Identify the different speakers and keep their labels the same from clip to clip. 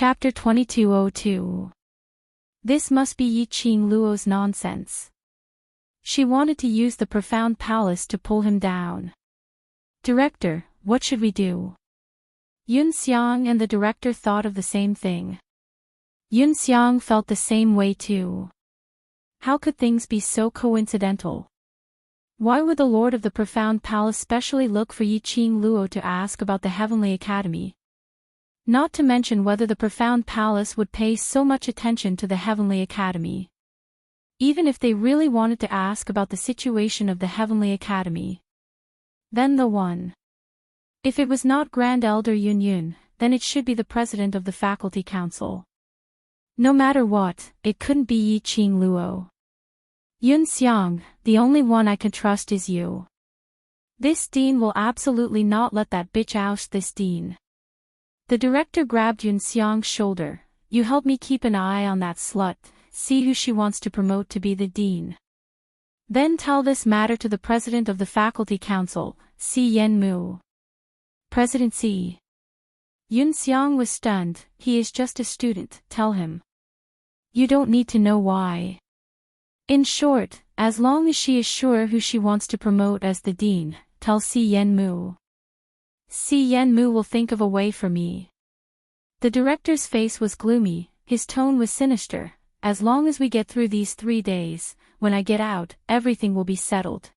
Speaker 1: Chapter 2202. This must be Yi-Qing Luo's nonsense. She wanted to use the profound palace to pull him down. Director, what should we do? Yun Xiang and the director thought of the same thing. Yun Xiang felt the same way too. How could things be so coincidental? Why would the Lord of the Profound Palace specially look for Yi-Qing Luo to ask about the Heavenly Academy? Not to mention whether the Profound Palace would pay so much attention to the Heavenly Academy. Even if they really wanted to ask about the situation of the Heavenly Academy. Then the one. If it was not Grand Elder Yun Yun, then it should be the President of the Faculty Council. No matter what, it couldn't be Yi-Qing Luo. Yun Xiang, the only one I can trust is you. This dean will absolutely not let that bitch oust this dean. The director grabbed Yun Xiang's shoulder. You help me keep an eye on that slut, see who she wants to promote to be the dean. Then tell this matter to the President of the Faculty Council, Si Yenmu. President Si. Yun Xiang was stunned. He is just a student, tell him. You don't need to know why. In short, as long as she is sure who she wants to promote as the dean, tell Si Yenmu. Si Yenmu will think of a way for me. The director's face was gloomy, his tone was sinister. As long as we get through these 3 days, when I get out, everything will be settled.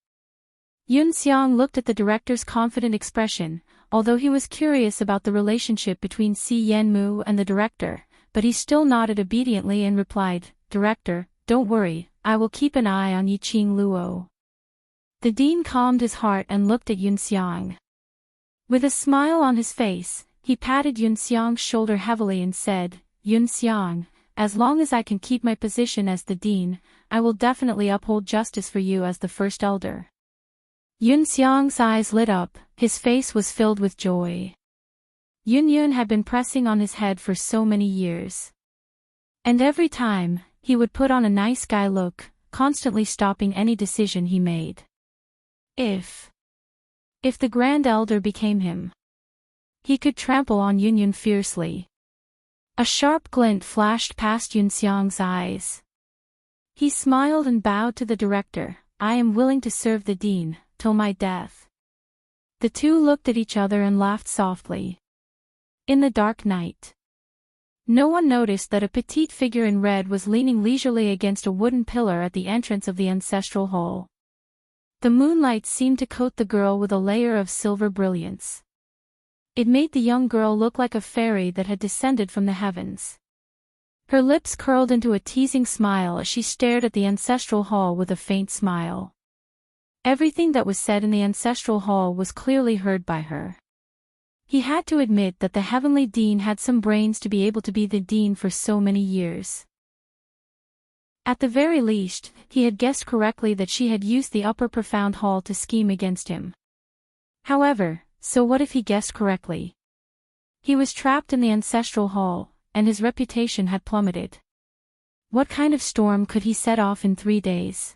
Speaker 1: Yun Xiang looked at the director's confident expression, although he was curious about the relationship between Si Yenmu and the director, but he still nodded obediently and replied, Director, don't worry, I will keep an eye on Yi-Qing Luo. The dean calmed his heart and looked at Yun Xiang. With a smile on his face, he patted Yun Xiang's shoulder heavily and said, Yun Xiang, as long as I can keep my position as the dean, I will definitely uphold justice for you as the first elder. Yun Xiang's eyes lit up, his face was filled with joy. Yun Yun had been pressing on his head for so many years. And every time, he would put on a nice guy look, constantly stopping any decision he made. If the Grand Elder became him, he could trample on Yun Yun fiercely. A sharp glint flashed past Yun Xiang's eyes. He smiled and bowed to the director. I am willing to serve the dean, till my death. The two looked at each other and laughed softly. In the dark night, no one noticed that a petite figure in red was leaning leisurely against a wooden pillar at the entrance of the ancestral hall. The moonlight seemed to coat the girl with a layer of silver brilliance. It made the young girl look like a fairy that had descended from the heavens. Her lips curled into a teasing smile as she stared at the ancestral hall with a faint smile. Everything that was said in the ancestral hall was clearly heard by her. He had to admit that the heavenly dean had some brains to be able to be the dean for so many years. At the very least, he had guessed correctly that she had used the upper profound hall to scheme against him. However, so what if he guessed correctly? He was trapped in the ancestral hall, and his reputation had plummeted. What kind of storm could he set off in 3 days?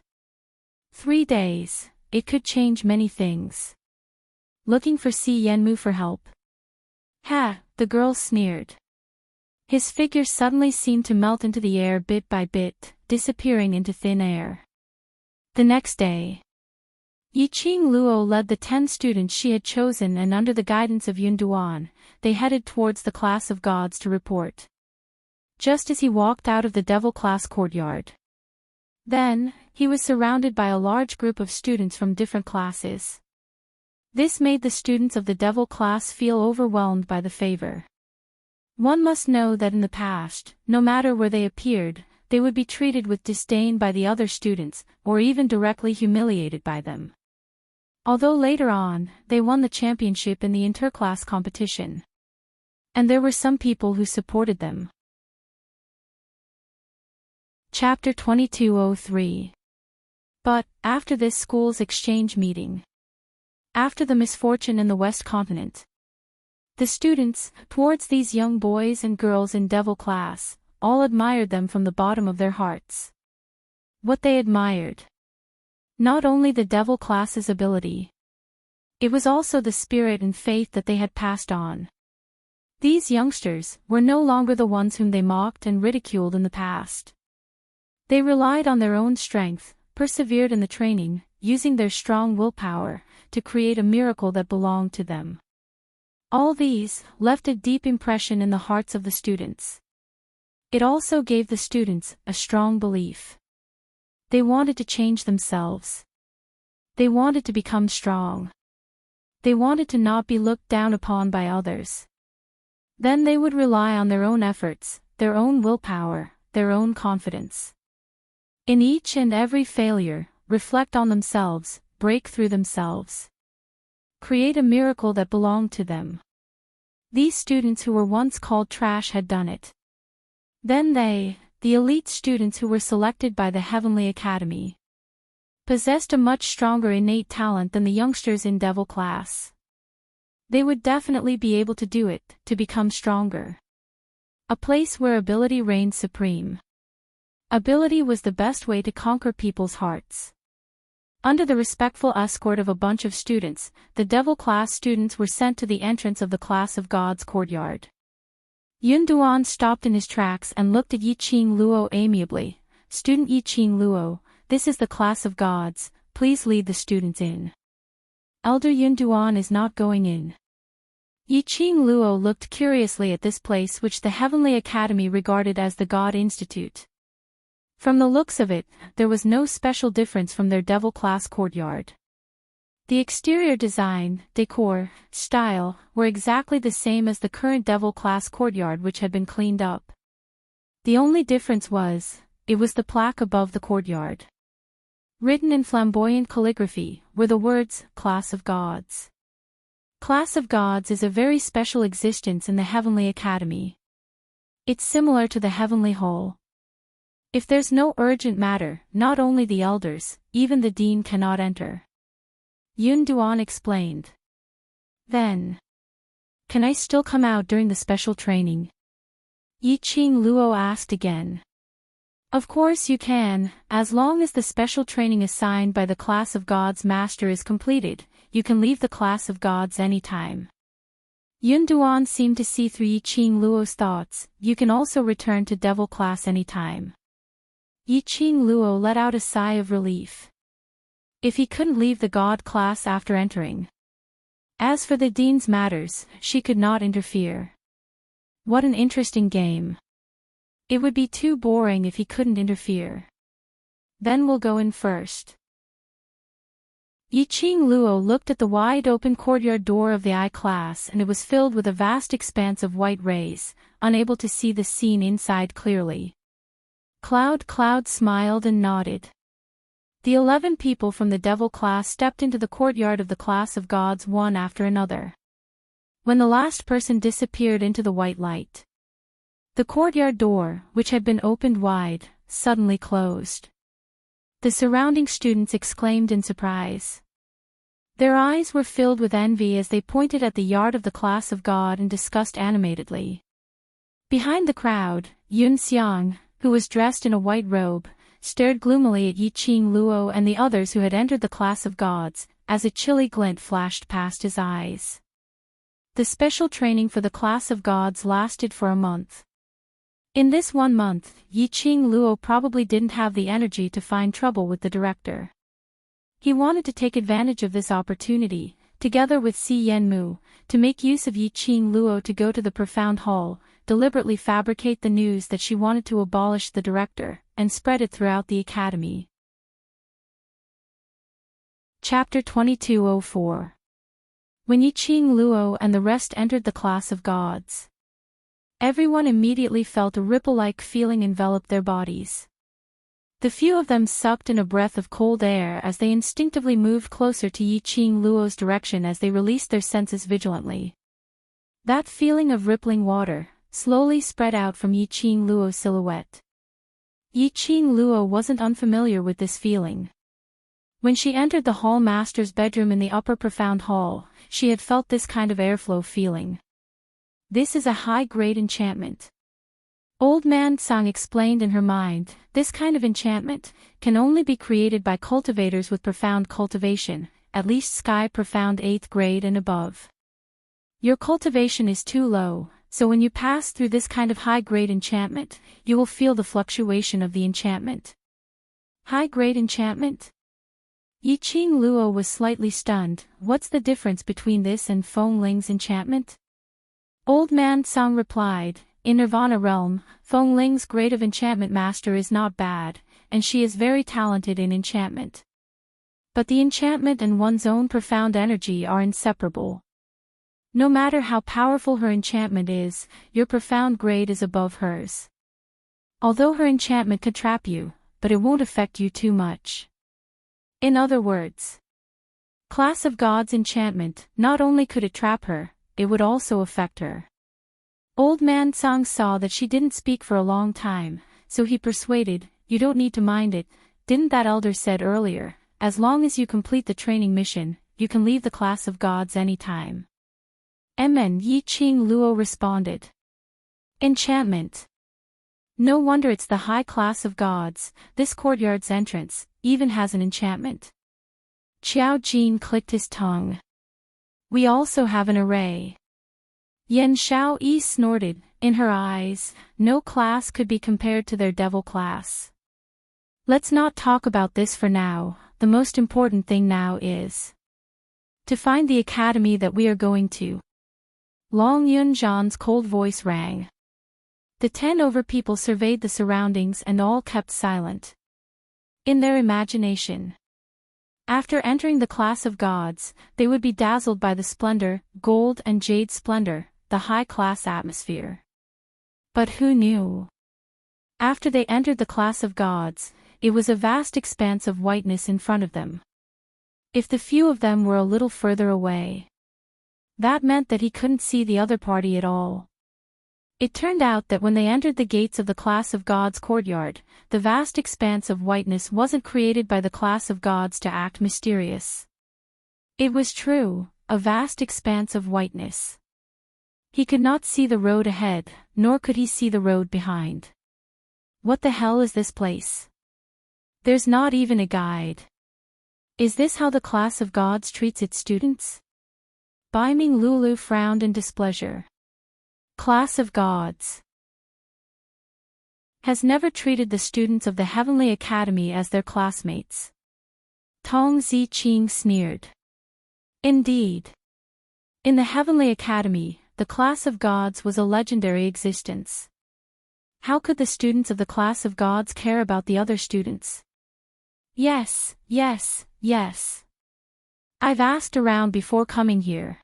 Speaker 1: 3 days, it could change many things. Looking for Si Yenmu for help? Ha, the girl sneered. His figure suddenly seemed to melt into the air bit by bit, disappearing into thin air. The next day, Yi-Qing Luo led the 10 students she had chosen, and under the guidance of Yun Duan, they headed towards the class of gods to report. Just as he walked out of the devil class courtyard, then, he was surrounded by a large group of students from different classes. This made the students of the devil class feel overwhelmed by the favor. One must know that in the past, no matter where they appeared, they would be treated with disdain by the other students, or even directly humiliated by them. Although later on, they won the championship in the interclass competition. And there were some people who supported them. Chapter 2203. But, after this school's exchange meeting, after the misfortune in the West Continent, the students, towards these young boys and girls in devil class, all admired them from the bottom of their hearts. What they admired? Not only the devil class's ability. It was also the spirit and faith that they had passed on. These youngsters were no longer the ones whom they mocked and ridiculed in the past. They relied on their own strength, persevered in the training, using their strong willpower, to create a miracle that belonged to them. All these left a deep impression in the hearts of the students. It also gave the students a strong belief. They wanted to change themselves. They wanted to become strong. They wanted to not be looked down upon by others. Then they would rely on their own efforts, their own willpower, their own confidence. In each and every failure, reflect on themselves, break through themselves. Create a miracle that belonged to them. These students who were once called trash had done it. Then they, the elite students who were selected by the Heavenly Academy, possessed a much stronger innate talent than the youngsters in Devil class. They would definitely be able to do it, to become stronger. A place where ability reigned supreme. Ability was the best way to conquer people's hearts. Under the respectful escort of a bunch of students, the Devil class students were sent to the entrance of the Class of Gods courtyard. Yun Duan stopped in his tracks and looked at Yiqing Luo amiably. "Student Yiqing Luo, this is the Class of Gods, please lead the students in." "Elder Yun Duan is not going in." Yiqing Luo looked curiously at this place which the Heavenly Academy regarded as the God Institute. From the looks of it, there was no special difference from their Devil class courtyard. The exterior design, decor, style, were exactly the same as the current Devil class courtyard which had been cleaned up. The only difference was, it was the plaque above the courtyard. Written in flamboyant calligraphy, were the words, "Class of Gods." Class of Gods is a very special existence in the Heavenly Academy. It's similar to the Heavenly Hall. If there's no urgent matter, not only the elders, even the dean cannot enter. Yun Duan explained. Then, can I still come out during the special training? Yiqing Luo asked again. Of course you can, as long as the special training assigned by the Class of Gods master is completed, you can leave the Class of Gods anytime. Yun Duan seemed to see through Yiqing Luo's thoughts. You can also return to Devil class anytime. Yiqing Luo let out a sigh of relief. If he couldn't leave the God class after entering. As for the dean's matters, she could not interfere. What an interesting game. It would be too boring if he couldn't interfere. Then we'll go in first. Yiqing Luo looked at the wide-open courtyard door of the I class and it was filled with a vast expanse of white rays, unable to see the scene inside clearly. Cloud smiled and nodded. The 11 people from the Devil class stepped into the courtyard of the Class of Gods one after another. When the last person disappeared into the white light, the courtyard door, which had been opened wide, suddenly closed. The surrounding students exclaimed in surprise. Their eyes were filled with envy as they pointed at the yard of the Class of God and discussed animatedly. Behind the crowd, Yun Xiang, who was dressed in a white robe, stared gloomily at Yiqing Luo and the others who had entered the Class of Gods, as a chilly glint flashed past his eyes. The special training for the Class of Gods lasted for a month. In this 1 month, Yiqing Luo probably didn't have the energy to find trouble with the director. He wanted to take advantage of this opportunity, together with Si Yenmu, to make use of Yiqing Luo to go to the Profound Hall, deliberately fabricate the news that she wanted to abolish the director, and spread it throughout the academy. Chapter 2204. When Yiqing Luo and the rest entered the Class of Gods, everyone immediately felt a ripple-like feeling envelop their bodies. The few of them sucked in a breath of cold air as they instinctively moved closer to Yiqing Luo's direction as they released their senses vigilantly. That feeling of rippling water slowly spread out from Yiqing Luo's silhouette. Yiqing Luo wasn't unfamiliar with this feeling. When she entered the hall master's bedroom in the upper profound hall, she had felt this kind of airflow feeling. This is a high-grade enchantment. Old Man Tsang explained in her mind, this kind of enchantment can only be created by cultivators with profound cultivation, at least sky profound 8th grade and above. Your cultivation is too low, so when you pass through this kind of high-grade enchantment, you will feel the fluctuation of the enchantment. High-grade enchantment? Yiqing Luo was slightly stunned. What's the difference between this and Feng Ling's enchantment? Old Man Song replied, in Nirvana realm, Feng Ling's grade of enchantment master is not bad, and she is very talented in enchantment. But the enchantment and one's own profound energy are inseparable. No matter how powerful her enchantment is, your profound grade is above hers. Although her enchantment could trap you, but it won't affect you too much. In other words, Class of God's enchantment, not only could it trap her, it would also affect her. Old Man Song saw that she didn't speak for a long time, so he persuaded, you don't need to mind it, didn't that elder said earlier, as long as you complete the training mission, you can leave the Class of Gods anytime. Yiqing Luo responded. Enchantment. No wonder it's the high class of gods, this courtyard's entrance, even has an enchantment. Qiao Jin clicked his tongue. We also have an array. Yan Xiao Yi snorted, in her eyes, no class could be compared to their devil class. Let's not talk about this for now, the most important thing now is to find the academy that we are going to. Long Yunzhan's cold voice rang. The 10 over people surveyed the surroundings and all kept silent. In their imagination, after entering the Class of Gods, they would be dazzled by the splendor, gold and jade splendor, the high-class atmosphere. But who knew? After they entered the Class of Gods, it was a vast expanse of whiteness in front of them. If the few of them were a little further away, that meant that he couldn't see the other party at all. It turned out that when they entered the gates of the Class of Gods courtyard, the vast expanse of whiteness wasn't created by the Class of Gods to act mysterious. It was true, a vast expanse of whiteness. He could not see the road ahead, nor could he see the road behind. What the hell is this place? There's not even a guide. Is this how the Class of Gods treats its students? Baiming Lulu frowned in displeasure. Class of Gods has never treated the students of the Heavenly Academy as their classmates. Tong Ziqing sneered. Indeed. In the Heavenly Academy, the Class of Gods was a legendary existence. How could the students of the Class of Gods care about the other students? Yes. I've asked around before coming here.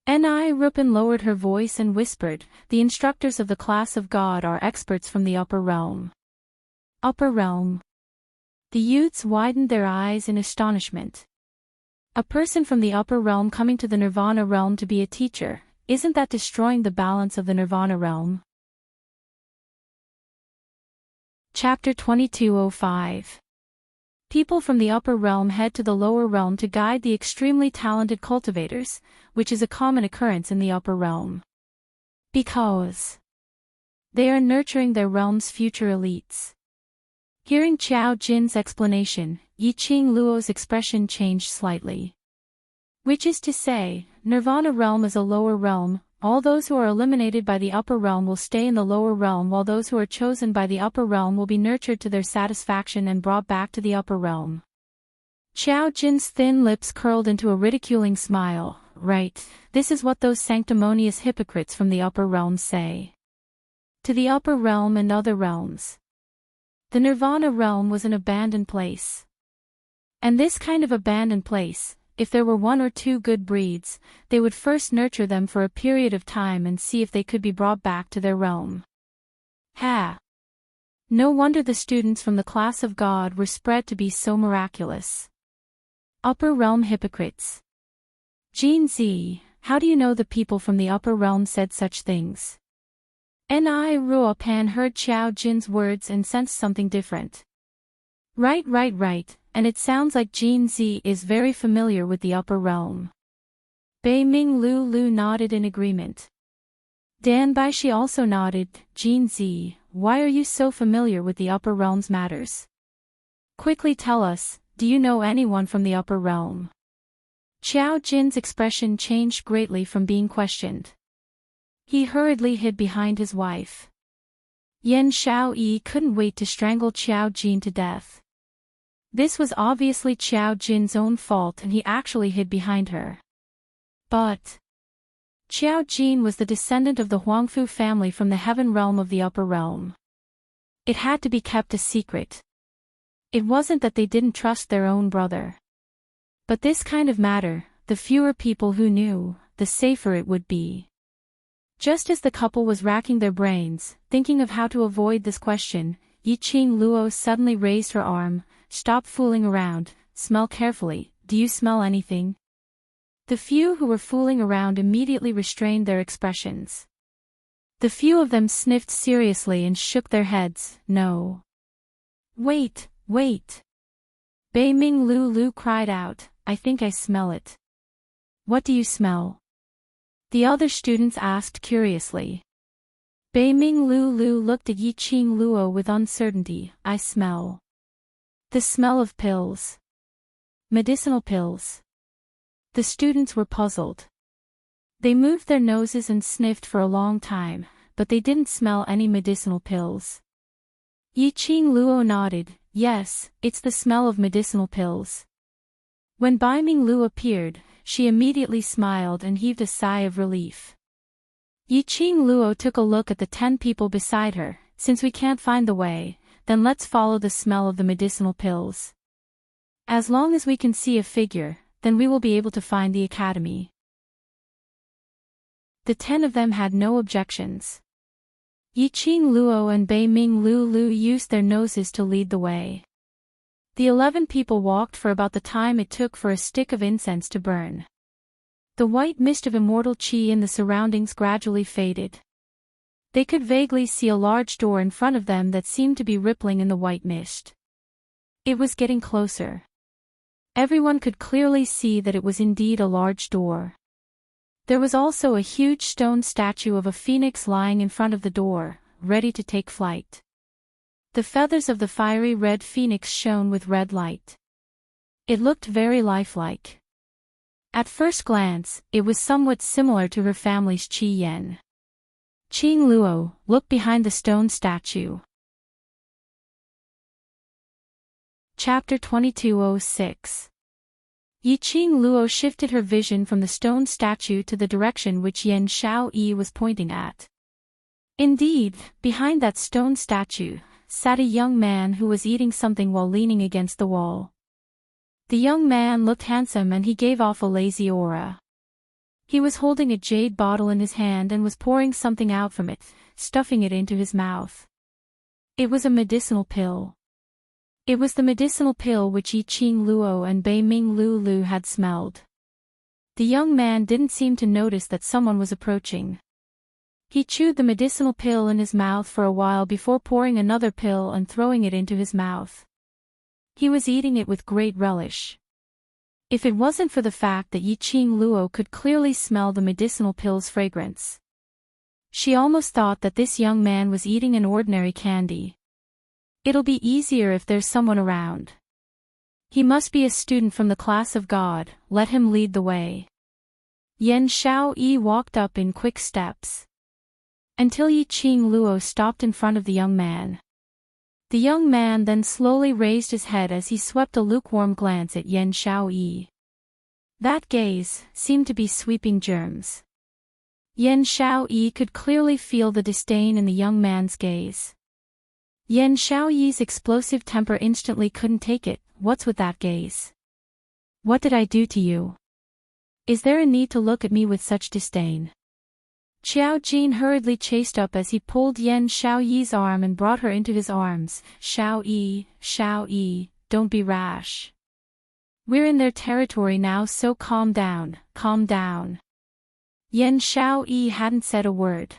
Speaker 1: Ni Rupin lowered her voice and whispered, the instructors of the Class of God are experts from the upper realm. Upper realm? The youths widened their eyes in astonishment. A person from the upper realm coming to the Nirvana realm to be a teacher, isn't that destroying the balance of the Nirvana realm? Chapter 2205. People from the upper realm head to the lower realm to guide the extremely talented cultivators, which is a common occurrence in the upper realm. Because they are nurturing their realm's future elites. Hearing Qiao Jin's explanation, Yiqing Luo's expression changed slightly. Which is to say, Nirvana realm is a lower realm, all those who are eliminated by the upper realm will stay in the lower realm while those who are chosen by the upper realm will be nurtured to their satisfaction and brought back to the upper realm. Qiao Jin's thin lips curled into a ridiculing smile. Right, this is what those sanctimonious hypocrites from the upper realm say. To the upper realm and other realms. The Nirvana realm was an abandoned place. And this kind of abandoned place, if there were 1 or 2 good breeds, they would first nurture them for a period of time and see if they could be brought back to their realm. No wonder the students from the Class of God were spread to be so miraculous. Upper realm hypocrites. Jin Z, how do you know the people from the upper realm said such things? Ni Ruopan heard Qiao Jin's words and sensed something different. Right, and it sounds like Jin Z is very familiar with the upper realm. Bei Ming Lu nodded in agreement. Dan Baishi also nodded. Jin Z, why are you so familiar with the upper realm's matters? Quickly tell us, do you know anyone from the upper realm? Qiao Jin's expression changed greatly from being questioned. He hurriedly hid behind his wife. Yan Xiaoyi couldn't wait to strangle Qiao Jin to death. This was obviously Qiao Jin's own fault and he actually hid behind her. But Qiao Jin was the descendant of the Huangfu family from the heaven realm of the upper realm. It had to be kept a secret. It wasn't that they didn't trust their own brother. But this kind of matter, the fewer people who knew, the safer it would be. Just as the couple was racking their brains, thinking of how to avoid this question, Yiqing Luo suddenly raised her arm. Stop fooling around, smell carefully, do you smell anything? The few who were fooling around immediately restrained their expressions. The few of them sniffed seriously and shook their heads, no. Wait, wait. Bei Ming Lu cried out, I think I smell it. What do you smell? The other students asked curiously. Bei Ming Lu looked at Yiqing Luo with uncertainty, I smell the smell of pills. Medicinal pills. The students were puzzled. They moved their noses and sniffed for a long time, but they didn't smell any medicinal pills. Yiqing Luo nodded, yes, it's the smell of medicinal pills. When Bai Ming Lu appeared, she immediately smiled and heaved a sigh of relief. Yiqing Luo took a look at the 10 people beside her, since we can't find the way, then let's follow the smell of the medicinal pills. As long as we can see a figure, then we will be able to find the academy. The 10 of them had no objections. Yiqing Luo and Bei Ming Lu used their noses to lead the way. The 11 people walked for about the time it took for a stick of incense to burn. The white mist of immortal qi in the surroundings gradually faded. They could vaguely see a large door in front of them that seemed to be rippling in the white mist. It was getting closer. Everyone could clearly see that it was indeed a large door. There was also a huge stone statue of a phoenix lying in front of the door, ready to take flight. The feathers of the fiery red phoenix shone with red light. It looked very lifelike. At first glance, it was somewhat similar to her family's Qi Yan. Qing Luo, look behind the stone statue. Chapter 2206. Yiqing Luo shifted her vision from the stone statue to the direction which Yan Xiaoyi was pointing at. Indeed, behind that stone statue sat a young man who was eating something while leaning against the wall. The young man looked handsome and he gave off a lazy aura. He was holding a jade bottle in his hand and was pouring something out from it, stuffing it into his mouth. It was a medicinal pill. It was the medicinal pill which Yiqing Luo and Bei Ming Lu had smelled. The young man didn't seem to notice that someone was approaching. He chewed the medicinal pill in his mouth for a while before pouring another pill and throwing it into his mouth. He was eating it with great relish. If it wasn't for the fact that Yiqing Luo could clearly smell the medicinal pill's fragrance, she almost thought that this young man was eating an ordinary candy. It'll be easier if there's someone around. He must be a student from the class of God, let him lead the way. Yan Xiaoyi walked up in quick steps. Until Yiqing Luo stopped in front of the young man. The young man then slowly raised his head as he swept a lukewarm glance at Yan Xiaoyi. That gaze seemed to be sweeping germs. Yan Xiaoyi could clearly feel the disdain in the young man's gaze. Yan Xiaoyi's explosive temper instantly couldn't take it. What's with that gaze? What did I do to you? Is there a need to look at me with such disdain? Qiao Jin hurriedly chased up as he pulled Yan Xiaoyi's arm and brought her into his arms. Xiaoyi, don't be rash. We're in their territory now, so calm down, calm down. Yan Xiaoyi hadn't said a word.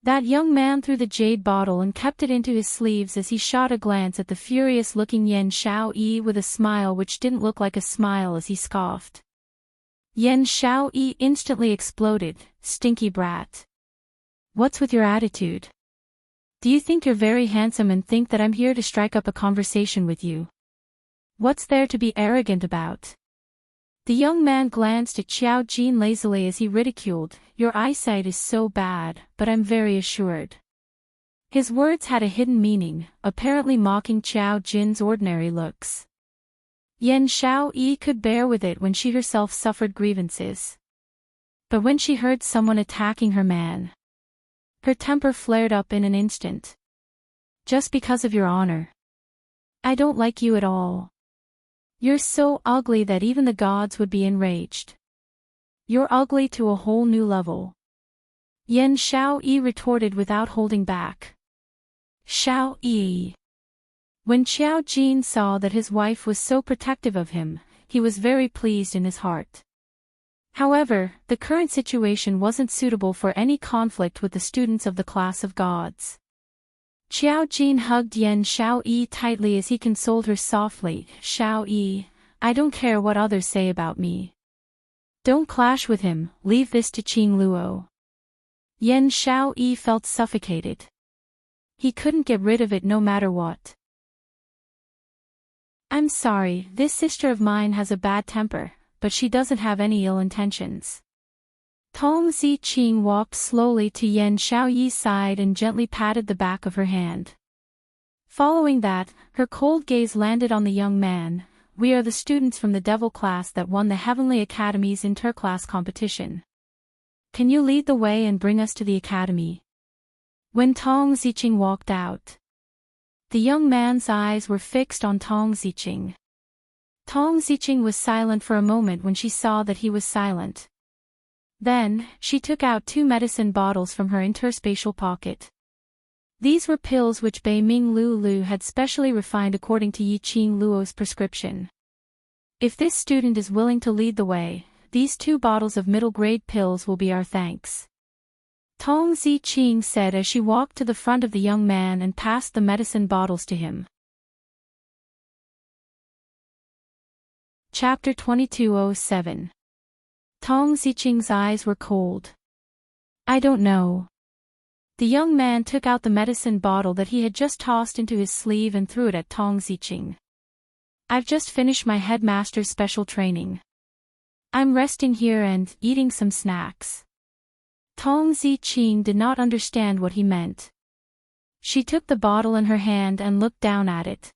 Speaker 1: That young man threw the jade bottle and kept it into his sleeves as he shot a glance at the furious-looking Yan Xiaoyi with a smile which didn't look like a smile as he scoffed. Yan Xiaoyi instantly exploded, stinky brat. What's with your attitude? Do you think you're very handsome and think that I'm here to strike up a conversation with you? What's there to be arrogant about? The young man glanced at Xiao Jin lazily as he ridiculed, "Your eyesight is so bad, but I'm very assured." His words had a hidden meaning, apparently mocking Xiao Jin's ordinary looks. Yan Xiaoyi could bear with it when she herself suffered grievances. But when she heard someone attacking her man, her temper flared up in an instant. "Just because of your honor. I don't like you at all. You're so ugly that even the gods would be enraged. You're ugly to a whole new level." Yan Xiaoyi retorted without holding back. "Xiaoyi." When Xiao Jin saw that his wife was so protective of him, he was very pleased in his heart. However, the current situation wasn't suitable for any conflict with the students of the class of gods. Xiao Jin hugged Yan Xiaoyi tightly as he consoled her softly, "Xiaoyi, I don't care what others say about me. Don't clash with him, leave this to Qing Luo." Yan Xiaoyi felt suffocated. He couldn't get rid of it no matter what. "I'm sorry, this sister of mine has a bad temper, but she doesn't have any ill intentions." Tong Ziqing walked slowly to Yan Xiaoyi's side and gently patted the back of her hand. Following that, her cold gaze landed on the young man. "We are the students from the devil class that won the Heavenly Academy's interclass competition. Can you lead the way and bring us to the academy?" When Tong Ziqing walked out, the young man's eyes were fixed on Tong Ziqing. Tong Ziqing was silent for a moment when she saw that he was silent. Then, she took out 2 medicine bottles from her interspatial pocket. These were pills which Bei Ming Lu had specially refined according to Yi Qing Luo's prescription. "If this student is willing to lead the way, these 2 bottles of middle-grade pills will be our thanks," Tong Ziqing said as she walked to the front of the young man and passed the medicine bottles to him. Chapter 2207. Tong Ziqing's eyes were cold. "I don't know." The young man took out the medicine bottle that he had just tossed into his sleeve and threw it at Tong Ziqing. "I've just finished my headmaster's special training. I'm resting here and eating some snacks." Tong Ziqing did not understand what he meant. She took the bottle in her hand and looked down at it.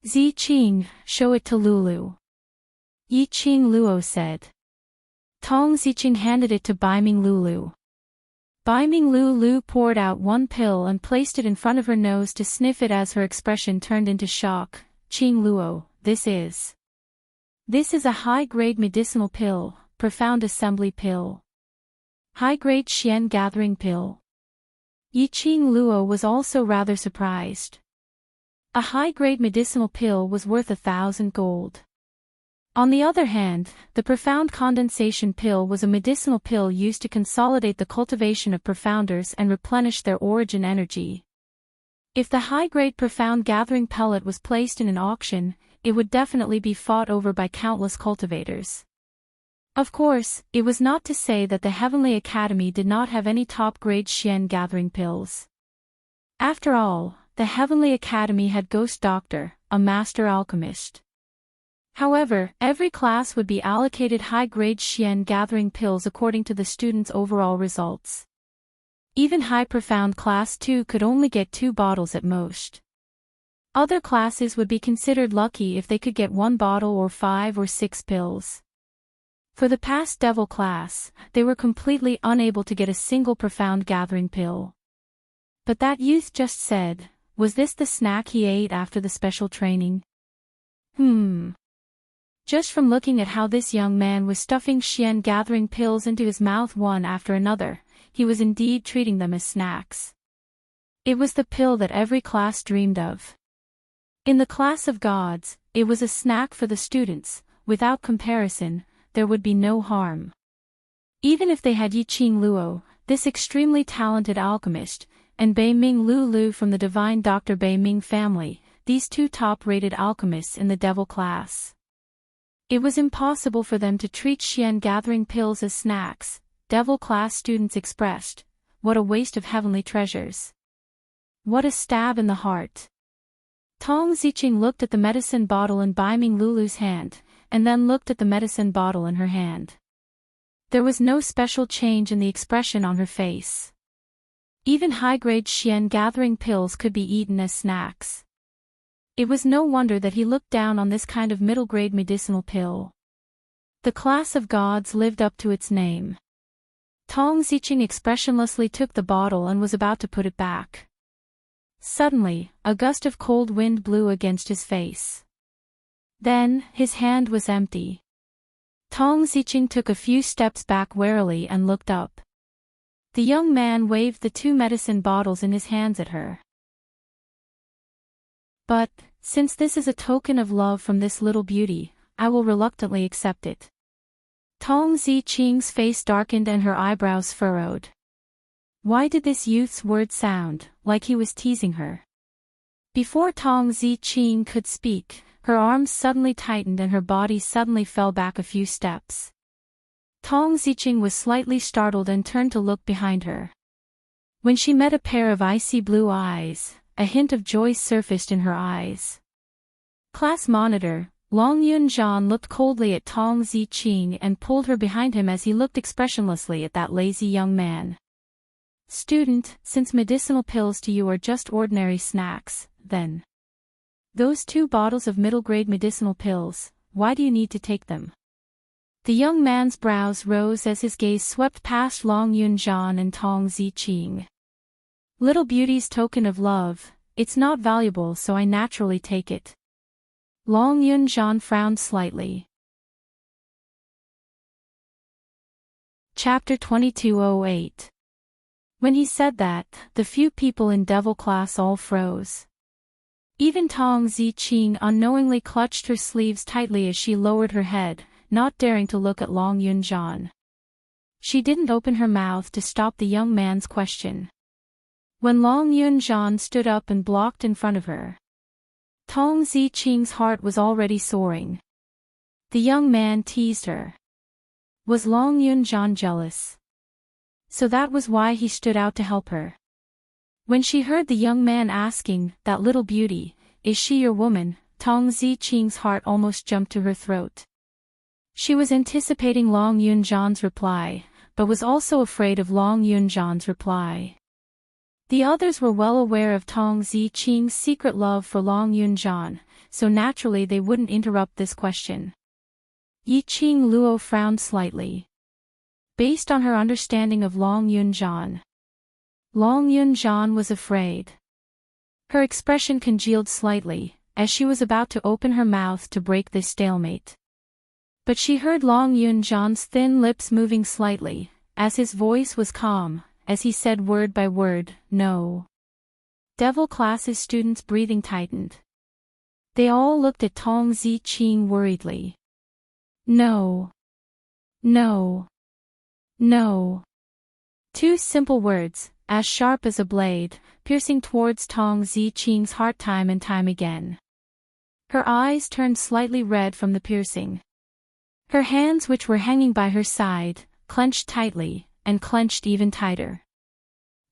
Speaker 1: "Ziqing, show it to Lulu," Yi Qing Luo said. Tong Ziqing handed it to Bai Ming Lulu. Bai Ming Lulu poured out 1 pill and placed it in front of her nose to sniff it as her expression turned into shock. "Qing Luo, this is a high-grade medicinal pill, profound assembly pill. High-grade Xian gathering pill." Yi Qing Luo was also rather surprised. A high-grade medicinal pill was worth 1,000 gold. On the other hand, the profound condensation pill was a medicinal pill used to consolidate the cultivation of profounders and replenish their origin energy. If the high-grade profound gathering pellet was placed in an auction, it would definitely be fought over by countless cultivators. Of course, it was not to say that the Heavenly Academy did not have any top-grade Xian gathering pills. After all, the Heavenly Academy had Ghost Doctor, a master alchemist. However, every class would be allocated high-grade Xian gathering pills according to the students' overall results. Even high profound class 2 could only get 2 bottles at most. Other classes would be considered lucky if they could get 1 bottle or 5 or 6 pills. For the past devil class, they were completely unable to get a single profound gathering pill. But that youth just said, was this the snack he ate after the special training? Just from looking at how this young man was stuffing Xian gathering pills into his mouth one after another, he was indeed treating them as snacks. It was the pill that every class dreamed of. In the class of gods, it was a snack for the students. Without comparison, there would be no harm. Even if they had Yi Qing Luo, this extremely talented alchemist, and Bei Ming Lulu from the divine Dr. Bei Ming family, these 2 top-rated alchemists in the devil class. It was impossible for them to treat Xian gathering pills as snacks, devil class students expressed. What a waste of heavenly treasures. What a stab in the heart. Tong Ziqing looked at the medicine bottle in Bai Ming Lulu's hand, and then looked at the medicine bottle in her hand. There was no special change in the expression on her face. Even high-grade Xian gathering pills could be eaten as snacks. It was no wonder that he looked down on this kind of middle-grade medicinal pill. The class of gods lived up to its name. Tong Ziqing expressionlessly took the bottle and was about to put it back. Suddenly, a gust of cold wind blew against his face. Then, his hand was empty. Tong Ziqing took a few steps back warily and looked up. The young man waved the 2 medicine bottles in his hands at her. But, since this is a token of love from this little beauty, I will reluctantly accept it. Tong Ziqing's face darkened and her eyebrows furrowed. Why did this youth's words sound like he was teasing her? Before Tong Ziqing could speak, her arms suddenly tightened and her body suddenly fell back a few steps. Tong Ziqing was slightly startled and turned to look behind her. When she met a pair of icy blue eyes, a hint of joy surfaced in her eyes. Class monitor, Long Yunjian looked coldly at Tong Ziqing and pulled her behind him as he looked expressionlessly at that lazy young man. Student, since medicinal pills to you are just ordinary snacks, then those 2 bottles of middle-grade medicinal pills, why do you need to take them? The young man's brows rose as his gaze swept past Long Yunjian and Tong Ziqing. Little beauty's token of love, it's not valuable so I naturally take it. Long Yunjian frowned slightly. Chapter 2208. When he said that, the few people in Devil class all froze. Even Tong Ziqing unknowingly clutched her sleeves tightly as she lowered her head, not daring to look at Long Yunjian. She didn't open her mouth to stop the young man's question. When Long Yunjian stood up and blocked in front of her, Tong Ziqing's heart was already soaring. The young man teased her. Was Long Yunjian jealous? So that was why he stood out to help her. When she heard the young man asking, that little beauty, is she your woman, Tong Ziqing's heart almost jumped to her throat. She was anticipating Long Yunjian's reply, but was also afraid of Long Yunjian's reply. The others were well aware of Tong Ziqing's secret love for Long Yunjian, so naturally they wouldn't interrupt this question. Yiqing Luo frowned slightly. Based on her understanding of Long Yunjian, Long Yunjian was afraid. Her expression congealed slightly, as she was about to open her mouth to break this stalemate. But she heard Long Yunjian's thin lips moving slightly, as his voice was calm, as he said word by word, no. Devil class's students' breathing tightened. They all looked at Tong Ziqing worriedly. No. No. No. 2 simple words, as sharp as a blade, piercing towards Tong Ziqing's heart time and time again. Her eyes turned slightly red from the piercing. Her hands, which were hanging by her side, clenched tightly, and clenched even tighter.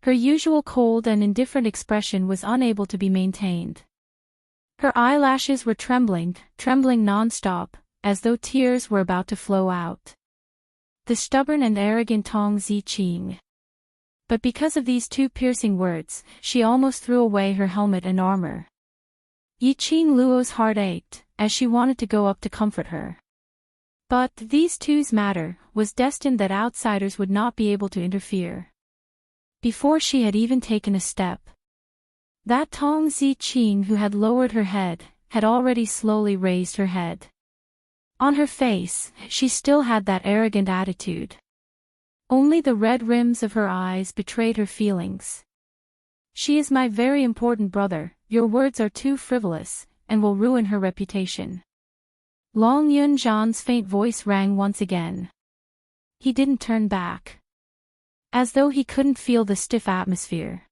Speaker 1: Her usual cold and indifferent expression was unable to be maintained. Her eyelashes were trembling non-stop, as though tears were about to flow out. The stubborn and arrogant Tong Ziqing. But because of these 2 piercing words, she almost threw away her helmet and armor. Yiqing Luo's heart ached, as she wanted to go up to comfort her. But these two's matter was destined that outsiders would not be able to interfere. Before she had even taken a step, that Tong Ziqing who had lowered her head, had already slowly raised her head. On her face, she still had that arrogant attitude. Only the red rims of her eyes betrayed her feelings. She is my very important brother, your words are too frivolous, and will ruin her reputation. Long Yunjian's faint voice rang once again. He didn't turn back. As though he couldn't feel the stiff atmosphere.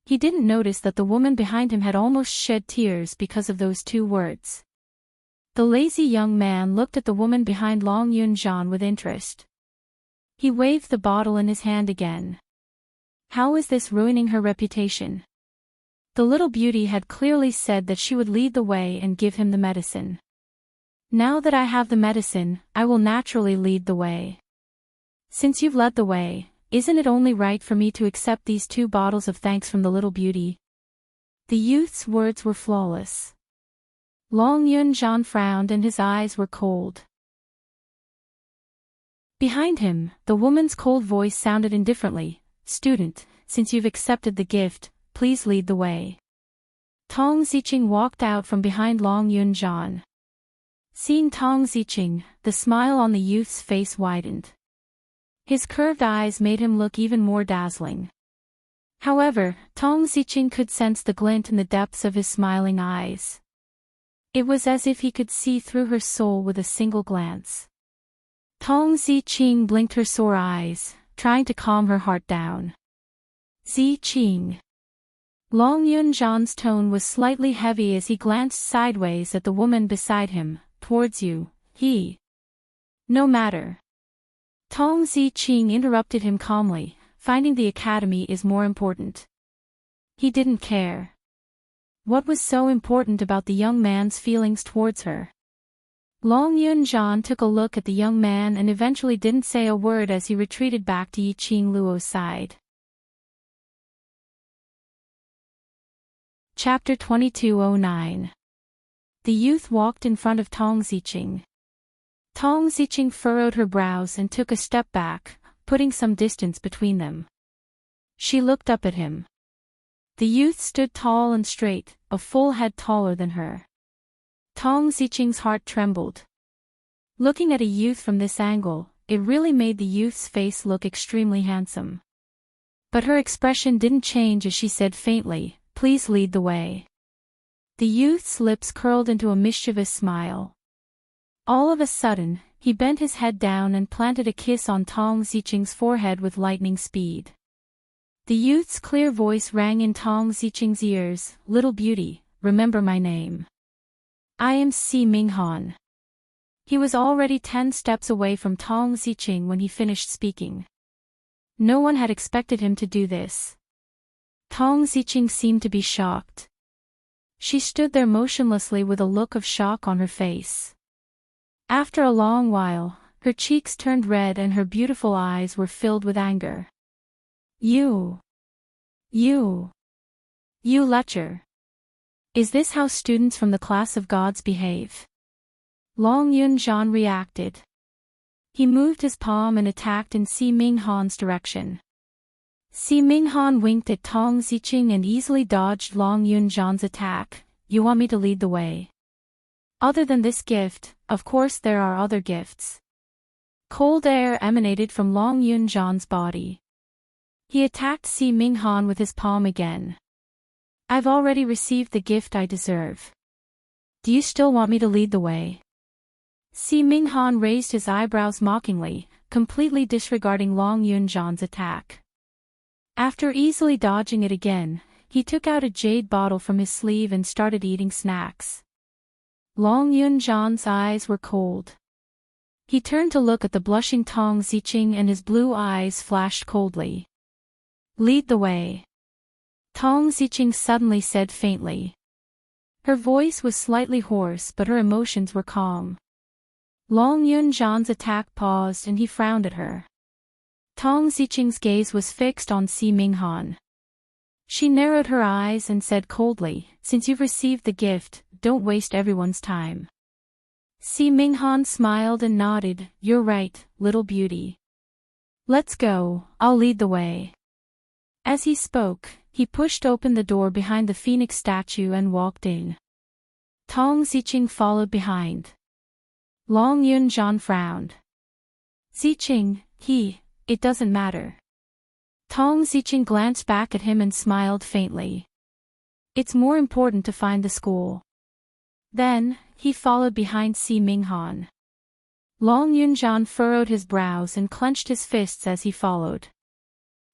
Speaker 1: He didn't notice that the woman behind him had almost shed tears because of those 2 words. The lazy young man looked at the woman behind Long Yunjian with interest. He waved the bottle in his hand again. How is this ruining her reputation? The little beauty had clearly said that she would lead the way and give him the medicine. Now that I have the medicine, I will naturally lead the way. Since you've led the way, isn't it only right for me to accept these 2 bottles of thanks from the little beauty? The youth's words were flawless. Long Yun-jan frowned and his eyes were cold. Behind him, the woman's cold voice sounded indifferently. Student, since you've accepted the gift, please lead the way. Tong Ziqing walked out from behind Long Yun-jan. Seeing Tong Ziqing, the smile on the youth's face widened. His curved eyes made him look even more dazzling. However, Tong Ziqing could sense the glint in the depths of his smiling eyes. It was as if he could see through her soul with a single glance. Tong Ziqing blinked her sore eyes, trying to calm her heart down. Ziqing. Long Yun-jan's tone was slightly heavy as he glanced sideways at the woman beside him. Towards you, he. No matter. Tong Ziqing interrupted him calmly, finding the academy is more important. He didn't care. What was so important about the young man's feelings towards her? Long Yun-jan took a look at the young man and eventually didn't say a word as he retreated back to Yiqing Luo's side. Chapter 2209. The youth walked in front of Tong Ziqing. Tong Ziqing furrowed her brows and took a step back, putting some distance between them. She looked up at him. The youth stood tall and straight, a full head taller than her. Tong Ziqing's heart trembled. Looking at a youth from this angle, it really made the youth's face look extremely handsome. But her expression didn't change as she said faintly, "Please lead the way." The youth's lips curled into a mischievous smile. All of a sudden, he bent his head down and planted a kiss on Tong Ziqing's forehead with lightning speed. The youth's clear voice rang in Tong Ziqing's ears, "Little beauty, remember my name. I am Si Minghan." He was already 10 steps away from Tong Ziqing when he finished speaking. No one had expected him to do this. Tong Ziqing seemed to be shocked. She stood there motionlessly with a look of shock on her face. After a long while, her cheeks turned red and her beautiful eyes were filled with anger. You lecher. Is this how students from the class of gods behave? Long Yun-jan reacted. He moved his palm and attacked in Si Minghan's direction. Si Minghan winked at Tong Ziqing and easily dodged Long Yun-jan's attack. "You want me to lead the way? Other than this gift, of course there are other gifts." Cold air emanated from Long Yun-jan's body. He attacked Si Minghan with his palm again. "I've already received the gift I deserve. Do you still want me to lead the way?" Si Minghan raised his eyebrows mockingly, completely disregarding Long Yun-jan's attack. After easily dodging it again, he took out a jade bottle from his sleeve and started eating snacks. Long Yun-jan's eyes were cold. He turned to look at the blushing Tong Ziqing and his blue eyes flashed coldly. "Lead the way," Tong Ziqing suddenly said faintly. Her voice was slightly hoarse but her emotions were calm. Long Yun-jan's attack paused and he frowned at her. Tong Ziqing's gaze was fixed on Si Minghan. She narrowed her eyes and said coldly, "Since you've received the gift, don't waste everyone's time." Si Minghan smiled and nodded, "You're right, little beauty. Let's go, I'll lead the way." As he spoke, he pushed open the door behind the phoenix statue and walked in. Tong Ziqing followed behind. Long Yun-jan frowned. "Ziqing, it doesn't matter." Tong Ziqing glanced back at him and smiled faintly. "It's more important to find the school." Then, he followed behind Si Minghan. Long Yun-jan furrowed his brows and clenched his fists as he followed.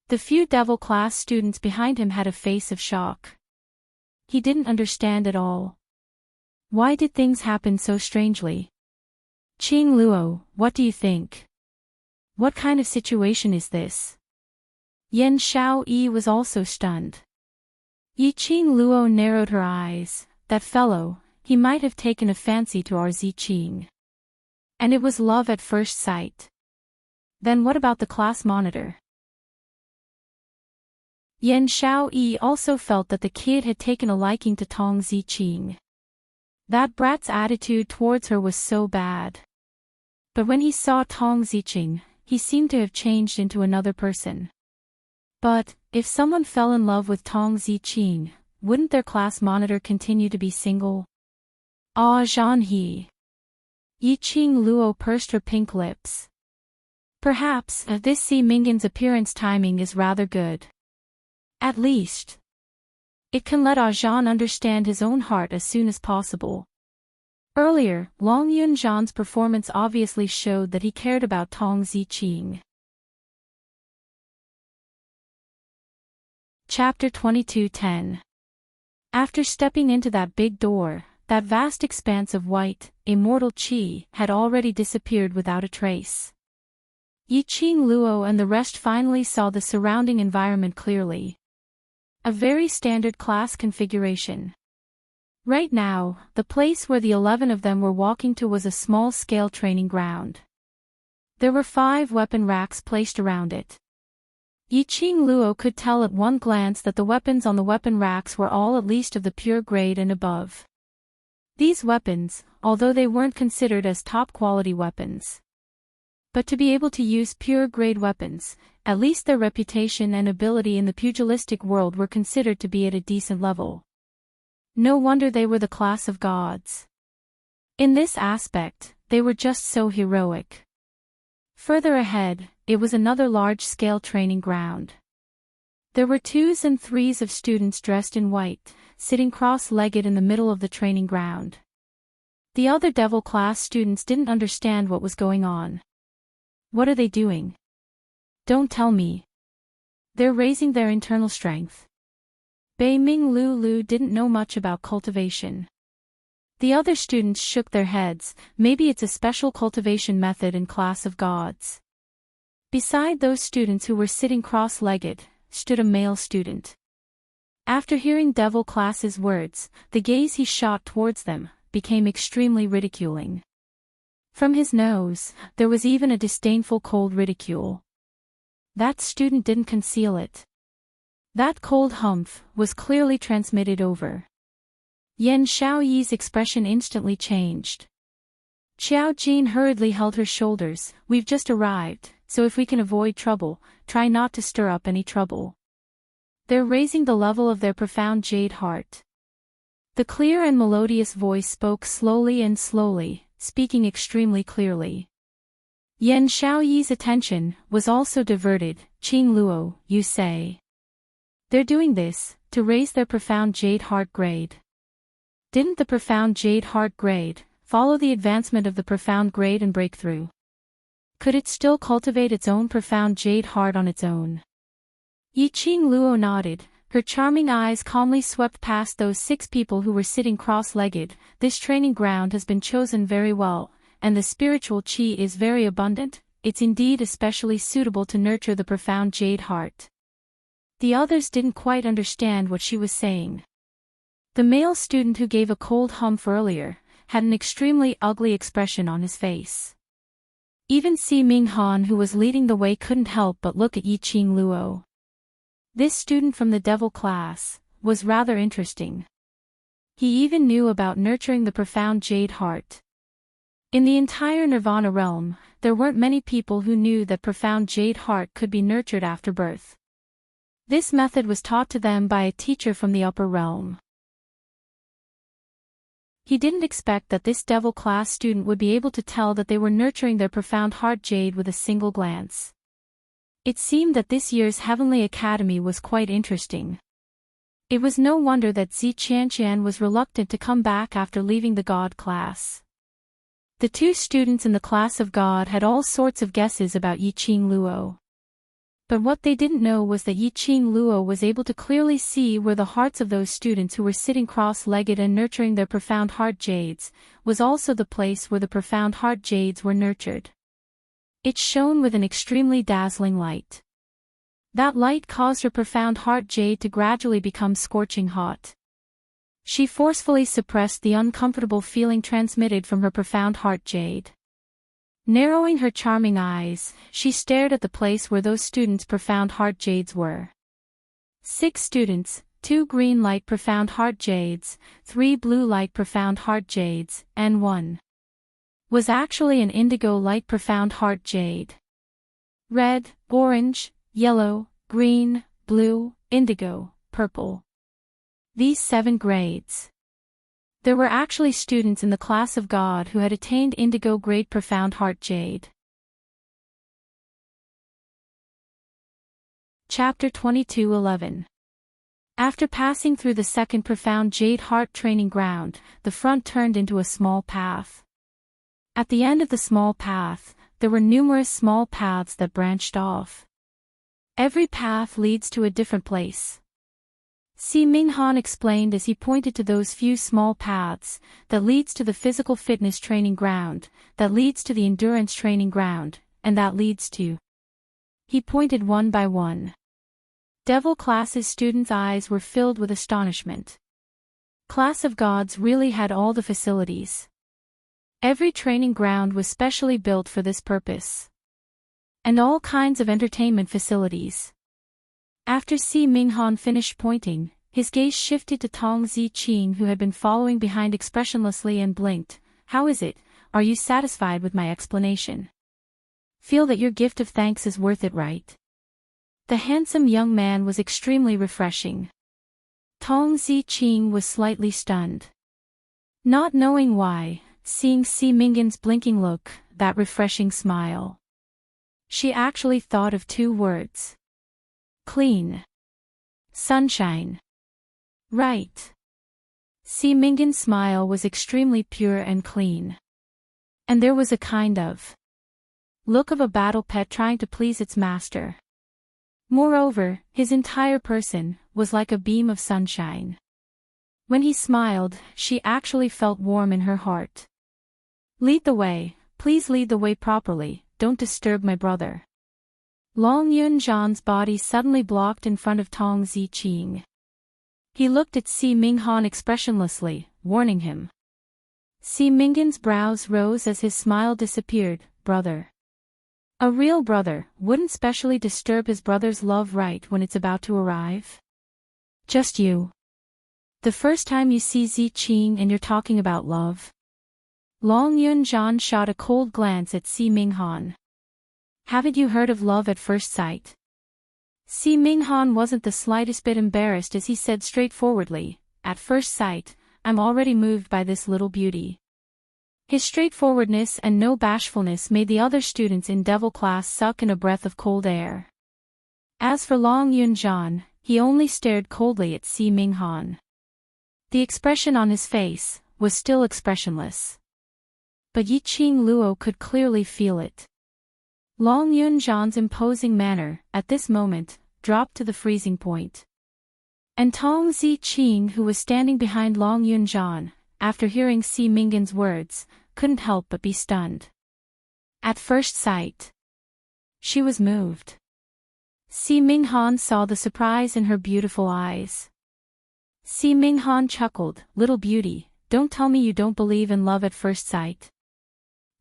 Speaker 1: The few devil class students behind him had a face of shock. He didn't understand at all. Why did things happen so strangely? "Qing Luo, what do you think? What kind of situation is this?" Yen Xiaoyi was also stunned. Yiqing Luo narrowed her eyes. "That fellow, he might have taken a fancy to our Ziqing. And it was love at first sight. Then what about the class monitor? Yan Xiaoyi also felt that the kid had taken a liking to Tong Ziqing. That brat's attitude towards her was so bad. But when he saw Tong Ziqing, he seemed to have changed into another person. But, if someone fell in love with Tong Ziqing, wouldn't their class monitor continue to be single? Ah, Zhan He. Yiqing Luo pursed her pink lips. Perhaps, this Si Mingan's appearance timing is rather good. At least, it can let Zhan understand his own heart as soon as possible. Earlier, Long Yunzhan's performance obviously showed that he cared about Tong Ziqing. Chapter 22:10. After stepping into that big door, that vast expanse of white, immortal qi had already disappeared without a trace. Yiqing Luo and the rest finally saw the surrounding environment clearly. A very standard class configuration. Right now, the place where the 11 of them were walking to was a small-scale training ground. There were 5 weapon racks placed around it. Yiqing Luo could tell at one glance that the weapons on the weapon racks were all at least of the pure grade and above. These weapons, although they weren't considered as top-quality weapons. But to be able to use pure-grade weapons, at least their reputation and ability in the pugilistic world were considered to be at a decent level. No wonder they were the class of gods. In this aspect, they were just so heroic. Further ahead, it was another large-scale training ground. There were 2s and 3s of students dressed in white, sitting cross-legged in the middle of the training ground. The other devil class students didn't understand what was going on. What are they doing? Don't tell me. They're raising their internal strength. Bei Ming Lu didn't know much about cultivation. The other students shook their heads. Maybe it's a special cultivation method in class of gods. Beside those students who were sitting cross-legged, stood a male student. After hearing devil class's words, the gaze he shot towards them became extremely ridiculing. From his nose, there was even a disdainful cold ridicule. That student didn't conceal it. That cold humph was clearly transmitted over. Yan Xiaoyi's expression instantly changed. Xiao Jin hurriedly held her shoulders. We've just arrived, so if we can avoid trouble, try not to stir up any trouble. They're raising the level of their profound jade heart. The clear and melodious voice spoke slowly and slowly, speaking extremely clearly. Yan Xiaoyi's attention was also diverted. Qing Luo, you say. They're doing this to raise their profound jade heart grade. Didn't the profound jade heart grade follow the advancement of the profound grade and breakthrough? Could it still cultivate its own profound jade heart on its own? Yiqing Luo nodded. Her charming eyes calmly swept past those 6 people who were sitting cross-legged. This training ground has been chosen very well, and the spiritual qi is very abundant. It's indeed especially suitable to nurture the profound jade heart. The others didn't quite understand what she was saying. The male student who gave a cold humph earlier had an extremely ugly expression on his face. Even Si Minghan, who was leading the way, couldn't help but look at Yiqing Luo. This student from the devil class was rather interesting. He even knew about nurturing the profound jade heart. In the entire Nirvana realm, there weren't many people who knew that profound jade heart could be nurtured after birth. This method was taught to them by a teacher from the upper realm. He didn't expect that this devil class student would be able to tell that they were nurturing their profound heart jade with a single glance. It seemed that this year's Heavenly Academy was quite interesting. It was no wonder that Zi Qianqian was reluctant to come back after leaving the God class. The 2 students in the class of God had all sorts of guesses about Yiqing Luo. But what they didn't know was that Yiqing Luo was able to clearly see where the hearts of those students who were sitting cross-legged and nurturing their profound heart jades was also the place where the profound heart jades were nurtured. It shone with an extremely dazzling light. That light caused her profound heart jade to gradually become scorching hot. She forcefully suppressed the uncomfortable feeling transmitted from her profound heart jade. Narrowing her charming eyes, she stared at the place where those students' profound heart jades were. 6 students, 2 green light profound heart jades, 3 blue light profound heart jades, and 1 was actually an indigo light profound heart jade. Red, orange, yellow, green, blue, indigo, purple. These 7 grades. There were actually students in the class of God who had attained indigo grade profound heart jade. Chapter 22:11. After passing through the second profound jade heart training ground, the front turned into a small path. At the end of the small path, there were numerous small paths that branched off. Every path leads to a different place. Si Minghan explained as he pointed to those few small paths, that leads to the physical fitness training ground, that leads to the endurance training ground, and that leads to. He pointed one by one. Devil class's students' eyes were filled with astonishment. Class of Gods really had all the facilities. Every training ground was specially built for this purpose. And all kinds of entertainment facilities. After Si Minghan finished pointing, his gaze shifted to Tong Ziqing, who had been following behind expressionlessly, and blinked. "How is it? Are you satisfied with my explanation? Feel that your gift of thanks is worth it, right?" The handsome young man was extremely refreshing. Tong Ziqing was slightly stunned. Not knowing why, seeing Si Minghan's blinking look, that refreshing smile. She actually thought of 2 words. Clean. Sunshine. Right. Si Minghan's smile was extremely pure and clean. And there was a kind of look of a battle pet trying to please its master. Moreover, his entire person was like a beam of sunshine. When he smiled, she actually felt warm in her heart. "Lead the way, please lead the way properly, don't disturb my brother." Long Yunjan's body suddenly blocked in front of Tong Ziqing. He looked at Si Minghan expressionlessly, warning him. Si Minghan's brows rose as his smile disappeared. "Brother." A real brother wouldn't specially disturb his brother's love right when it's about to arrive. "Just you. The first time you see Ziqing and you're talking about love?" Long Yunjan shot a cold glance at Si Minghan. "Haven't you heard of love at first sight?" Si Minghan wasn't the slightest bit embarrassed as he said straightforwardly, "At first sight, I'm already moved by this little beauty." His straightforwardness and no bashfulness made the other students in Devil class suck in a breath of cold air. As for Long Yunjan, he only stared coldly at Si Minghan. The expression on his face was still expressionless. But Yiqing Luo could clearly feel it. Long Yunjan's imposing manner, at this moment, dropped to the freezing point. And Tong Ziqing, who was standing behind Long Yunjan, after hearing Si Minghan's words, couldn't help but be stunned. At first sight, she was moved. Si Minghan saw the surprise in her beautiful eyes. Si Minghan chuckled, "Little beauty, don't tell me you don't believe in love at first sight."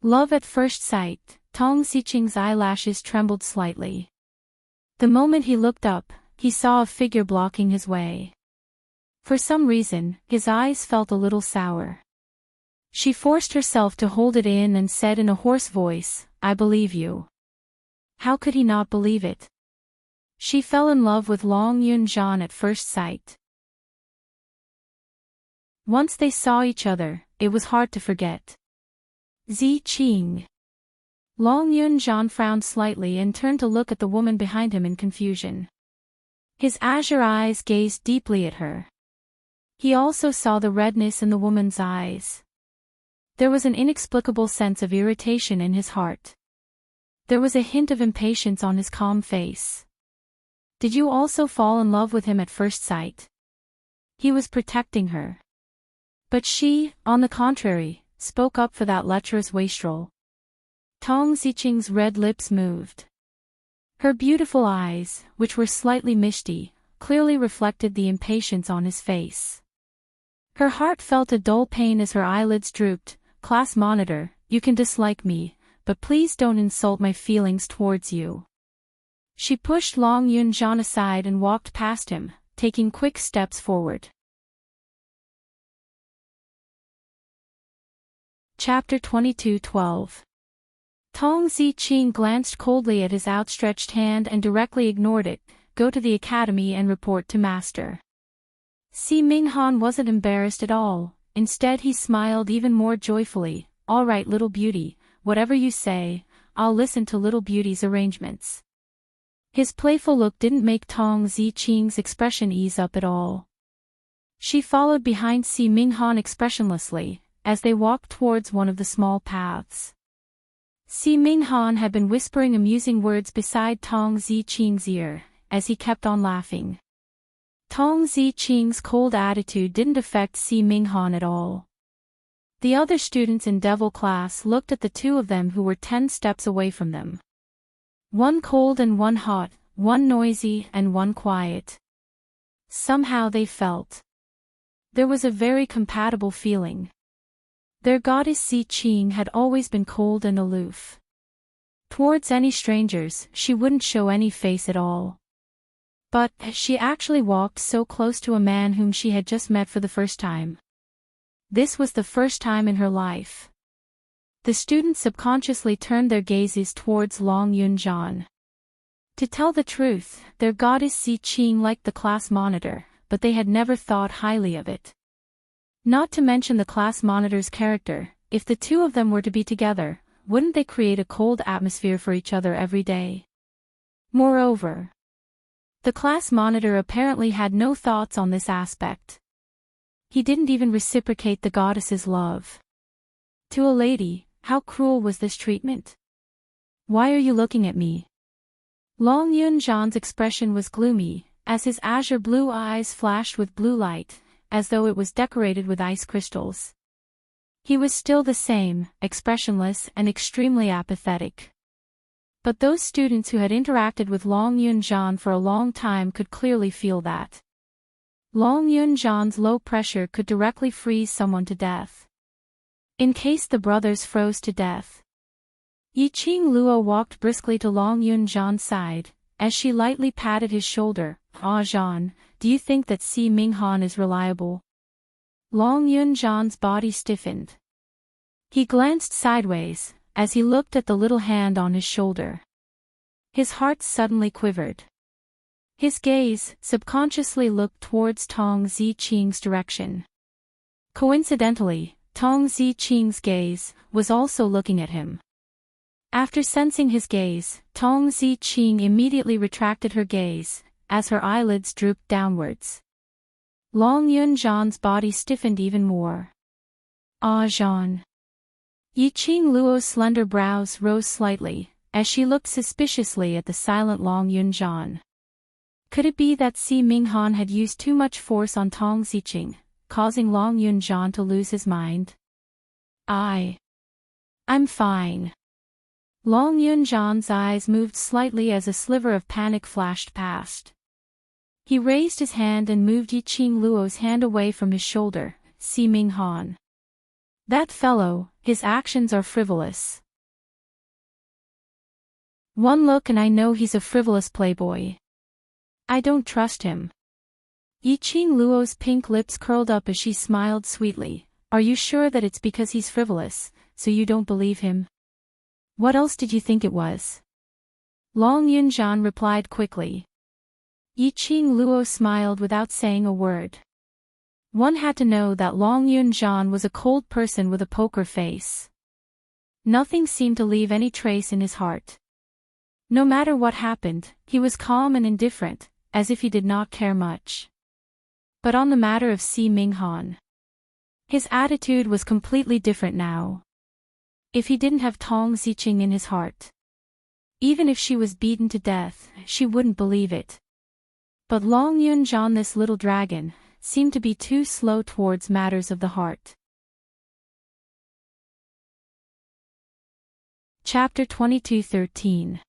Speaker 1: Love at first sight. Tong Ziqing's eyelashes trembled slightly. The moment he looked up, he saw a figure blocking his way. For some reason, his eyes felt a little sour. She forced herself to hold it in and said in a hoarse voice, "I believe you." How could he not believe it? She fell in love with Long Yunjan at first sight. Once they saw each other, it was hard to forget. Ziqing. Long Yunjan frowned slightly and turned to look at the woman behind him in confusion. His azure eyes gazed deeply at her. He also saw the redness in the woman's eyes. There was an inexplicable sense of irritation in his heart. There was a hint of impatience on his calm face. Did you also fall in love with him at first sight? He was protecting her. But she, on the contrary, spoke up for that lecherous wastrel. Tong Ziqing's red lips moved. Her beautiful eyes, which were slightly misty, clearly reflected the impatience on his face. Her heart felt a dull pain as her eyelids drooped. Class monitor, you can dislike me, but please don't insult my feelings towards you. She pushed Long Yun-jan aside and walked past him, taking quick steps forward. Chapter 22:12. Tong Ziqing glanced coldly at his outstretched hand and directly ignored it. Go to the academy and report to master. Si Minghan wasn't embarrassed at all. Instead he smiled even more joyfully. All right, little beauty, whatever you say, I'll listen to little beauty's arrangements. His playful look didn't make Tong Ziqing's expression ease up at all. She followed behind Si Minghan expressionlessly, as they walked towards one of the small paths. Si Minghan had been whispering amusing words beside Tong Ziqing's ear, as he kept on laughing. Tong Ziqing's cold attitude didn't affect Si Minghan at all. The other students in Devil class looked at the two of them who were 10 steps away from them. One cold and one hot, one noisy and one quiet. Somehow they felt. There was a very compatible feeling. Their goddess Ziqing had always been cold and aloof. Towards any strangers, she wouldn't show any face at all. But she actually walked so close to a man whom she had just met for the first time. This was the first time in her life. The students subconsciously turned their gazes towards Long Yun-jan. To tell the truth, their goddess Ziqing liked the class monitor, but they had never thought highly of it. Not to mention the class monitor's character, if the two of them were to be together, wouldn't they create a cold atmosphere for each other every day? Moreover, the class monitor apparently had no thoughts on this aspect. He didn't even reciprocate the goddess's love. To a lady, how cruel was this treatment? Why are you looking at me? Long Yun-jan's expression was gloomy, as his azure blue eyes flashed with blue light, as though it was decorated with ice crystals. He was still the same, expressionless and extremely apathetic. But those students who had interacted with Long Yun-jan for a long time could clearly feel that. Long Yun-jan's low pressure could directly freeze someone to death. In case the brothers froze to death. Yiqing Luo walked briskly to Long Yun-jan's side, as she lightly patted his shoulder. Ah Jean, do you think that Si Minghan is reliable? Long Yun-jan's body stiffened. He glanced sideways, as he looked at the little hand on his shoulder. His heart suddenly quivered. His gaze subconsciously looked towards Tong Ziqing's direction. Coincidentally, Tong Ziqing's gaze was also looking at him. After sensing his gaze, Tong Ziqing immediately retracted her gaze, as her eyelids drooped downwards. Long Yun-jan's body stiffened even more. Ah Jean. Yiqing Luo's slender brows rose slightly, as she looked suspiciously at the silent Long Yun-jan. Could it be that Si Minghan had used too much force on Tong Ziqing, causing Long Yun-jan to lose his mind? I'm fine. Long Yun-jan's eyes moved slightly as a sliver of panic flashed past. He raised his hand and moved Yiqing Luo's hand away from his shoulder. Si Minghan. That fellow, his actions are frivolous. One look and I know he's a frivolous playboy. I don't trust him. Yiqing Luo's pink lips curled up as she smiled sweetly. Are you sure that it's because he's frivolous, so you don't believe him? What else did you think it was? Long Yun-jan replied quickly. Yiqing Luo smiled without saying a word. One had to know that Long Yun-jan was a cold person with a poker face. Nothing seemed to leave any trace in his heart. No matter what happened, he was calm and indifferent, as if he did not care much. But on the matter of Si Minghan, his attitude was completely different now. If he didn't have Tong Ziqing in his heart, even if she was beaten to death, she wouldn't believe it. But Long Yun-jan, this little dragon, seemed to be too slow towards matters of the heart. Chapter 22:13.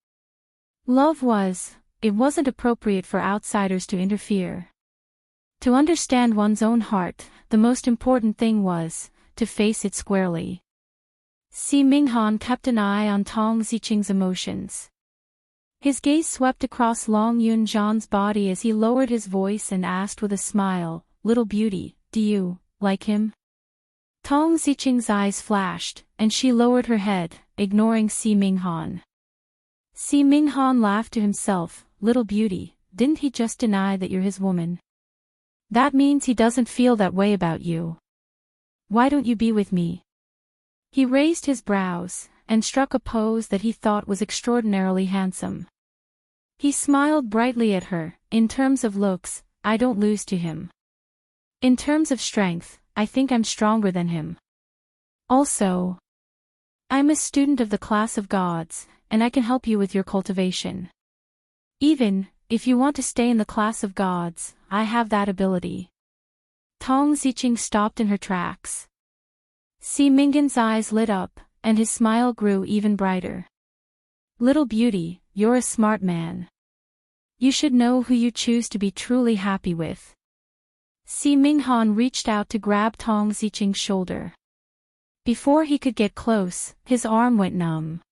Speaker 1: It wasn't appropriate for outsiders to interfere. To understand one's own heart, the most important thing was to face it squarely. Si Minghan kept an eye on Tong Ziqing's emotions. His gaze swept across Long Yunjian's body as he lowered his voice and asked with a smile, "Little beauty, do you like him?" Tong Ziqing's eyes flashed, and she lowered her head, ignoring Si Minghan. Si Minghan laughed to himself, "Little beauty, didn't he just deny that you're his woman? That means he doesn't feel that way about you. Why don't you be with me?" He raised his brows, and struck a pose that he thought was extraordinarily handsome. He smiled brightly at her. "In terms of looks, I don't lose to him. In terms of strength, I think I'm stronger than him. Also, I'm a student of the class of gods, and I can help you with your cultivation. Even if you want to stay in the class of gods, I have that ability." Tong Ziqing stopped in her tracks. Si Minghan's eyes lit up, and his smile grew even brighter. "Little beauty, you're a smart man. You should know who you choose to be truly happy with." Si Minghan reached out to grab Tong Ziqing's shoulder. Before he could get close, his arm went numb.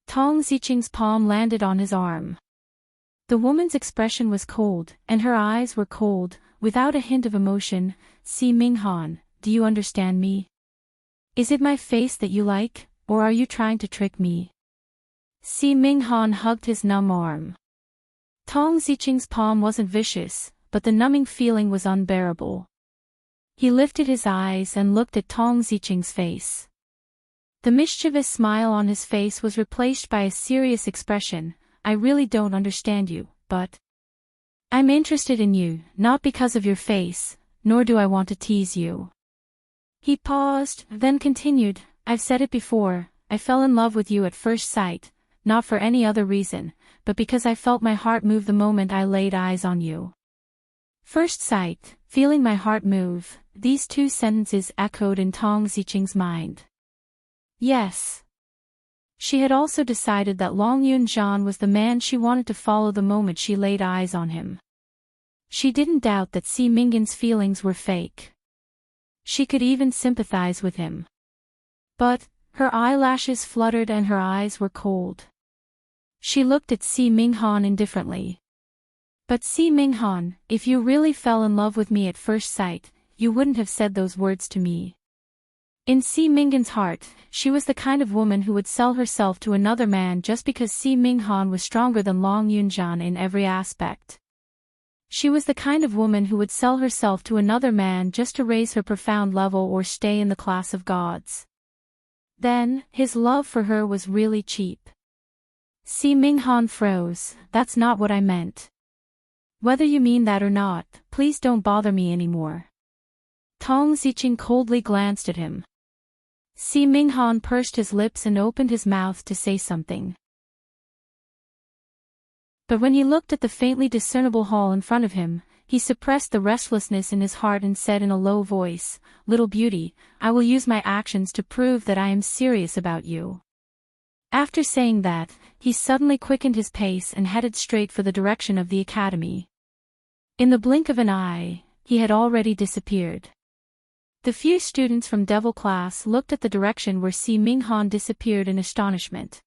Speaker 1: Tong Ziqing's palm landed on his arm. The woman's expression was cold, and her eyes were cold, without a hint of emotion. "Si Minghan, do you understand me? Is it my face that you like, or are you trying to trick me?" Si Minghan hugged his numb arm. Tong Ziqing's palm wasn't vicious, but the numbing feeling was unbearable. He lifted his eyes and looked at Tong Ziqing's face. The mischievous smile on his face was replaced by a serious expression. "I really don't understand you, but I'm interested in you, not because of your face, nor do I want to tease you." He paused, then continued, "I've said it before, I fell in love with you at first sight, not for any other reason, but because I felt my heart move the moment I laid eyes on you." First sight, feeling my heart move, these two sentences echoed in Tong Ziqing's mind. Yes. She had also decided that Long Yunjian was the man she wanted to follow the moment she laid eyes on him. She didn't doubt that Si Minghan's feelings were fake. She could even sympathize with him. But her eyelashes fluttered and her eyes were cold. She looked at Si Minghan indifferently. "But Si Minghan, if you really fell in love with me at first sight, you wouldn't have said those words to me." In Si Minghan's heart, she was the kind of woman who would sell herself to another man just because Si Minghan was stronger than Long Yunjian in every aspect. She was the kind of woman who would sell herself to another man just to raise her profound level or stay in the class of gods. Then, his love for her was really cheap. Si Minghan froze. "That's not what I meant. Whether you mean that or not, please don't bother me anymore." Tong Ziqing coldly glanced at him. Si Minghan pursed his lips and opened his mouth to say something. But when he looked at the faintly discernible hall in front of him, he suppressed the restlessness in his heart and said in a low voice, "Little beauty, I will use my actions to prove that I am serious about you." After saying that, he suddenly quickened his pace and headed straight for the direction of the academy. In the blink of an eye, he had already disappeared. The few students from Devil class looked at the direction where Si Minghan disappeared in astonishment.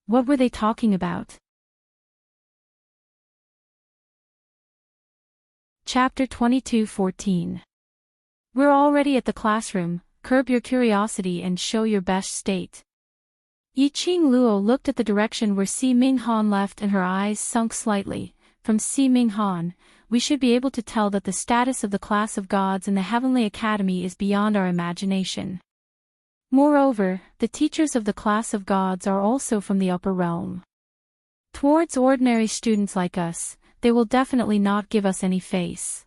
Speaker 1: What were they talking about? Chapter 22:14. We're already at the classroom, curb your curiosity and show your best state. Yiqing Luo looked at the direction where Si Minghan left and her eyes sunk slightly. From Si Minghan, we should be able to tell that the status of the class of gods in the Heavenly Academy is beyond our imagination. Moreover, the teachers of the class of gods are also from the upper realm. Towards ordinary students like us, they will definitely not give us any face.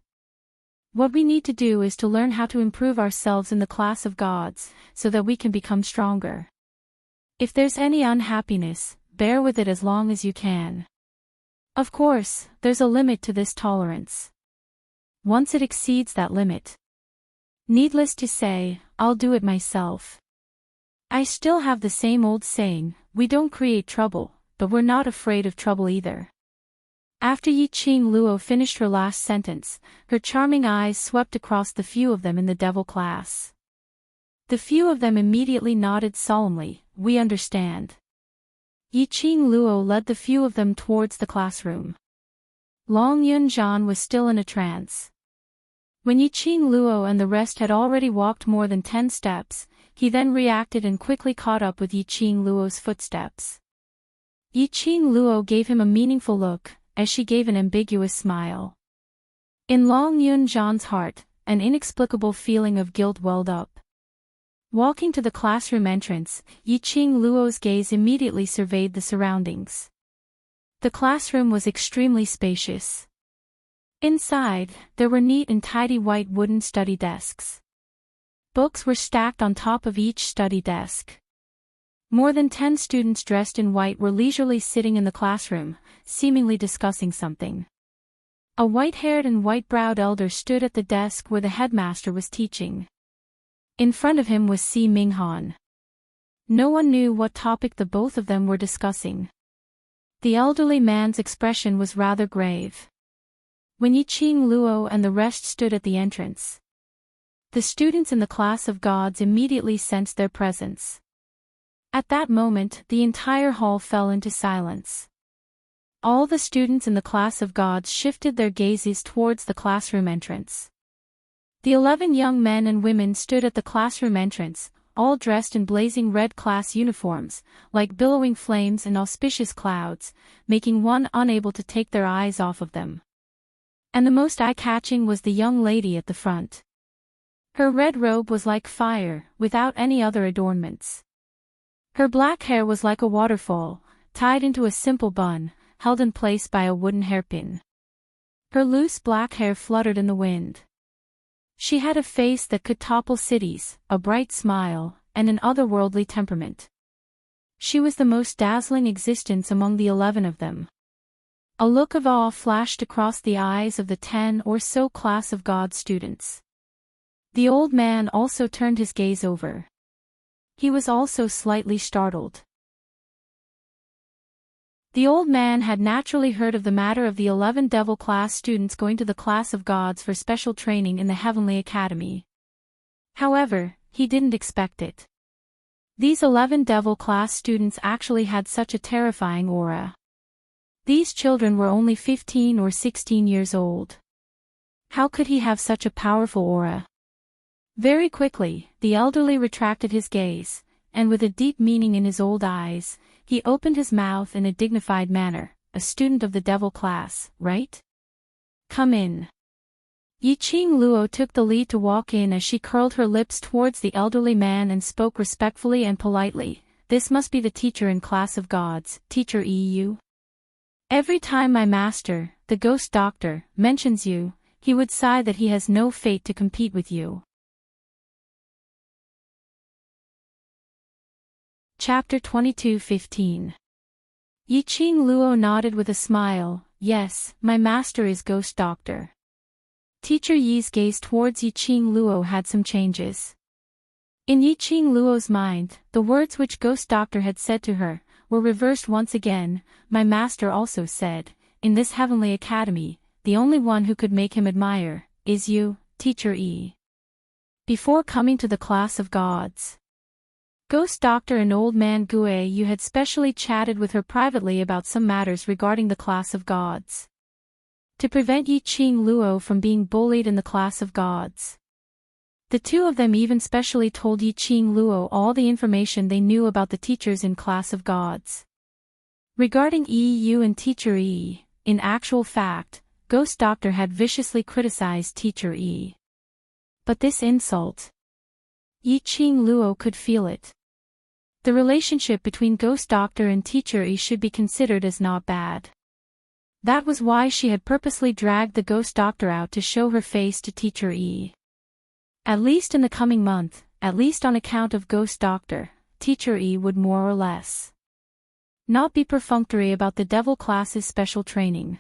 Speaker 1: What we need to do is to learn how to improve ourselves in the class of gods, so that we can become stronger. If there's any unhappiness, bear with it as long as you can. Of course, there's a limit to this tolerance. Once it exceeds that limit, needless to say, I'll do it myself. I still have the same old saying, we don't create trouble, but we're not afraid of trouble either. After Yi-Ching Luo finished her last sentence, her charming eyes swept across the few of them in the devil class. The few of them immediately nodded solemnly, "We understand." Yi-Ching Luo led the few of them towards the classroom. Long Yunjian was still in a trance. When Yi-Ching Luo and the rest had already walked more than 10 steps, he then reacted and quickly caught up with Yi-Ching Luo's footsteps. Yi-Ching Luo gave him a meaningful look, as she gave an ambiguous smile. In Long Yunjian's heart, an inexplicable feeling of guilt welled up. Walking to the classroom entrance, Yi-Ching Luo's gaze immediately surveyed the surroundings. The classroom was extremely spacious. Inside, there were neat and tidy white wooden study desks. Books were stacked on top of each study desk. More than 10 students dressed in white were leisurely sitting in the classroom, seemingly discussing something. A white-haired and white-browed elder stood at the desk where the headmaster was teaching. In front of him was Si Minghan. No one knew what topic the both of them were discussing. The elderly man's expression was rather grave. When Yi-Ching Luo and the rest stood at the entrance, the students in the class of gods immediately sensed their presence. At that moment, the entire hall fell into silence. All the students in the class of gods shifted their gazes towards the classroom entrance. The 11 young men and women stood at the classroom entrance, all dressed in blazing red class uniforms, like billowing flames and auspicious clouds, making one unable to take their eyes off of them. And the most eye-catching was the young lady at the front. Her red robe was like fire, without any other adornments. Her black hair was like a waterfall, tied into a simple bun, held in place by a wooden hairpin. Her loose black hair fluttered in the wind. She had a face that could topple cities, a bright smile, and an otherworldly temperament. She was the most dazzling existence among the 11 of them. A look of awe flashed across the eyes of the 10 or so class of God students. The old man also turned his gaze over. He was also slightly startled. The old man had naturally heard of the matter of the 11 devil class students going to the class of gods for special training in the Heavenly Academy. However, he didn't expect it. These 11 devil class students actually had such a terrifying aura. These children were only 15 or 16 years old. How could he have such a powerful aura? Very quickly, the elderly retracted his gaze, and with a deep meaning in his old eyes, he opened his mouth in a dignified manner. "A student of the devil class, right? Come in." Yi-Ching Luo took the lead to walk in as she curled her lips towards the elderly man and spoke respectfully and politely. "This must be the teacher in class of gods, Teacher Yu. Every time my master, the ghost doctor, mentions you, he would sigh that he has no fate to compete with you." Chapter 22:15. Yi-Ching Luo nodded with a smile. "Yes, my master is Ghost Doctor." Teacher Yi's gaze towards Yi-Ching Luo had some changes. In Yi-Ching Luo's mind, the words which Ghost Doctor had said to her were reversed once again. My master also said, "In this Heavenly Academy, the only one who could make him admire is you, Teacher Yi." Before coming to the class of gods, Ghost Doctor and Old Man Gue Yu had specially chatted with her privately about some matters regarding the class of gods. To prevent Yi-Ching Luo from being bullied in the class of gods, the two of them even specially told Yi-Ching Luo all the information they knew about the teachers in class of gods. Regarding Yu and Teacher Yi, in actual fact, Ghost Doctor had viciously criticized Teacher Yi. But this insult, Yi-Ching Luo could feel it. The relationship between Ghost Doctor and Teacher Yi should be considered as not bad. That was why she had purposely dragged the Ghost Doctor out to show her face to Teacher Yi. At least in the coming month, at least on account of Ghost Doctor, Teacher Yi would more or less not be perfunctory about the devil class's special training.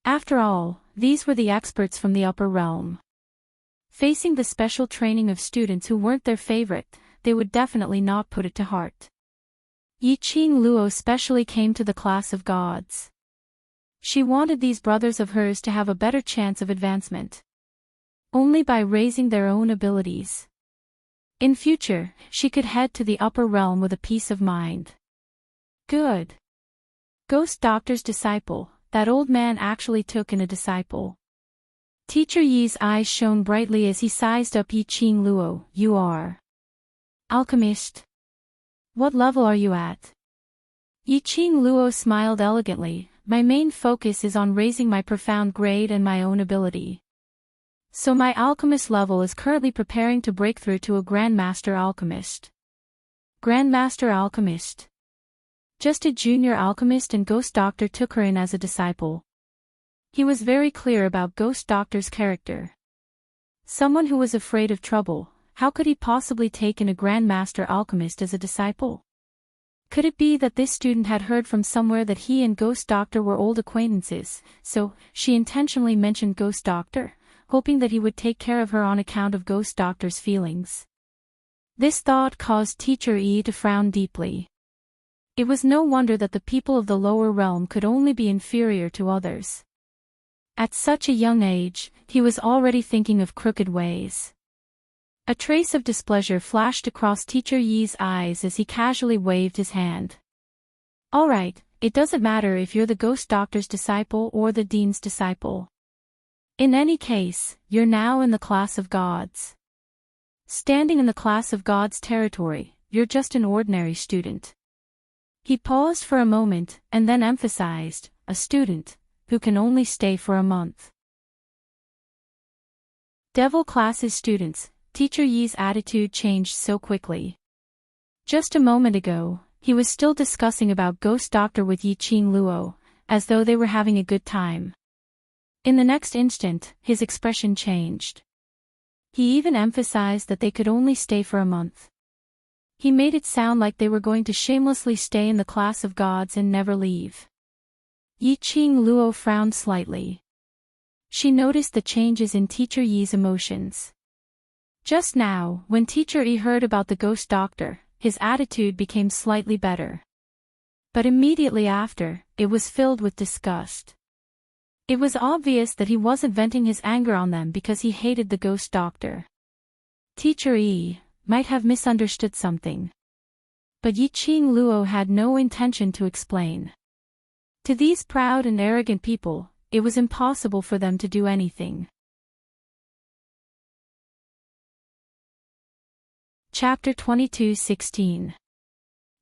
Speaker 1: After all, these were the experts from the upper realm. Facing the special training of students who weren't their favorite, they would definitely not put it to heart. Yi-Ching Luo specially came to the class of gods. She wanted these brothers of hers to have a better chance of advancement. Only by raising their own abilities. In future, she could head to the upper realm with a peace of mind. Good. Ghost Doctor's disciple, that old man actually took in a disciple. Teacher Yi's eyes shone brightly as he sized up Yi Qing Luo. You are alchemist. What level are you at? Yi Qing Luo smiled elegantly. My main focus is on raising my profound grade and my own ability. So my alchemist level is currently preparing to break through to a Grandmaster Alchemist. Grandmaster Alchemist. Just a junior alchemist, and Ghost Doctor took her in as a disciple. He was very clear about Ghost Doctor's character. Someone who was afraid of trouble, how could he possibly take in a Grandmaster Alchemist as a disciple? Could it be that this student had heard from somewhere that he and Ghost Doctor were old acquaintances, so she intentionally mentioned Ghost Doctor, hoping that he would take care of her on account of Ghost Doctor's feelings? This thought caused Teacher Yi to frown deeply. It was no wonder that the people of the lower realm could only be inferior to others. At such a young age, he was already thinking of crooked ways. A trace of displeasure flashed across Teacher Yi's eyes as he casually waved his hand. All right, it doesn't matter if you're the Ghost Doctor's disciple or the Dean's disciple. In any case, you're now in the class of gods. Standing in the class of gods territory, you're just an ordinary student. He paused for a moment, and then emphasized, a student, who can only stay for a month. Devil classes students. Teacher Yi's attitude changed so quickly. Just a moment ago, he was still discussing about Ghost Doctor with Yi Qing Luo, as though they were having a good time. In the next instant, his expression changed. He even emphasized that they could only stay for a month. He made it sound like they were going to shamelessly stay in the class of gods and never leave. Yi Qing Luo frowned slightly. She noticed the changes in Teacher Yi's emotions. Just now, when Teacher Yi heard about the Ghost Doctor, his attitude became slightly better. But immediately after, it was filled with disgust. It was obvious that he wasn't venting his anger on them because he hated the Ghost Doctor. Teacher Yi might have misunderstood something. But Yi Qing Luo had no intention to explain. To these proud and arrogant people, it was impossible for them to do anything. Chapter 22:16.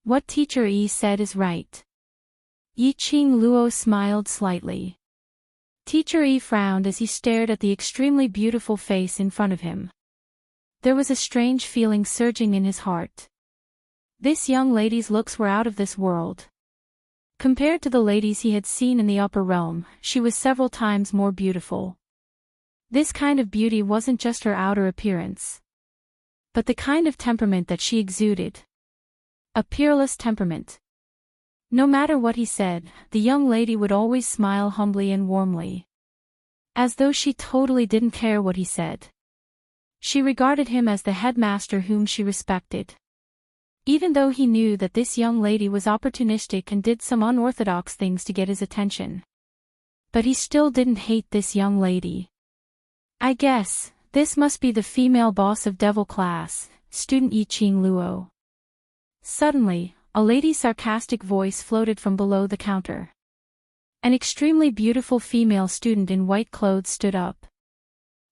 Speaker 1: What Teacher Yi said is right. Yi Qing Luo smiled slightly. Teacher Yi frowned as he stared at the extremely beautiful face in front of him. There was a strange feeling surging in his heart. This young lady's looks were out of this world. Compared to the ladies he had seen in the upper realm, she was several times more beautiful. This kind of beauty wasn't just her outer appearance, but the kind of temperament that she exuded. A peerless temperament. No matter what he said, the young lady would always smile humbly and warmly. As though she totally didn't care what he said. She regarded him as the headmaster whom she respected. Even though he knew that this young lady was opportunistic and did some unorthodox things to get his attention. But he still didn't hate this young lady. I guess, this must be the female boss of Devil class, student Yi Qing Luo. Suddenly, a lady's sarcastic voice floated from below the counter. An extremely beautiful female student in white clothes stood up.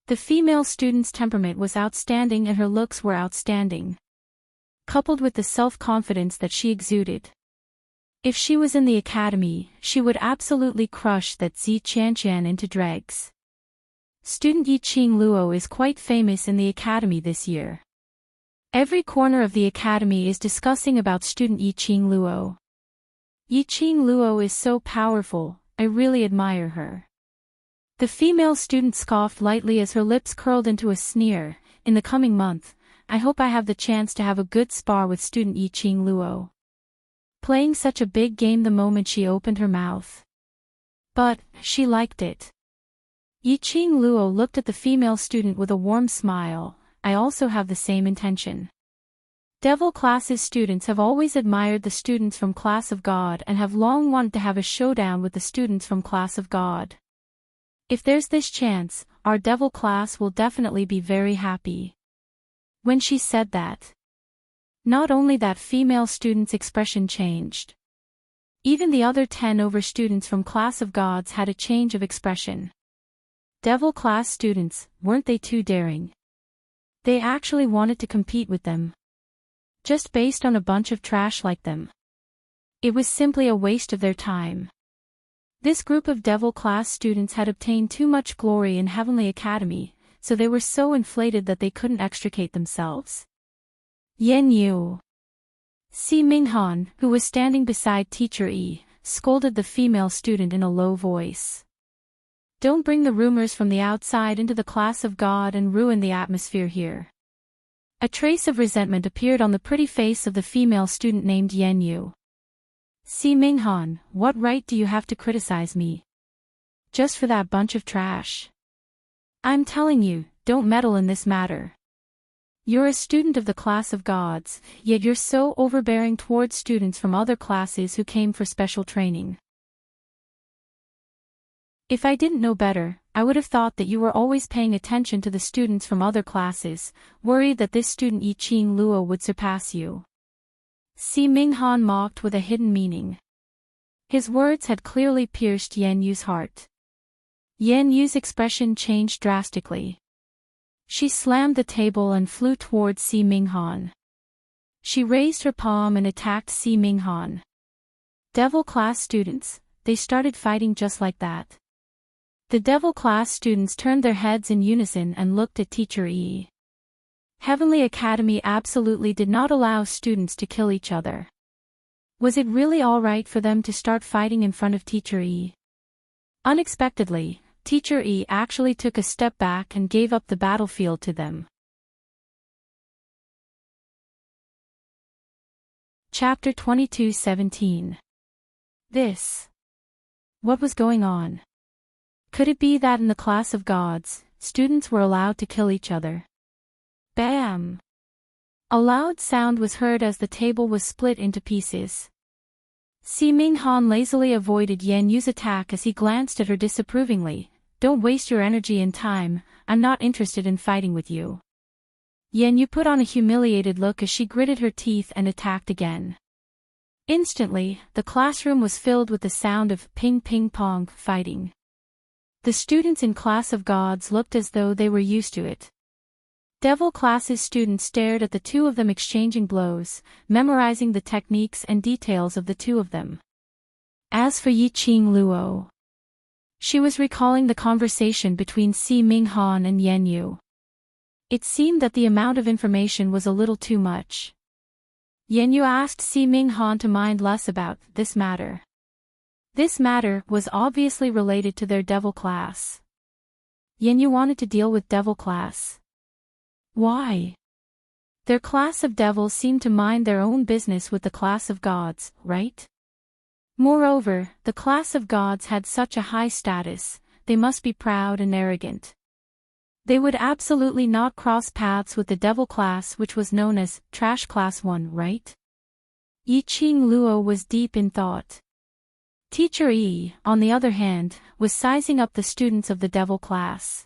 Speaker 1: The female student's temperament was outstanding and her looks were outstanding, coupled with the self-confidence that she exuded. If she was in the academy, she would absolutely crush that Zi Qianqian into dregs. Student Yi Qing Luo is quite famous in the academy this year. Every corner of the academy is discussing about student Yi Qing Luo. Yi Qing Luo is so powerful, I really admire her. The female student scoffed lightly as her lips curled into a sneer. In the coming month, I hope I have the chance to have a good spar with student Yi Qing Luo. Playing such a big game the moment she opened her mouth. But, she liked it. Yi Qing Luo looked at the female student with a warm smile. I also have the same intention. Devil Class's students have always admired the students from Class of God and have long wanted to have a showdown with the students from Class of God. If there's this chance, our Devil Class will definitely be very happy. When she said that, not only that female student's expression changed. Even the other 10 over students from Class of Gods had a change of expression. Devil Class students, weren't they too daring? They actually wanted to compete with them. Just based on a bunch of trash like them. It was simply a waste of their time. This group of Devil Class students had obtained too much glory in Heavenly Academy, so they were so inflated that they couldn't extricate themselves. Yen Yu. Si Minghan, who was standing beside Teacher Yi, scolded the female student in a low voice. Don't bring the rumors from the outside into the Class of God and ruin the atmosphere here. A trace of resentment appeared on the pretty face of the female student named Yen Yu. Si Minghan, what right do you have to criticize me? Just for that bunch of trash. I'm telling you, don't meddle in this matter. You're a student of the Class of Gods, yet you're so overbearing towards students from other classes who came for special training. If I didn't know better, I would have thought that you were always paying attention to the students from other classes, worried that this student Yiqing Luo would surpass you. Si Minghan mocked with a hidden meaning. His words had clearly pierced Yen Yu's heart. Yen Yu's expression changed drastically. She slammed the table and flew towards Si Minghan. She raised her palm and attacked Si Minghan. Devil Class students, they started fighting just like that. The Devil Class students turned their heads in unison and looked at Teacher Yi. Heavenly Academy absolutely did not allow students to kill each other. Was it really all right for them to start fighting in front of Teacher Yi? Unexpectedly, Teacher Yi actually took a step back and gave up the battlefield to them. Chapter 22:17. This. What was going on? Could it be that in the Class of Gods, students were allowed to kill each other? Bam! A loud sound was heard as the table was split into pieces. Si Minghan lazily avoided Yen Yu's attack as he glanced at her disapprovingly. Don't waste your energy and time, I'm not interested in fighting with you. Yen Yu put on a humiliated look as she gritted her teeth and attacked again. Instantly, the classroom was filled with the sound of ping-ping-pong fighting. The students in Class of Gods looked as though they were used to it. Devil Class's students stared at the two of them exchanging blows, memorizing the techniques and details of the two of them. As for Yiqing Luo, she was recalling the conversation between Si Minghan and Yen Yu. It seemed that the amount of information was a little too much. Yen Yu asked Si Minghan to mind less about this matter. This matter was obviously related to their Devil Class. Yen Yu wanted to deal with Devil Class. Why? Their class of devils seemed to mind their own business with the Class of Gods, right? Moreover, the Class of Gods had such a high status, they must be proud and arrogant. They would absolutely not cross paths with the Devil Class, which was known as Trash Class 1, right? Yiqing Luo was deep in thought. Teacher Yi, on the other hand, was sizing up the students of the Devil Class.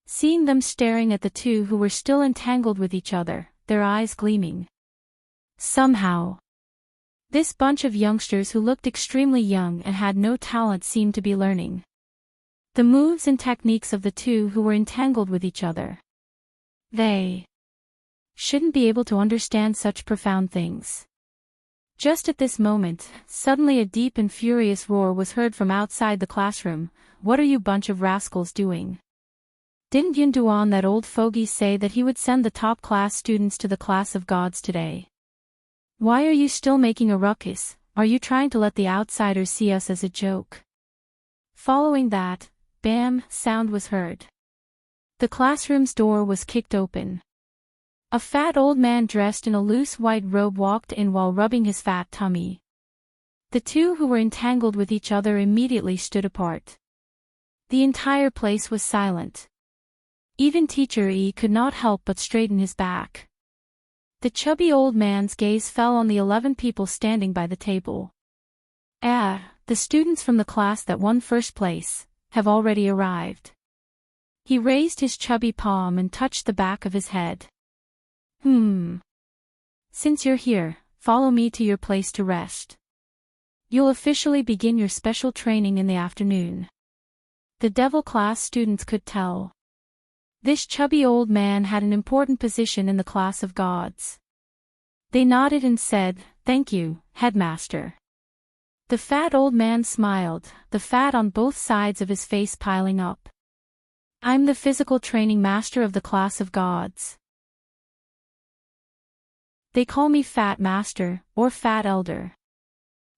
Speaker 1: Seeing them staring at the two who were still entangled with each other, their eyes gleaming. Somehow, this bunch of youngsters who looked extremely young and had no talent seemed to be learning the moves and techniques of the two who were entangled with each other. They shouldn't be able to understand such profound things. Just at this moment, suddenly a deep and furious roar was heard from outside the classroom. What are you bunch of rascals doing? Didn't Yun Duan, that old fogey, say that he would send the top class students to the Class of Gods today? Why are you still making a ruckus? Are you trying to let the outsiders see us as a joke? Following that, bam, sound was heard. The classroom's door was kicked open. A fat old man dressed in a loose white robe walked in while rubbing his fat tummy. The two who were entangled with each other immediately stood apart. The entire place was silent. Even Teacher Yi could not help but straighten his back. The chubby old man's gaze fell on the 11 people standing by the table. The students from the class that won first place have already arrived. He raised his chubby palm and touched the back of his head. Since you're here, follow me to your place to rest. You'll officially begin your special training in the afternoon. The devil class students could tell. This chubby old man had an important position in the class of gods. They nodded and said, "Thank you, headmaster." The fat old man smiled, the fat on both sides of his face piling up. "I'm the physical training master of the class of gods. They call me Fat Master, or Fat Elder.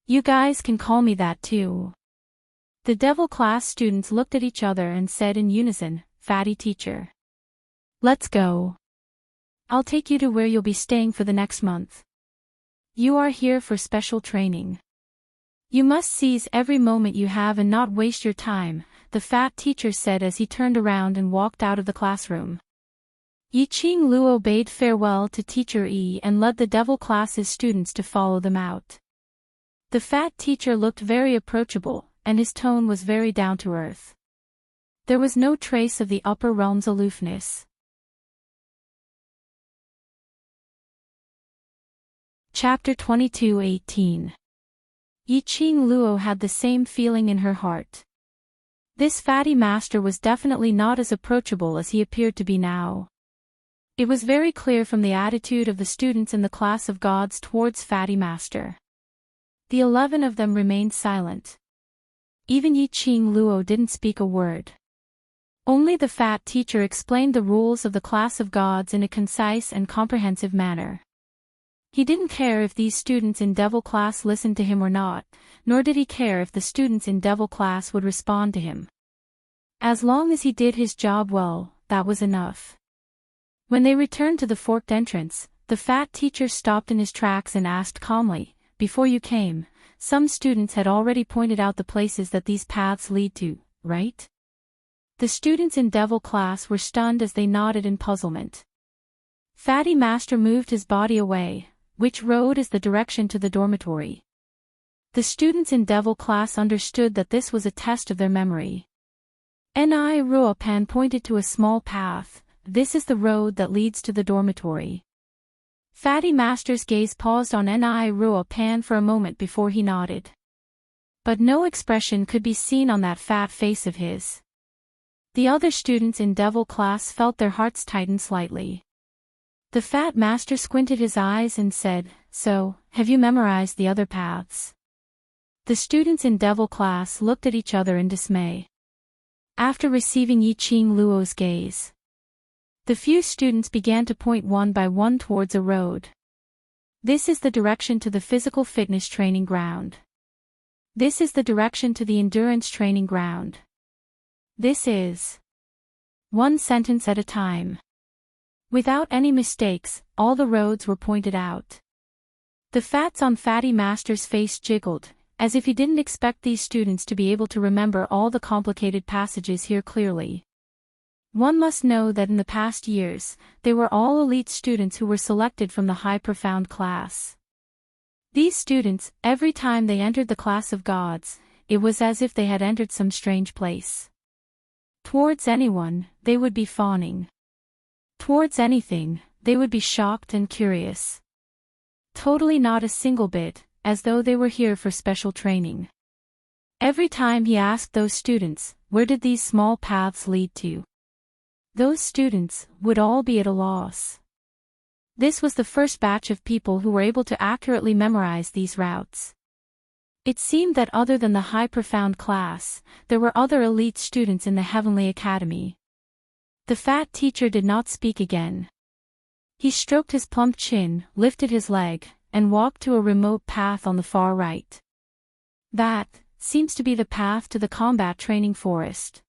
Speaker 1: You guys can call me that too." The devil class students looked at each other and said in unison, "Fatty teacher. Let's go. I'll take you to where you'll be staying for the next month. You are here for special training. You must seize every moment you have and not waste your time," the fat teacher said as he turned around and walked out of the classroom. Yiqing Luo bade farewell to Teacher Yi and led the devil class's students to follow them out. The fat teacher looked very approachable, and his tone was very down to earth. There was no trace of the upper realm's aloofness. Chapter 22:18. Yiqing Luo had the same feeling in her heart. This fatty master was definitely not as approachable as he appeared to be now. It was very clear from the attitude of the students in the class of gods towards fatty master. The 11 of them remained silent. Even Yiqing Luo didn't speak a word. Only the fat teacher explained the rules of the class of gods in a concise and comprehensive manner. He didn't care if these students in devil class listened to him or not, nor did he care if the students in devil class would respond to him. As long as he did his job well, that was enough. When they returned to the forked entrance, the fat teacher stopped in his tracks and asked calmly, "Before you came, some students had already pointed out the places that these paths lead to, right?" The students in devil class were stunned as they nodded in puzzlement. Fatty Master moved his body away. "Which road is the direction to the dormitory?" The students in devil class understood that this was a test of their memory. Ni Ruopan pointed to a small path. "This is the road that leads to the dormitory." Fatty Master's gaze paused on Ni Ruopan for a moment before he nodded. But no expression could be seen on that fat face of his. The other students in devil class felt their hearts tighten slightly. The fat master squinted his eyes and said, "So, have you memorized the other paths?" The students in devil class looked at each other in dismay. After receiving Yiqing Luo's gaze, the few students began to point one by one towards a road. "This is the direction to the physical fitness training ground. This is the direction to the endurance training ground. This is..." One sentence at a time. Without any mistakes, all the roads were pointed out. The fats on Fatty Master's face jiggled, as if he didn't expect these students to be able to remember all the complicated passages here clearly. One must know that in the past years, they were all elite students who were selected from the high profound class. These students, every time they entered the class of gods, it was as if they had entered some strange place. Towards anyone, they would be fawning. Towards anything, they would be shocked and curious. Totally not a single bit, as though they were here for special training. Every time he asked those students, where did these small paths lead to? Those students would all be at a loss. This was the first batch of people who were able to accurately memorize these routes. It seemed that other than the high profound class, there were other elite students in the Heavenly Academy. The fat teacher did not speak again. He stroked his plump chin, lifted his leg, and walked to a remote path on the far right. "That seems to be the path to the combat training forest."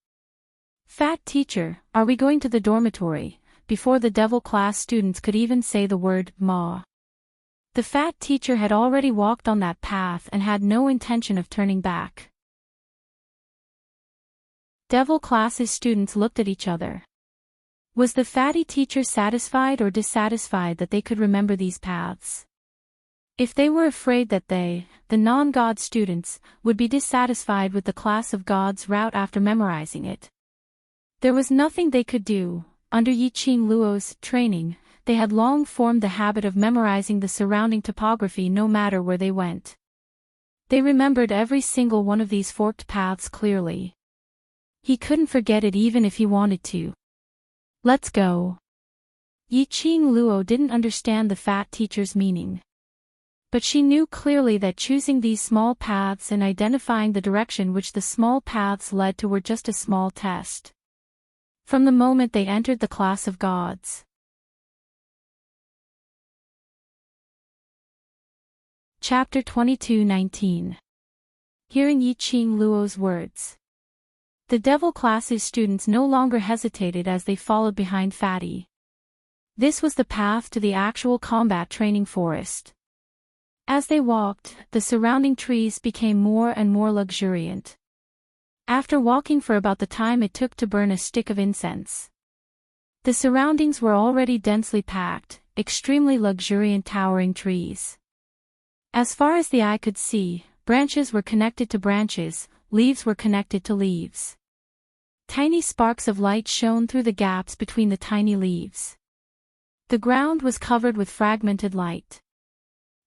Speaker 1: "Fat teacher, are we going to the dormitory?" Before the devil class students could even say the word "ma." The fat teacher had already walked on that path and had no intention of turning back. Devil class's students looked at each other. Was the fatty teacher satisfied or dissatisfied that they could remember these paths? If they were afraid that they, the non-God students, would be dissatisfied with the class of God's route after memorizing it, there was nothing they could do. Under Yiqing Luo's training, they had long formed the habit of memorizing the surrounding topography no matter where they went. They remembered every single one of these forked paths clearly. He couldn't forget it even if he wanted to. Let's go. Yiqing Luo didn't understand the fat teacher's meaning. But she knew clearly that choosing these small paths and identifying the direction which the small paths led to were just a small test. From the moment they entered the class of gods. Chapter 22:19. Hearing Yiqing Luo's words. The devil class's students no longer hesitated as they followed behind Fatty. This was the path to the actual combat training forest. As they walked, the surrounding trees became more and more luxuriant. After walking for about the time it took to burn a stick of incense, the surroundings were already densely packed, extremely luxuriant towering trees. As far as the eye could see, branches were connected to branches, leaves were connected to leaves. Tiny sparks of light shone through the gaps between the tiny leaves. The ground was covered with fragmented light.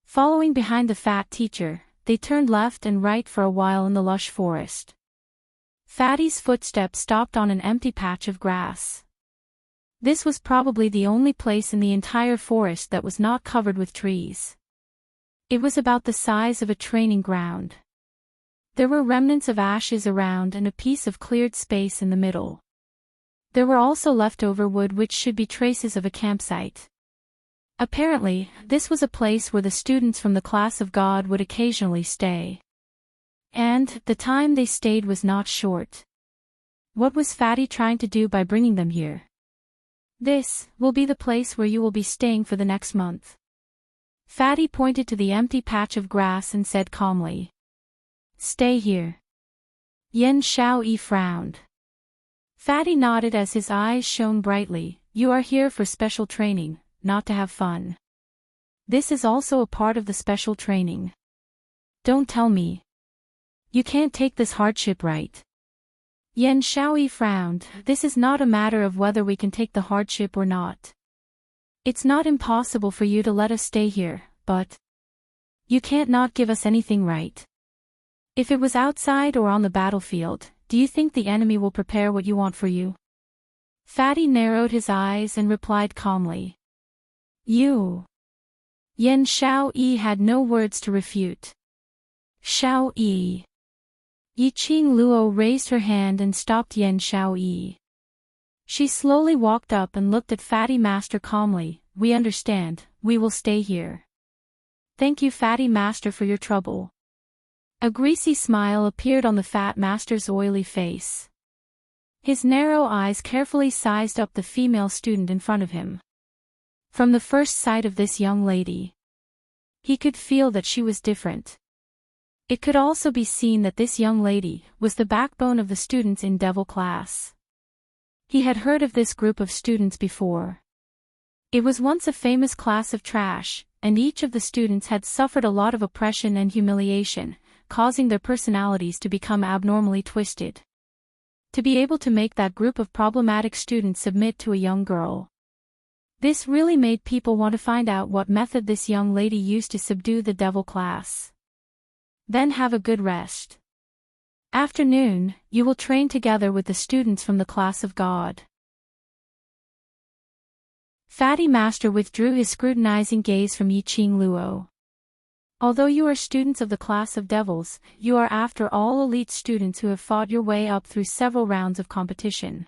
Speaker 1: Following behind the fat teacher, they turned left and right for a while in the lush forest. Fatty's footsteps stopped on an empty patch of grass. This was probably the only place in the entire forest that was not covered with trees. It was about the size of a training ground. There were remnants of ashes around and a piece of cleared space in the middle. There were also leftover wood which should be traces of a campsite. Apparently, this was a place where the students from the class of God would occasionally stay. And the time they stayed was not short. What was Fatty trying to do by bringing them here? This will be the place where you will be staying for the next month. Fatty pointed to the empty patch of grass and said calmly. Stay here. Yen Xiaoyi frowned. Fatty nodded as his eyes shone brightly. You are here for special training, not to have fun. This is also a part of the special training. Don't tell me. You can't take this hardship, right? Yen Xiaoyi frowned. This is not a matter of whether we can take the hardship or not. It's not impossible for you to let us stay here, but you can't not give us anything, right? If it was outside or on the battlefield, do you think the enemy will prepare what you want for you? Fatty narrowed his eyes and replied calmly. You. Yen Xiaoyi had no words to refute. Xiaoyi. Yiqing Luo raised her hand and stopped Yen Xiaoyi. She slowly walked up and looked at Fatty Master calmly. We understand, we will stay here. Thank you Fatty Master for your trouble. A greasy smile appeared on the Fat Master's oily face. His narrow eyes carefully sized up the female student in front of him. From the first sight of this young lady, he could feel that she was different. It could also be seen that this young lady was the backbone of the students in Devil class. He had heard of this group of students before. It was once a famous class of trash, and each of the students had suffered a lot of oppression and humiliation, causing their personalities to become abnormally twisted. To be able to make that group of problematic students submit to a young girl. This really made people want to find out what method this young lady used to subdue the devil class. Then have a good rest. Afternoon, you will train together with the students from the class of God. Fatty Master withdrew his scrutinizing gaze from Yiqing Luo. Although you are students of the class of devils, you are after all elite students who have fought your way up through several rounds of competition.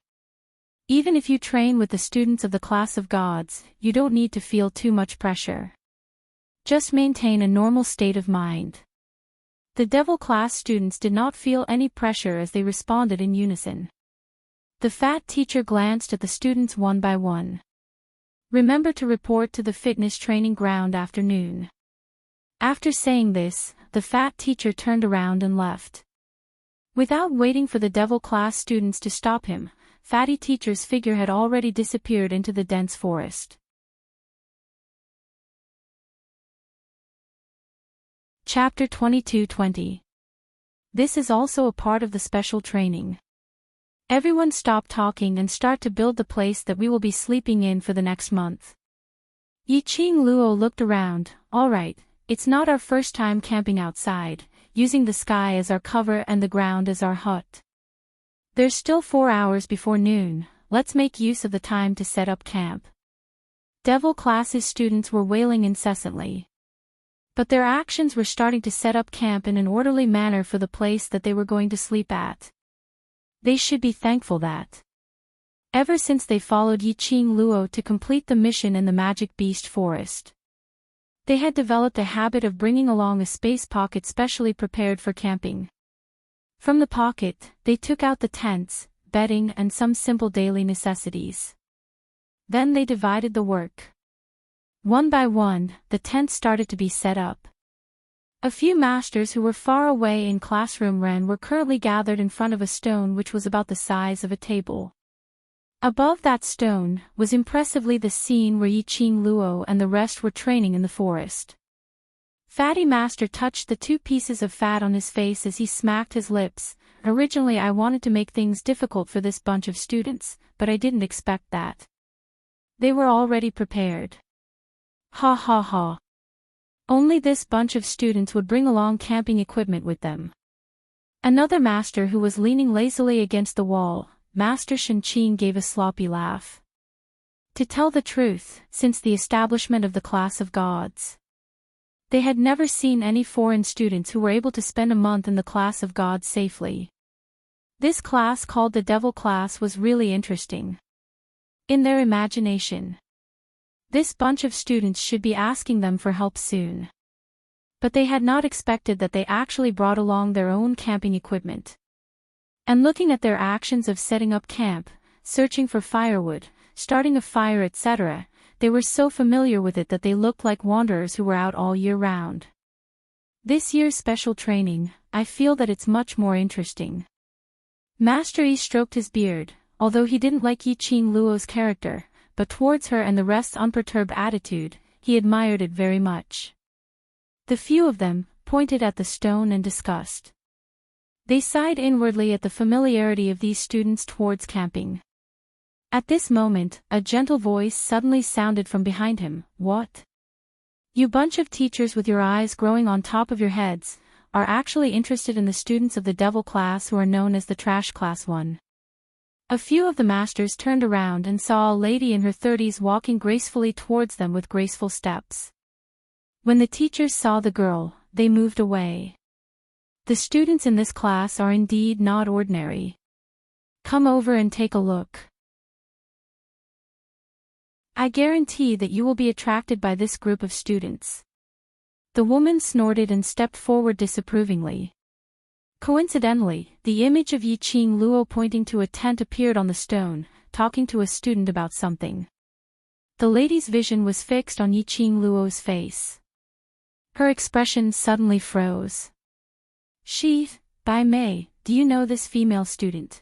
Speaker 1: Even if you train with the students of the class of gods, you don't need to feel too much pressure. Just maintain a normal state of mind. The devil class students did not feel any pressure as they responded in unison. The fat teacher glanced at the students one by one. Remember to report to the fitness training ground after noon. After saying this, the fat teacher turned around and left. Without waiting for the devil class students to stop him, Fatty Teacher's figure had already disappeared into the dense forest. Chapter 22:20. This is also a part of the special training. Everyone stop talking and start to build the place that we will be sleeping in for the next month. Yiqing Luo looked around. Alright, it's not our first time camping outside, using the sky as our cover and the ground as our hut. There's still 4 hours before noon, let's make use of the time to set up camp. Devil Class's students were wailing incessantly. But their actions were starting to set up camp in an orderly manner for the place that they were going to sleep at. They should be thankful that, ever since they followed Yiqing Luo to complete the mission in the Magic Beast Forest, they had developed a habit of bringing along a space pocket specially prepared for camping. From the pocket, they took out the tents, bedding and some simple daily necessities. Then they divided the work. One by one, the tents started to be set up. A few masters who were far away in classroom Ren were currently gathered in front of a stone which was about the size of a table. Above that stone was impressively the scene where Yiqing Luo and the rest were training in the forest. Fatty Master touched the 2 pieces of fat on his face as he smacked his lips. Originally I wanted to make things difficult for this bunch of students, but I didn't expect that. They were already prepared. Ha ha ha. Only this bunch of students would bring along camping equipment with them. Another master who was leaning lazily against the wall, Master Shenqing, gave a sloppy laugh. To tell the truth, since the establishment of the class of gods, they had never seen any foreign students who were able to spend a month in the class of gods safely. This class called the Devil class was really interesting. In their imagination, this bunch of students should be asking them for help soon. But they had not expected that they actually brought along their own camping equipment. And looking at their actions of setting up camp, searching for firewood, starting a fire, etc., they were so familiar with it that they looked like wanderers who were out all year round. This year's special training, I feel that it's much more interesting. Master Yi stroked his beard, although he didn't like Yiqing Luo's character, but towards her and the rest's unperturbed attitude, he admired it very much. The few of them pointed at the stone and discussed. They sighed inwardly at the familiarity of these students towards camping. At this moment, a gentle voice suddenly sounded from behind him. What? You bunch of teachers with your eyes growing on top of your heads, are actually interested in the students of the Devil class who are known as the Trash Class 1. A few of the masters turned around and saw a lady in her 30s walking gracefully towards them with graceful steps. When the teachers saw the girl, they moved away. The students in this class are indeed not ordinary. Come over and take a look. I guarantee that you will be attracted by this group of students. The woman snorted and stepped forward disapprovingly. Coincidentally, the image of Yiqing Luo pointing to a tent appeared on the stone, talking to a student about something. The lady's vision was fixed on Yiqing Luo's face. Her expression suddenly froze. Bai Mei, do you know this female student?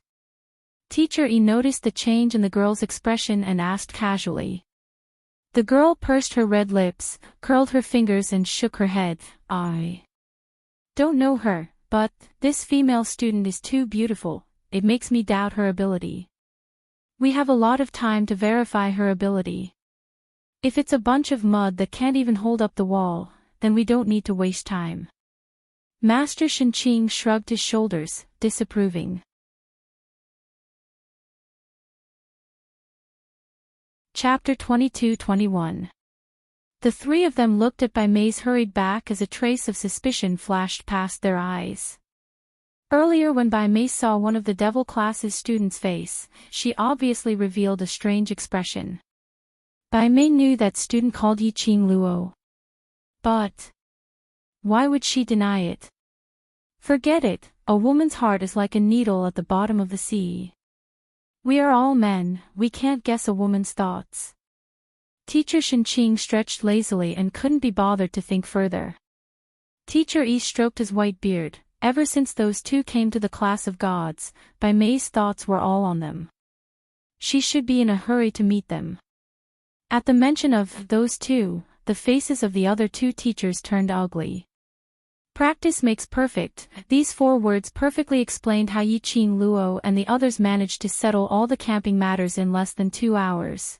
Speaker 1: Teacher Yi noticed the change in the girl's expression and asked casually. The girl pursed her red lips, curled her fingers and shook her head. I don't know her, but this female student is too beautiful, it makes me doubt her ability. We have a lot of time to verify her ability. If it's a bunch of mud that can't even hold up the wall, then we don't need to waste time. Master Shenqing shrugged his shoulders, disapproving. Chapter 22-21. The 3 of them looked at Bai Mei's hurried back as a trace of suspicion flashed past their eyes. Earlier when Bai Mei saw one of the Devil class's students' face, she obviously revealed a strange expression. Bai Mei knew that student called Yiqing Luo. But why would she deny it? Forget it, a woman's heart is like a needle at the bottom of the sea. We are all men, we can't guess a woman's thoughts. Teacher Shenqing stretched lazily and couldn't be bothered to think further. Teacher Yi stroked his white beard. Ever since those 2 came to the class of gods, Bai Mei's thoughts were all on them. She should be in a hurry to meet them. At the mention of those two, the faces of the other two teachers turned ugly. Practice makes perfect. These 4 words perfectly explained how Yiqing Luo and the others managed to settle all the camping matters in less than 2 hours.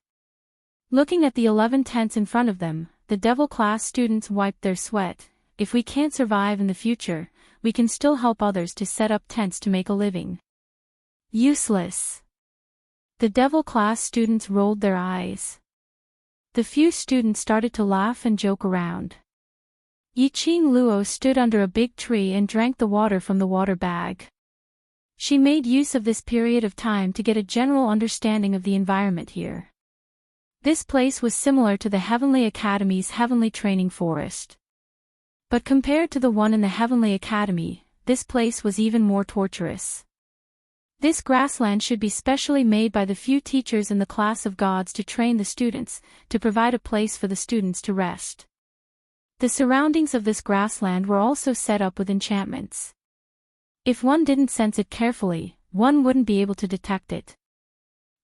Speaker 1: Looking at the 11 tents in front of them, the devil class students wiped their sweat. If we can't survive in the future, we can still help others to set up tents to make a living. Useless. The devil class students rolled their eyes. The few students started to laugh and joke around. Yiqing Luo stood under a big tree and drank the water from the water bag. She made use of this period of time to get a general understanding of the environment here. This place was similar to the Heavenly Academy's Heavenly Training Forest. But compared to the one in the Heavenly Academy, this place was even more torturous. This grassland should be specially made by the few teachers in the class of gods to train the students, to provide a place for the students to rest. The surroundings of this grassland were also set up with enchantments. If one didn't sense it carefully, one wouldn't be able to detect it.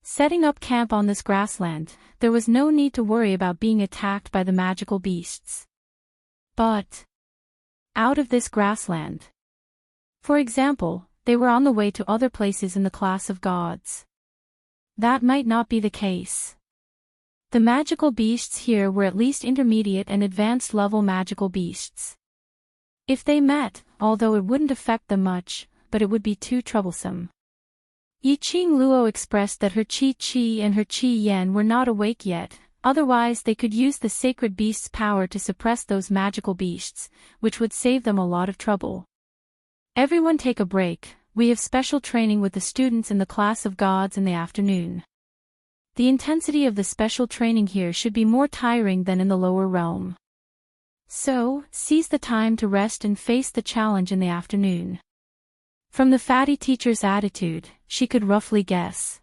Speaker 1: Setting up camp on this grassland, there was no need to worry about being attacked by the magical beasts. But out of this grassland, for example, they were on the way to other places in the class of gods. That might not be the case. The magical beasts here were at least intermediate and advanced level magical beasts. If they met, although it wouldn't affect them much, but it would be too troublesome. Yiqing Luo expressed that her Qi and her Qi Yan were not awake yet, otherwise they could use the sacred beast's power to suppress those magical beasts, which would save them a lot of trouble. Everyone take a break, we have special training with the students in the class of gods in the afternoon. The intensity of the special training here should be more tiring than in the lower realm. So, seize the time to rest and face the challenge in the afternoon. From the fatty teacher's attitude, she could roughly guess.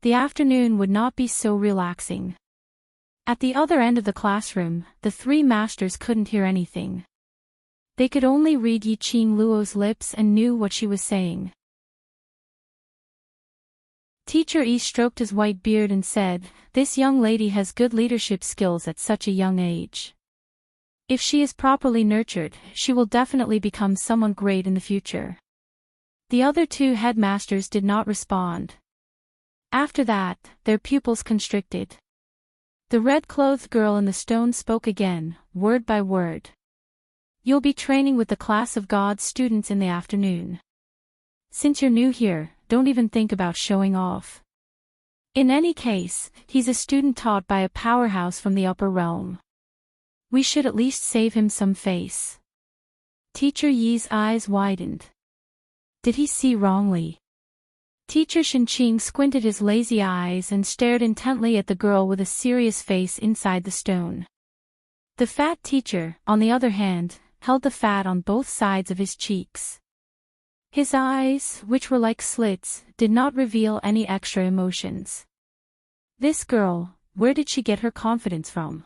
Speaker 1: The afternoon would not be so relaxing. At the other end of the classroom, the 3 masters couldn't hear anything. They could only read Yiqing Luo's lips and knew what she was saying. Teacher Yi stroked his white beard and said, "This young lady has good leadership skills at such a young age. If she is properly nurtured, she will definitely become someone great in the future." The other 2 headmasters did not respond. After that, their pupils constricted. The red-clothed girl in the stone spoke again, word by word. "You'll be training with the class of gods students in the afternoon. Since you're new here, don't even think about showing off. In any case, he's a student taught by a powerhouse from the upper realm. We should at least save him some face." Teacher Yi's eyes widened. Did he see wrongly? Teacher Shinqing squinted his lazy eyes and stared intently at the girl with a serious face inside the stone. The fat teacher, on the other hand, held the fat on both sides of his cheeks. His eyes, which were like slits, did not reveal any extra emotions. This girl, where did she get her confidence from?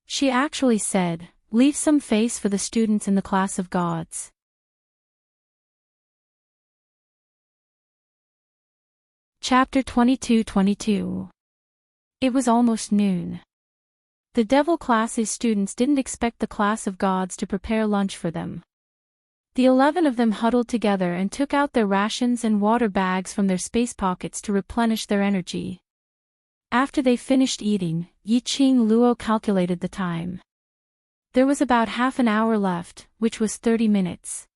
Speaker 1: She actually said, "Leave some face for the students in the class of gods." Chapter 22-22. It was almost noon. The devil class's students didn't expect the class of gods to prepare lunch for them. The 11 of them huddled together and took out their rations and water bags from their space pockets to replenish their energy. After they finished eating, Yiqing Luo calculated the time. There was about half an hour left, which was 30 minutes.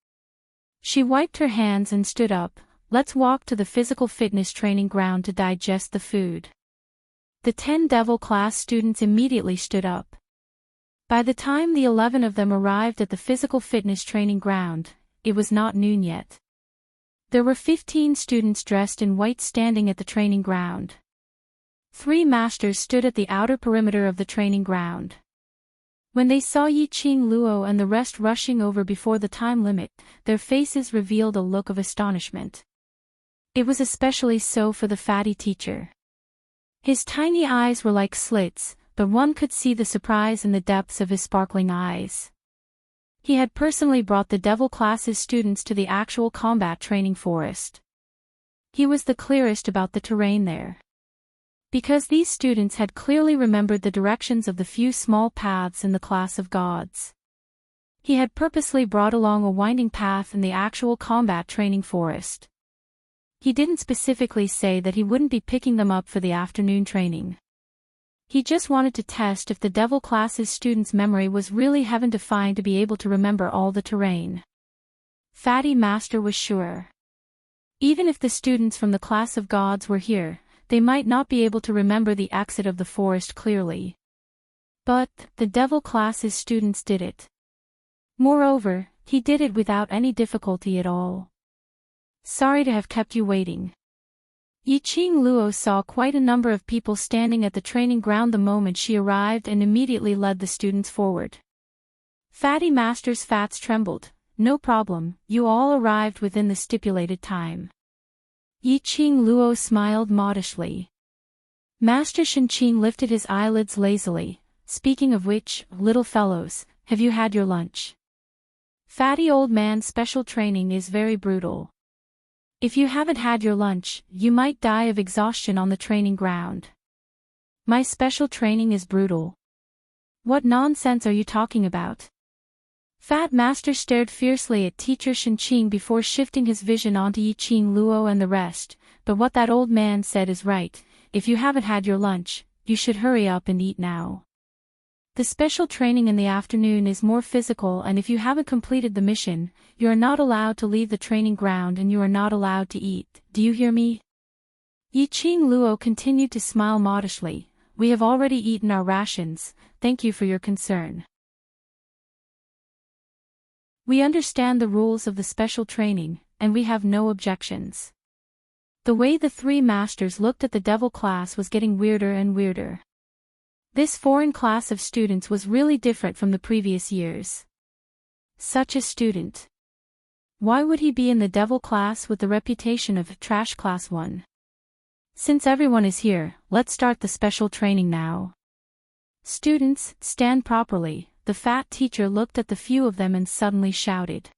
Speaker 1: She wiped her hands and stood up. "Let's walk to the physical fitness training ground to digest the food." The 10 devil class students immediately stood up. By the time the 11 of them arrived at the physical fitness training ground, it was not noon yet. There were 15 students dressed in white standing at the training ground. 3 masters stood at the outer perimeter of the training ground. When they saw Yiqing Luo and the rest rushing over before the time limit, their faces revealed a look of astonishment. It was especially so for the fatty teacher. His tiny eyes were like slits, but one could see the surprise in the depths of his sparkling eyes. He had personally brought the devil class's students to the actual combat training forest. He was the clearest about the terrain there. Because these students had clearly remembered the directions of the few small paths in the class of gods. He had purposely brought along a winding path in the actual combat training forest. He didn't specifically say that he wouldn't be picking them up for the afternoon training. He just wanted to test if the devil class's students' memory was really heaven-defying to be able to remember all the terrain. Fatty Master was sure. Even if the students from the class of gods were here, they might not be able to remember the exit of the forest clearly. But the devil class's students did it. Moreover, he did it without any difficulty at all. Sorry to have kept you waiting. Yiqing Luo saw quite a number of people standing at the training ground the moment she arrived and immediately led the students forward. Fatty Master's fats trembled. No problem, you all arrived within the stipulated time. Yiqing Luo smiled modestly. Master Shenqing lifted his eyelids lazily. Speaking of which, little fellows, have you had your lunch? Fatty old man's special training is very brutal. If you haven't had your lunch, you might die of exhaustion on the training ground. My special training is brutal. What nonsense are you talking about? Fat Master stared fiercely at Teacher Shenqing before shifting his vision onto Yiqing Luo and the rest, but what that old man said is right. If you haven't had your lunch, you should hurry up and eat now. The special training in the afternoon is more physical, and if you haven't completed the mission, you are not allowed to leave the training ground and you are not allowed to eat. Do you hear me? Yiqing Luo continued to smile modestly. We have already eaten our rations, thank you for your concern. We understand the rules of the special training, and we have no objections. The way the three masters looked at the devil class was getting weirder and weirder. This foreign class of students was really different from the previous years. Such a student. Why would he be in the devil class with the reputation of trash class 1? Since everyone is here, let's start the special training now. Students, stand properly. The fat teacher looked at the few of them and suddenly shouted.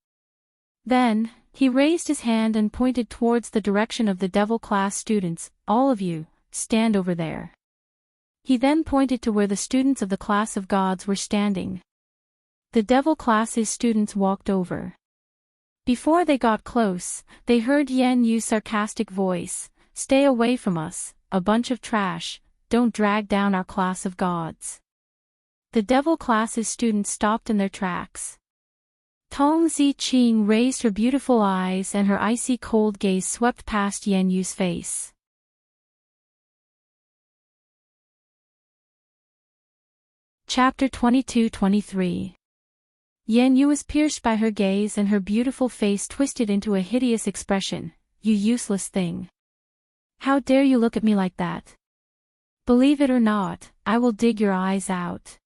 Speaker 1: Then, he raised his hand and pointed towards the direction of the devil class students. All of you, stand over there. He then pointed to where the students of the class of gods were standing. The devil class's students walked over. Before they got close, they heard Yan Yu's sarcastic voice. Stay away from us, a bunch of trash, don't drag down our class of gods. The devil class's students stopped in their tracks. Tong Ziqing raised her beautiful eyes and her icy cold gaze swept past Yan Yu's face. Chapter 22-23. Yan Yu was pierced by her gaze and her beautiful face twisted into a hideous expression. You useless thing. How dare you look at me like that? Believe it or not, I will dig your eyes out.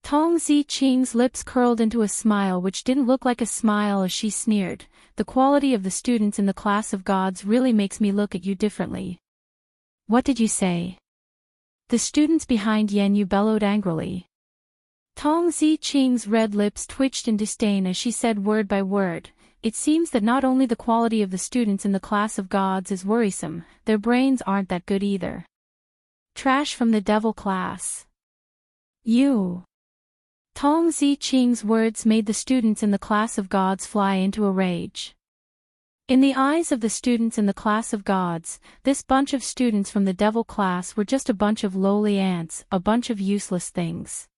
Speaker 1: Tong Ziqing's lips curled into a smile which didn't look like a smile as she sneered. The quality of the students in the class of gods really makes me look at you differently. What did you say? The students behind Yan Yu bellowed angrily. Tong Ziqing's red lips twitched in disdain as she said word by word. It seems that not only the quality of the students in the class of gods is worrisome, their brains aren't that good either. Trash from the devil class. You. Tong Ziqing's words made the students in the class of gods fly into a rage. In the eyes of the students in the class of gods, this bunch of students from the devil class were just a bunch of lowly ants, a bunch of useless things.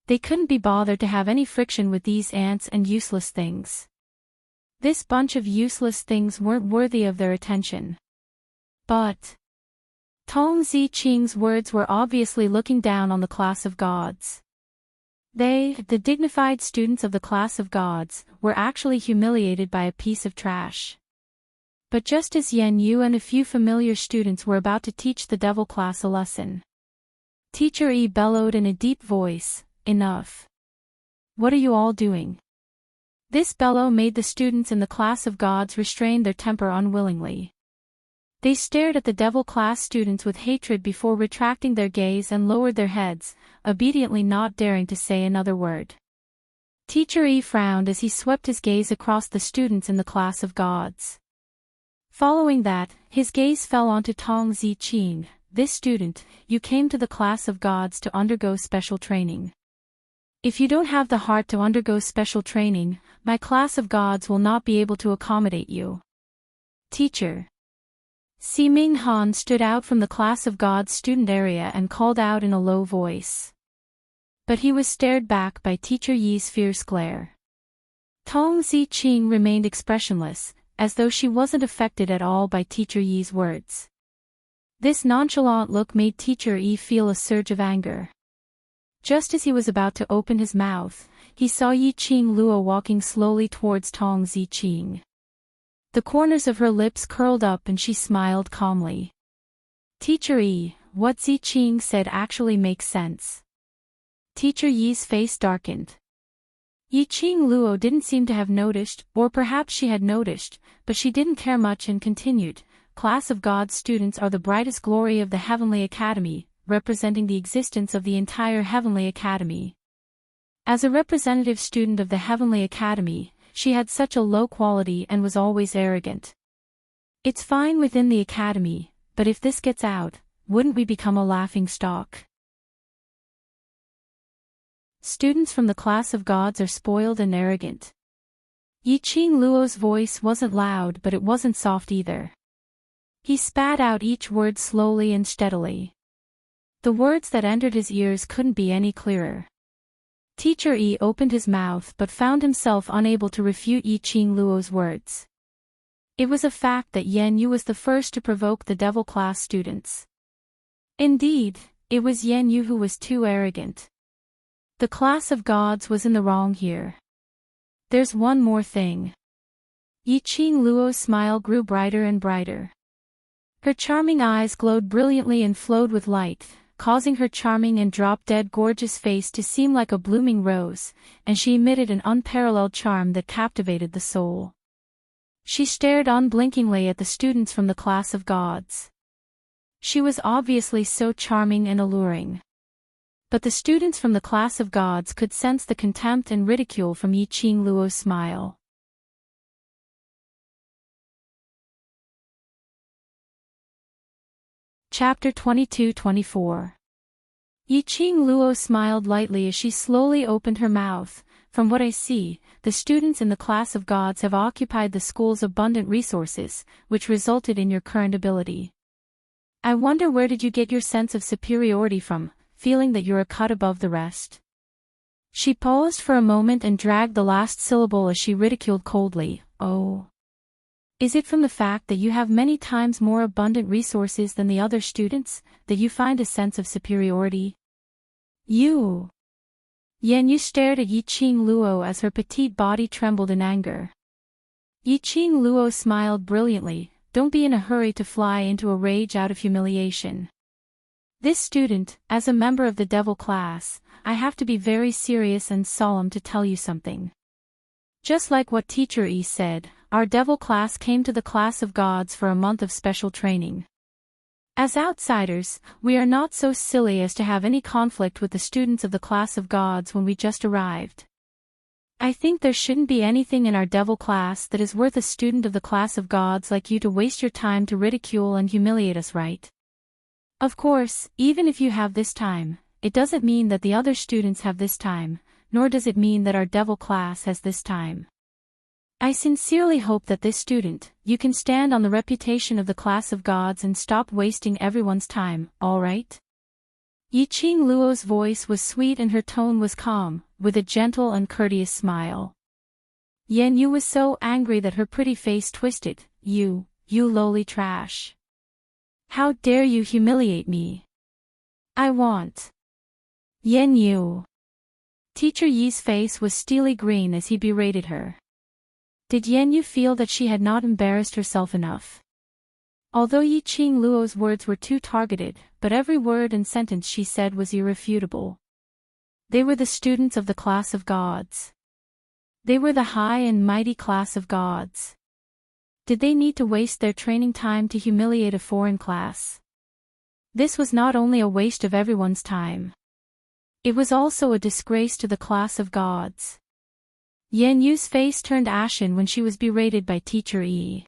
Speaker 1: They couldn't be bothered to have any friction with these ants and useless things. This bunch of useless things weren't worthy of their attention. But Tong Ziqing's words were obviously looking down on the class of gods. They, the dignified students of the class of gods, were actually humiliated by a piece of trash. But just as Yan Yu and a few familiar students were about to teach the devil class a lesson, Teacher Yi bellowed in a deep voice, "Enough. What are you all doing?" This bellow made the students in the class of gods restrain their temper unwillingly. They stared at the devil class students with hatred before retracting their gaze and lowered their heads, obediently not daring to say another word. Teacher Yi frowned as he swept his gaze across the students in the class of gods. Following that, his gaze fell onto Tong Ziqing. This student, you came to the class of gods to undergo special training. If you don't have the heart to undergo special training, my class of gods will not be able to accommodate you. Teacher. Ming Han stood out from the class of gods student area and called out in a low voice. But he was stared back by Teacher Yi's fierce glare. Tong Ziqing remained expressionless, as though she wasn't affected at all by Teacher Yi's words. This nonchalant look made Teacher Yi feel a surge of anger. Just as he was about to open his mouth, he saw Yiqing Luo walking slowly towards Tong Ziqing. The corners of her lips curled up and she smiled calmly. Teacher Yi, what Ziqing said actually makes sense. Teacher Yi's face darkened. Yiqing Luo didn't seem to have noticed, or perhaps she had noticed, but she didn't care much and continued. Class of gods students are the brightest glory of the Heavenly Academy, representing the existence of the entire Heavenly Academy. As a representative student of the Heavenly Academy, she had such a low quality and was always arrogant. It's fine within the Academy, but if this gets out, wouldn't we become a laughingstock? Students from the class of gods are spoiled and arrogant. Yiqing Luo's voice wasn't loud, but it wasn't soft either. He spat out each word slowly and steadily. The words that entered his ears couldn't be any clearer. Teacher Yi opened his mouth but found himself unable to refute Yiqing Luo's words. It was a fact that Yan Yu was the first to provoke the devil class students. Indeed, it was Yan Yu who was too arrogant. The class of gods was in the wrong here. There's one more thing. Yiqing Luo's smile grew brighter and brighter. Her charming eyes glowed brilliantly and flowed with light, causing her charming and drop-dead gorgeous face to seem like a blooming rose, and she emitted an unparalleled charm that captivated the soul. She stared unblinkingly at the students from the class of gods. She was obviously so charming and alluring. But the students from the class of gods could sense the contempt and ridicule from Yiqing Luo's smile. Chapter 22-24. Yiqing Luo smiled lightly as she slowly opened her mouth. From what I see, the students in the class of gods have occupied the school's abundant resources, which resulted in your current ability. I wonder where did you get your sense of superiority from, feeling that you're a cut above the rest? She paused for a moment and dragged the last syllable as she ridiculed coldly. Oh. Is it from the fact that you have many times more abundant resources than the other students, that you find a sense of superiority? You. Yan Yu stared at Yiqing Luo as her petite body trembled in anger. Yiqing Luo smiled brilliantly. Don't be in a hurry to fly into a rage out of humiliation. This student, as a member of the devil class, I have to be very serious and solemn to tell you something. Just like what Teacher Yi said, our devil class came to the class of gods for a month of special training. As outsiders, we are not so silly as to have any conflict with the students of the class of gods when we just arrived. I think there shouldn't be anything in our devil class that is worth a student of the class of gods like you to waste your time to ridicule and humiliate us, right? Of course, even if you have this time, it doesn't mean that the other students have this time, nor does it mean that our devil class has this time. I sincerely hope that this student, you can stand on the reputation of the class of gods and stop wasting everyone's time, all right? Yiqing Luo's voice was sweet and her tone was calm, with a gentle and courteous smile. Yan Yu was so angry that her pretty face twisted. You lowly trash. How dare you humiliate me? I want. Yan Yu. Teacher Yi's face was steely green as he berated her. Did Yan Yu feel that she had not embarrassed herself enough? Although Yiqing Luo's words were too targeted, but every word and sentence she said was irrefutable. They were the students of the class of gods. They were the high and mighty class of gods. Did they need to waste their training time to humiliate a foreign class? This was not only a waste of everyone's time. It was also a disgrace to the class of gods. Yan Yu's face turned ashen when she was berated by Teacher Yi.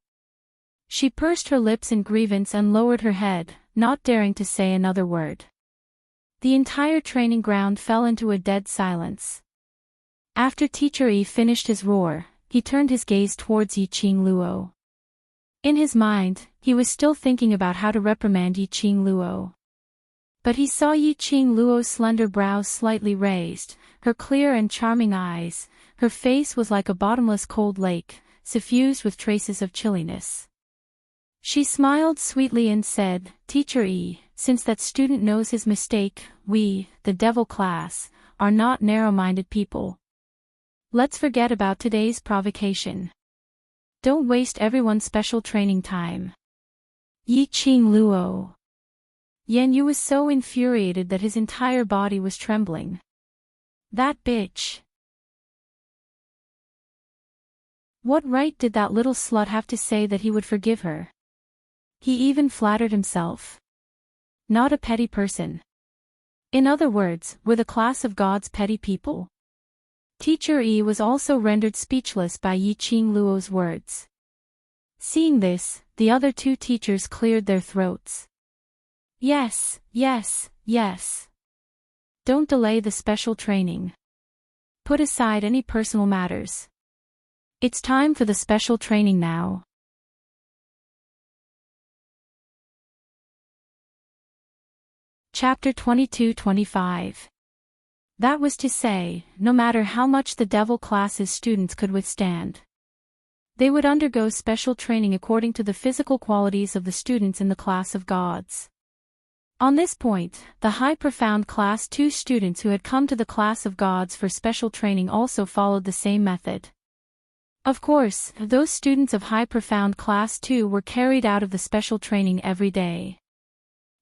Speaker 1: She pursed her lips in grievance and lowered her head, not daring to say another word. The entire training ground fell into a dead silence. After Teacher Yi finished his roar, he turned his gaze towards Yiqing Luo. In his mind, he was still thinking about how to reprimand Yiqing Luo. But he saw Yiqing Luo's slender brows slightly raised, her clear and charming eyes. Her face was like a bottomless cold lake, suffused with traces of chilliness. She smiled sweetly and said, "Teacher Yi, since that student knows his mistake, we, the devil class, are not narrow-minded people. Let's forget about today's provocation. Don't waste everyone's special training time." Yiqing Luo. Yan Yu was so infuriated that his entire body was trembling. That bitch. What right did that little slut have to say that he would forgive her? He even flattered himself. Not a petty person. In other words, we're the class of God's petty people. Teacher Yi was also rendered speechless by Yiqing Luo's words. Seeing this, the other two teachers cleared their throats. Yes, yes, yes. Don't delay the special training. Put aside any personal matters. It's time for the special training now. Chapter 22-25. That was to say, no matter how much the devil class's students could withstand, they would undergo special training according to the physical qualities of the students in the class of gods. On this point, the high profound class 2 students who had come to the class of gods for special training also followed the same method. Of course, those students of high profound class 2 were carried out of the special training every day.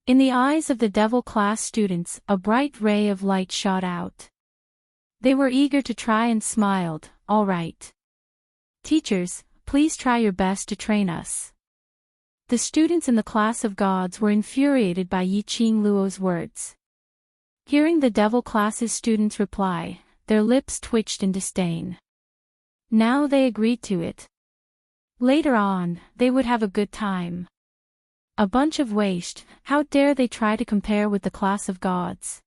Speaker 1: In the eyes of the devil class students, a bright ray of light shot out. They were eager to try and smiled, "All right. Teachers, please try your best to train us." The students in the class of gods were infuriated by Yiqing Luo's words. Hearing the devil class's students reply, their lips twitched in disdain. Now they agreed to it. Later on, they would have a good time. A bunch of waste, how dare they try to compare with the class of gods.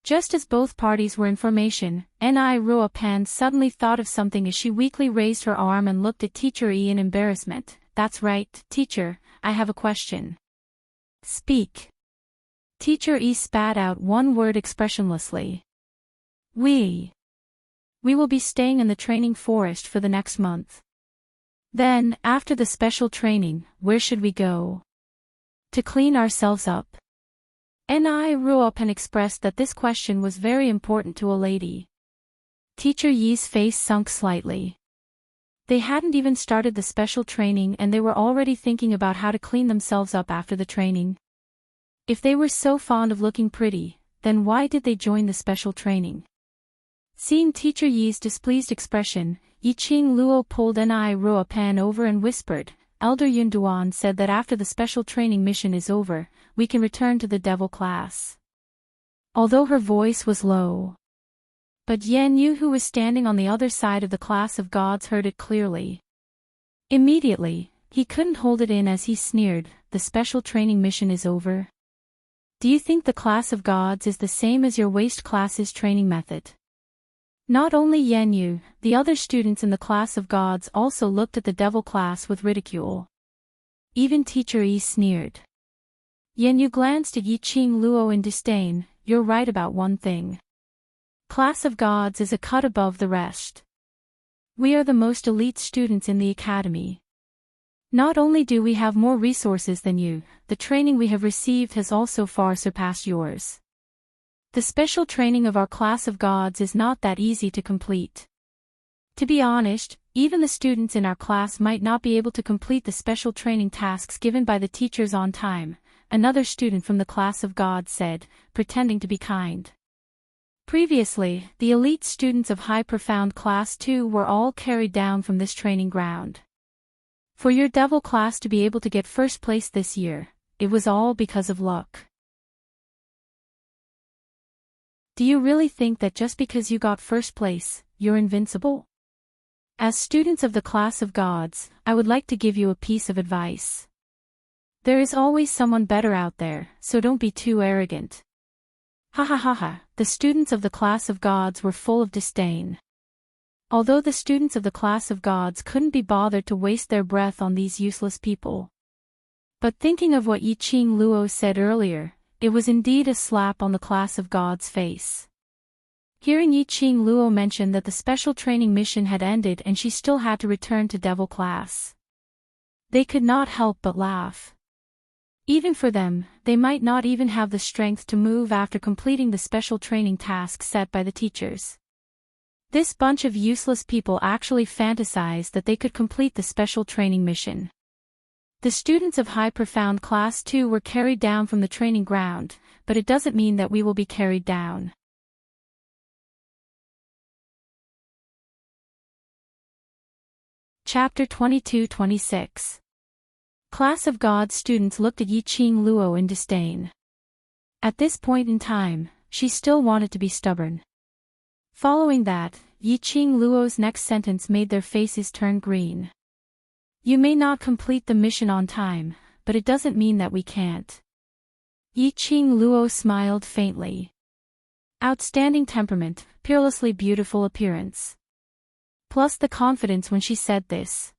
Speaker 1: Just as both parties were in formation, Ni Ruopan suddenly thought of something as she weakly raised her arm and looked at Teacher Yi in embarrassment. "That's right, teacher, I have a question." "Speak." Teacher Yi spat out one word expressionlessly. We will be staying in the training forest for the next month. Then, after the special training, where should we go? To clean ourselves up. Ni Ruopan expressed that this question was very important to a lady. Teacher Yi's face sunk slightly. They hadn't even started the special training and they were already thinking about how to clean themselves up after the training. If they were so fond of looking pretty, then why did they join the special training? Seeing Teacher Yi's displeased expression, Yiqing Luo pulled Ni Ruopan over and whispered, "Elder Yunduan said that after the special training mission is over, we can return to the devil class." Although her voice was low, but Yan Yu, who was standing on the other side of the class of gods, heard it clearly. Immediately, he couldn't hold it in as he sneered, "The special training mission is over? Do you think the class of gods is the same as your waste class's training method?" Not only Yan Yu, the other students in the class of gods also looked at the devil class with ridicule. Even Teacher Yi sneered. Yan Yu glanced at Yiqing Luo in disdain. "You're right about one thing. Class of gods is a cut above the rest. We are the most elite students in the academy. Not only do we have more resources than you, the training we have received has also far surpassed yours. The special training of our class of gods is not that easy to complete. To be honest, even the students in our class might not be able to complete the special training tasks given by the teachers on time," another student from the class of gods said, pretending to be kind. Previously, the elite students of high profound class 2 were all carried down from this training ground. For your devil class to be able to get first place this year, it was all because of luck. Do you really think that just because you got first place, you're invincible? As students of the class of gods, I would like to give you a piece of advice. There is always someone better out there, so don't be too arrogant. Ha ha ha ha, the students of the class of gods were full of disdain. Although the students of the class of gods couldn't be bothered to waste their breath on these useless people. But thinking of what Yiqing Luo said earlier, it was indeed a slap on the class of gods' face. Hearing Yiqing Luo mention that the special training mission had ended and she still had to return to devil class, they could not help but laugh. Even for them, they might not even have the strength to move after completing the special training task set by the teachers. This bunch of useless people actually fantasized that they could complete the special training mission. The students of High Profound Class 2 were carried down from the training ground, but it doesn't mean that we will be carried down. Chapter 22-26. Class of God students looked at Yiqing Luo in disdain. At this point in time, she still wanted to be stubborn. Following that, Yiqing Luo's next sentence made their faces turn green. You may not complete the mission on time, but it doesn't mean that we can't. Yiqing Luo smiled faintly. Outstanding temperament, peerlessly beautiful appearance. Plus the confidence when she said this.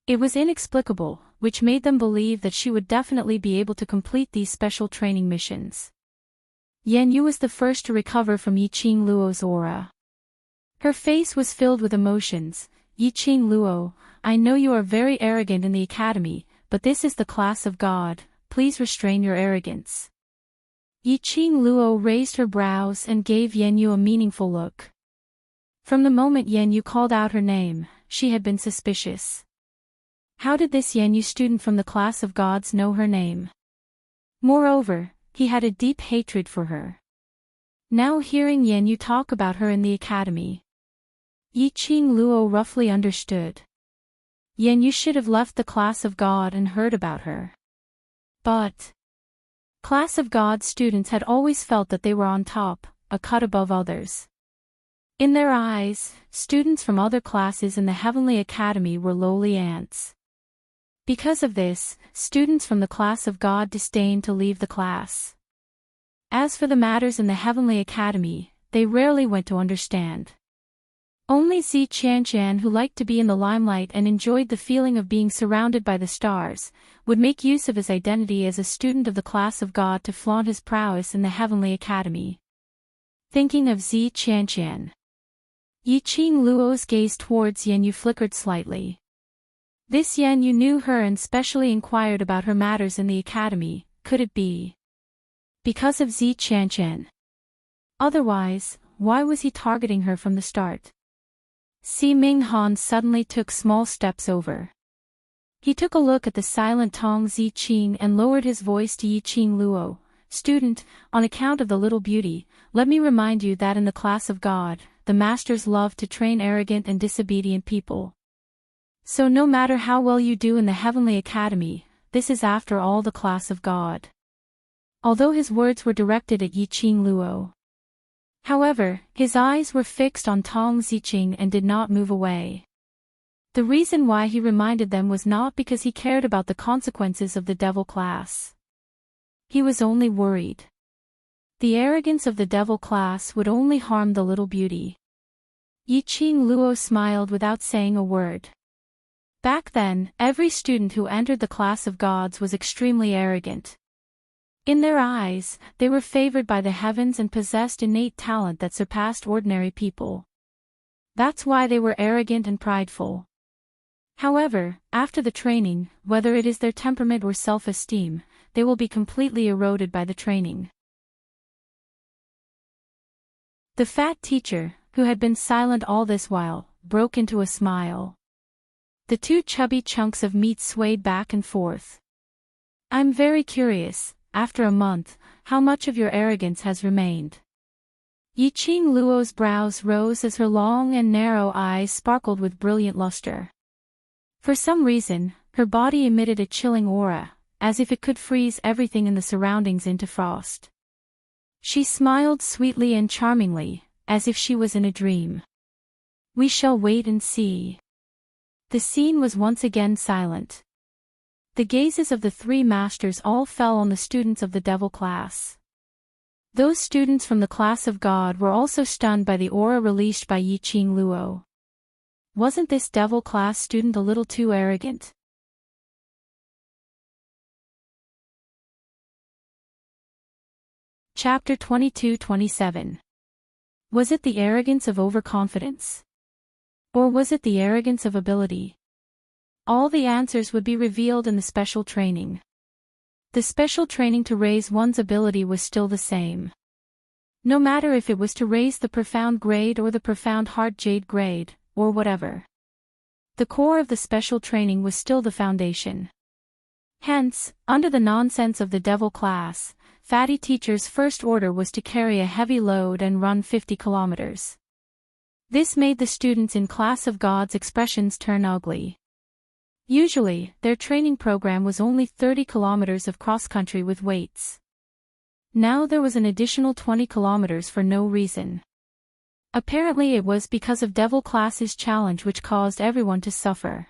Speaker 1: It was inexplicable, which made them believe that she would definitely be able to complete these special training missions. Yan Yu was the first to recover from Yiqing Luo's aura. Her face was filled with emotions. Yiqing Luo, I know you are very arrogant in the academy, but this is the class of God, please restrain your arrogance. Yiqing Luo raised her brows and gave Yan Yu a meaningful look. From the moment Yan Yu called out her name, she had been suspicious. How did this Yan Yu student from the class of gods know her name? Moreover, he had a deep hatred for her. Now hearing Yan Yu talk about her in the academy, Yiqing Luo roughly understood. Yan Yu should have left the class of God and heard about her. But class of God students had always felt that they were on top, a cut above others. In their eyes, students from other classes in the Heavenly Academy were lowly ants. Because of this, students from the class of God disdained to leave the class. As for the matters in the Heavenly Academy, they rarely went to understand. Only Zi Qianqian, who liked to be in the limelight and enjoyed the feeling of being surrounded by the stars, would make use of his identity as a student of the class of God to flaunt his prowess in the Heavenly Academy. Thinking of Zi Qianqian, Yiqing Luo's gaze towards Yan Yu flickered slightly. This Yan Yu knew her and specially inquired about her matters in the academy. Could it be because of Zi Qianqian? Otherwise, why was he targeting her from the start? Si Minghan suddenly took small steps over. He took a look at the silent Tong Ziqing and lowered his voice to Yiqing Luo. Student, on account of the little beauty, let me remind you that in the class of God, the masters love to train arrogant and disobedient people. So no matter how well you do in the Heavenly Academy, this is after all the class of God. Although his words were directed at Yiqing Luo, however, his eyes were fixed on Tong Ziqing and did not move away. The reason why he reminded them was not because he cared about the consequences of the devil class. He was only worried. The arrogance of the devil class would only harm the little beauty. Yiqing Luo smiled without saying a word. Back then, every student who entered the class of gods was extremely arrogant. In their eyes, they were favored by the heavens and possessed innate talent that surpassed ordinary people. That's why they were arrogant and prideful. However, after the training, whether it is their temperament or self-esteem, they will be completely eroded by the training. The fat teacher, who had been silent all this while, broke into a smile. The two chubby chunks of meat swayed back and forth. I'm very curious, after a month, how much of your arrogance has remained? Yiqing Luo's brows rose as her long and narrow eyes sparkled with brilliant luster. For some reason, her body emitted a chilling aura, as if it could freeze everything in the surroundings into frost. She smiled sweetly and charmingly, as if she was in a dream. We shall wait and see. The scene was once again silent. The gazes of the three masters all fell on the students of the devil class. Those students from the class of God were also stunned by the aura released by Yiqing Luo. Wasn't this devil class student a little too arrogant? Chapter 22-27. Was it the arrogance of overconfidence? Or was it the arrogance of ability? All the answers would be revealed in the special training. The special training to raise one's ability was still the same. No matter if it was to raise the profound grade or the profound heart jade grade, or whatever. The core of the special training was still the foundation. Hence, under the nonsense of the devil class, Fatty Teacher's first order was to carry a heavy load and run 50 kilometers. This made the students in Class of God's expressions turn ugly. Usually, their training program was only 30 kilometers of cross-country with weights. Now there was an additional 20 kilometers for no reason. Apparently it was because of Devil Class's challenge which caused everyone to suffer.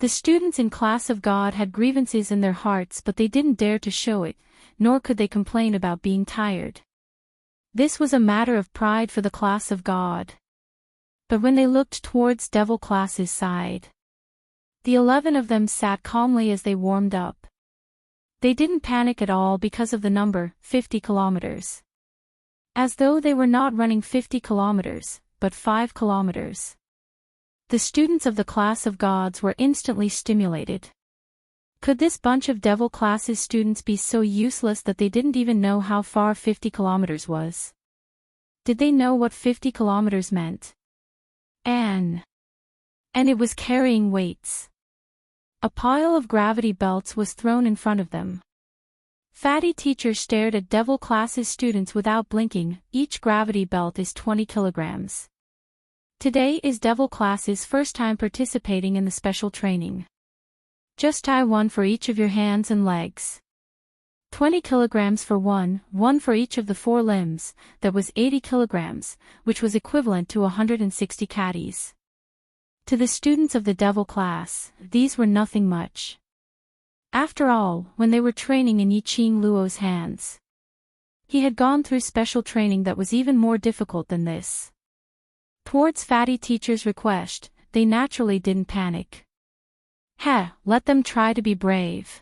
Speaker 1: The students in Class of God had grievances in their hearts but they didn't dare to show it, nor could they complain about being tired. This was a matter of pride for the Class of God. But when they looked towards Devil Class's side, the 11 of them sat calmly as they warmed up. They didn't panic at all because of the number, 50 kilometers. As though they were not running 50 kilometers, but 5 kilometers. The students of the Class of Gods were instantly stimulated. Could this bunch of Devil Class's students be so useless that they didn't even know how far 50 kilometers was? Did they know what 50 kilometers meant? And it was carrying weights. A pile of gravity belts was thrown in front of them. Fatty Teacher stared at Devil Class's students without blinking. Each gravity belt is 20 kilograms. Today is Devil Class's first time participating in the special training. Just tie one for each of your hands and legs. 20 kilograms for one for each of the 4 limbs, that was 80 kilograms, which was equivalent to 160 caddies. To the students of the Devil Class, these were nothing much. After all, when they were training in Yiqing Luo's hands, he had gone through special training that was even more difficult than this. Towards Fatty Teacher's request, they naturally didn't panic. Let them try to be brave.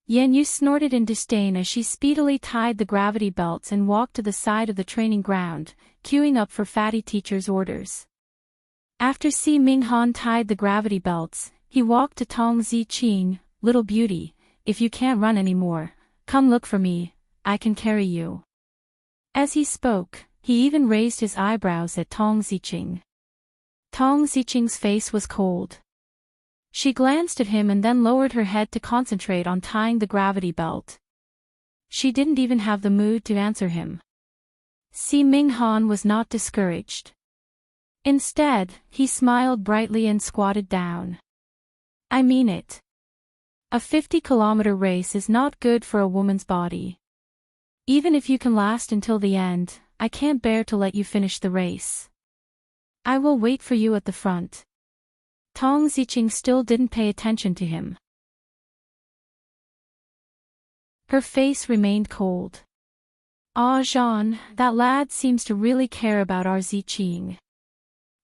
Speaker 1: Yan Yu snorted in disdain as she speedily tied the gravity belts and walked to the side of the training ground, queuing up for Fatty Teacher's orders. After Si Minghan tied the gravity belts, he walked to Tong Ziqing. Little beauty, if you can't run anymore, come look for me, I can carry you. As he spoke, he even raised his eyebrows at Tong Ziqing. Tong Ziqing's face was cold. She glanced at him and then lowered her head to concentrate on tying the gravity belt. She didn't even have the mood to answer him. Si Minghan was not discouraged. Instead, he smiled brightly and squatted down. I mean it. A 50-kilometer race is not good for a woman's body. Even if you can last until the end, I can't bear to let you finish the race. I will wait for you at the front. Tong Ziqing still didn't pay attention to him. Her face remained cold. Ah, Jean, that lad seems to really care about our Ziqing.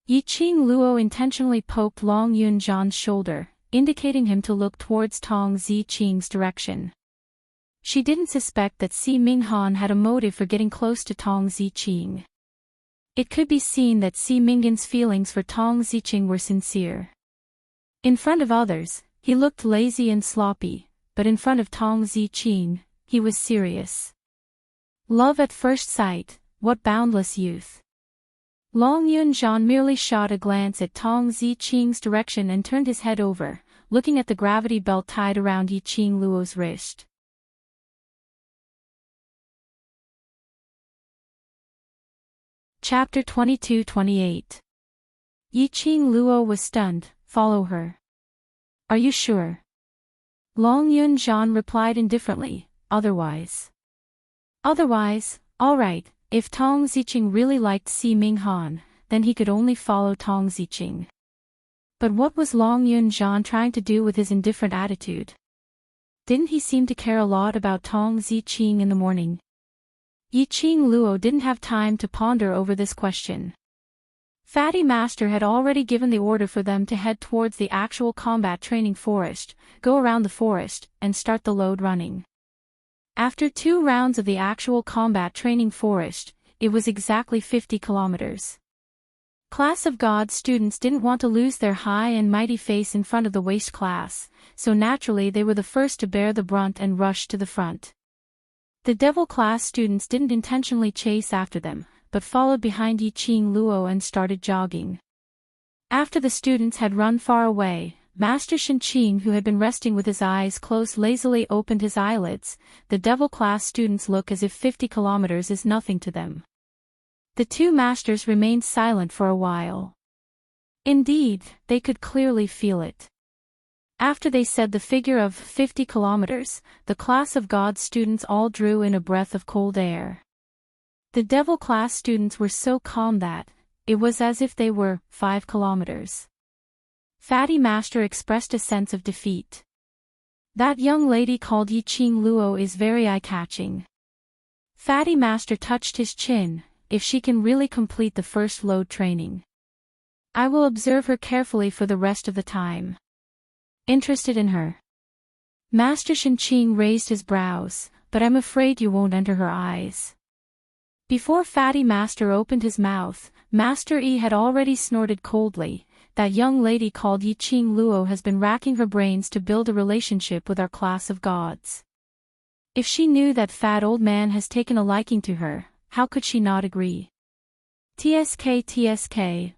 Speaker 1: Yiqing Luo intentionally poked Long Yun Zhan's shoulder, indicating him to look towards Tong Ziqing's direction. She didn't suspect that Si Minghan had a motive for getting close to Tong Ziqing. It could be seen that Si Minghan's feelings for Tong Ziqing were sincere. In front of others, he looked lazy and sloppy, but in front of Tong Ziqing, he was serious. Love at first sight, what boundless youth. Long Yun Zhan merely shot a glance at Tong Ziqing's direction and turned his head over, looking at the gravity belt tied around Yiqing Luo's wrist. Chapter 22-28. Yiqing Luo was stunned. Follow her. Are you sure? Long Yun Zhan replied indifferently, otherwise. Otherwise, all right. If Tong Ziqing really liked Si Minghan, then he could only follow Tong Ziqing. But what was Long Yunjian trying to do with his indifferent attitude? Didn't he seem to care a lot about Tong Ziqing in the morning? Yiqing Luo didn't have time to ponder over this question. Fatty Master had already given the order for them to head towards the actual combat training forest, go around the forest, and start the load running. After 2 rounds of the actual combat training forest, it was exactly 50 kilometers. Class of God students didn't want to lose their high and mighty face in front of the waste class, so naturally they were the first to bear the brunt and rush to the front. The devil class students didn't intentionally chase after them, but followed behind Yiqing Luo and started jogging. After the students had run far away, Master Shenqing, who had been resting with his eyes closed, lazily opened his eyelids. The devil class students look as if 50 kilometers is nothing to them. The 2 masters remained silent for a while. Indeed, they could clearly feel it. After they said the figure of 50 kilometers, the class of God students all drew in a breath of cold air. The devil class students were so calm that it was as if they were 5 kilometers. Fatty Master expressed a sense of defeat. That young lady called Yiqing Luo is very eye-catching. Fatty Master touched his chin. If she can really complete the first load training, I will observe her carefully for the rest of the time. Interested in her? Master Shenqing raised his brows, but I'm afraid you won't enter her eyes. Before Fatty Master opened his mouth, Master Yi had already snorted coldly. That young lady called Yiqing Luo has been racking her brains to build a relationship with our class of gods. If she knew that fat old man has taken a liking to her, how could she not agree? TSK,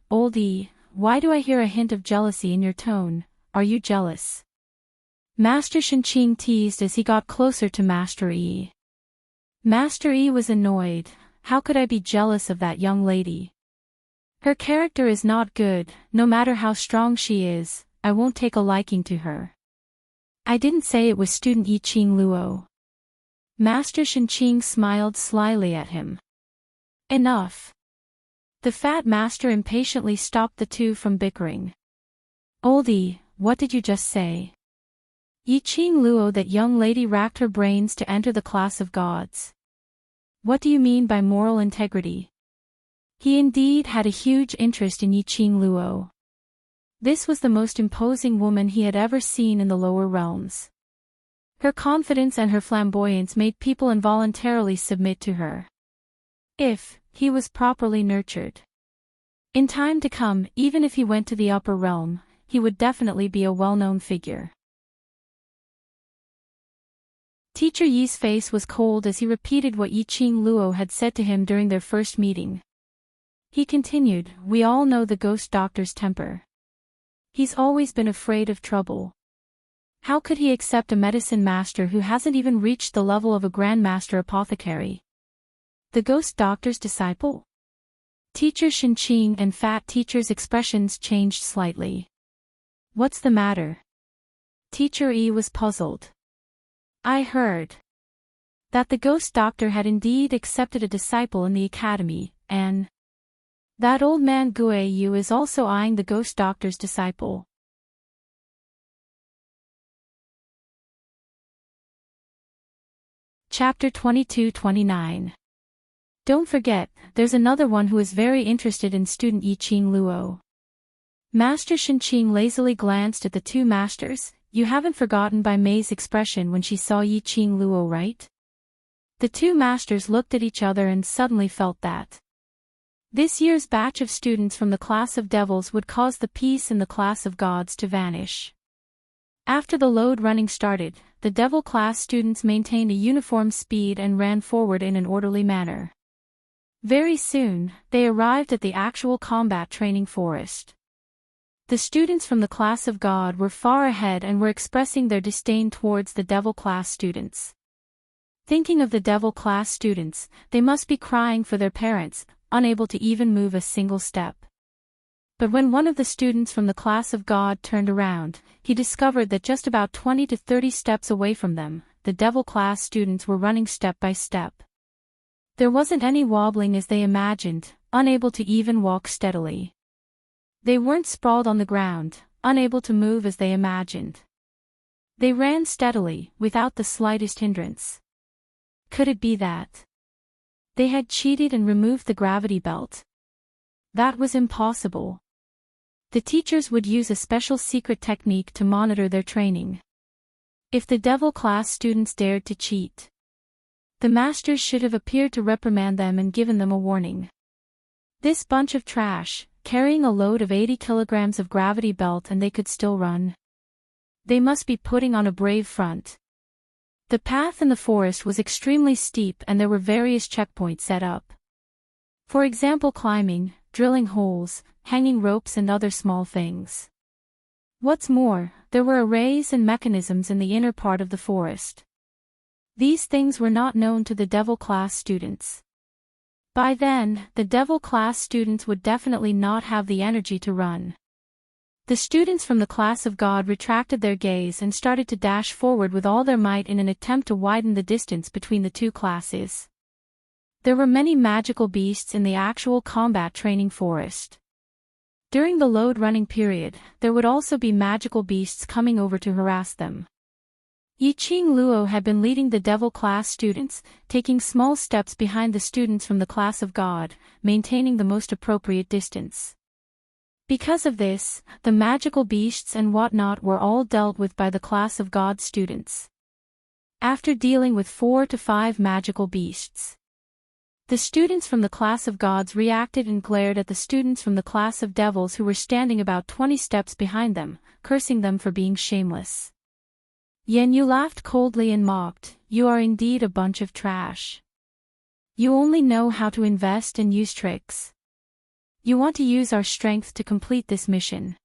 Speaker 1: oldie, why do I hear a hint of jealousy in your tone? Are you jealous? Master Shenqing teased as he got closer to Master Yi. Master Yi was annoyed. How could I be jealous of that young lady? Her character is not good. No matter how strong she is, I won't take a liking to her. I didn't say it was student Yiqing Luo. Master Shenqing smiled slyly at him. Enough. The fat master impatiently stopped the 2 from bickering. Oldie, what did you just say? Yiqing Luo, that young lady racked her brains to enter the class of gods. What do you mean by moral integrity? He indeed had a huge interest in Yiqing Luo. This was the most imposing woman he had ever seen in the lower realms. Her confidence and her flamboyance made people involuntarily submit to her. If he was properly nurtured. In time to come, even if he went to the upper realm, he would definitely be a well-known figure. Teacher Yi's face was cold as he repeated what Yiqing Luo had said to him during their first meeting. He continued, we all know the ghost doctor's temper. He's always been afraid of trouble. How could he accept a medicine master who hasn't even reached the level of a grandmaster apothecary? The ghost doctor's disciple? Teacher Shenqing and fat teacher's expressions changed slightly. What's the matter? Teacher Yi was puzzled. I heard that the ghost doctor had indeed accepted a disciple in the academy, and that old man Gue Yu is also eyeing the ghost doctor's disciple. Chapter 22-29. Don't forget, there's another one who is very interested in student Yiqing Luo. Master Shenqing lazily glanced at the 2 masters. You haven't forgotten Bai Mei's expression when she saw Yiqing Luo, right? The 2 masters looked at each other and suddenly felt that this year's batch of students from the class of devils would cause the peace in the class of gods to vanish. After the load running started, the devil class students maintained a uniform speed and ran forward in an orderly manner. Very soon, they arrived at the actual combat training forest. The students from the class of God were far ahead and were expressing their disdain towards the devil class students. Thinking of the devil class students, they must be crying for their parents, unable to even move a single step. But when one of the students from the class of God turned around, he discovered that just about 20 to 30 steps away from them, the devil class students were running step by step. There wasn't any wobbling as they imagined, unable to even walk steadily. They weren't sprawled on the ground, unable to move as they imagined. They ran steadily, without the slightest hindrance. Could it be that they had cheated and removed the gravity belt? That was impossible. The teachers would use a special secret technique to monitor their training. If the devil class students dared to cheat, the masters should have appeared to reprimand them and given them a warning. This bunch of trash, carrying a load of 80 kilograms of gravity belt, and they could still run. They must be putting on a brave front. The path in the forest was extremely steep and there were various checkpoints set up. For example, climbing, drilling holes, hanging ropes and other small things. What's more, there were arrays and mechanisms in the inner part of the forest. These things were not known to the devil class students. By then, the devil class students would definitely not have the energy to run. The students from the class of God retracted their gaze and started to dash forward with all their might in an attempt to widen the distance between the two classes. There were many magical beasts in the actual combat training forest. During the load running period, there would also be magical beasts coming over to harass them. Yiqing Luo had been leading the devil class students, taking small steps behind the students from the class of God, maintaining the most appropriate distance. Because of this, the magical beasts and whatnot were all dealt with by the class of God students. After dealing with 4 to 5 magical beasts, the students from the class of gods reacted and glared at the students from the class of devils who were standing about 20 steps behind them, cursing them for being shameless. Yan Yu laughed coldly and mocked, "You are indeed a bunch of trash. You only know how to invest and use tricks. You want to use our strength to complete this mission.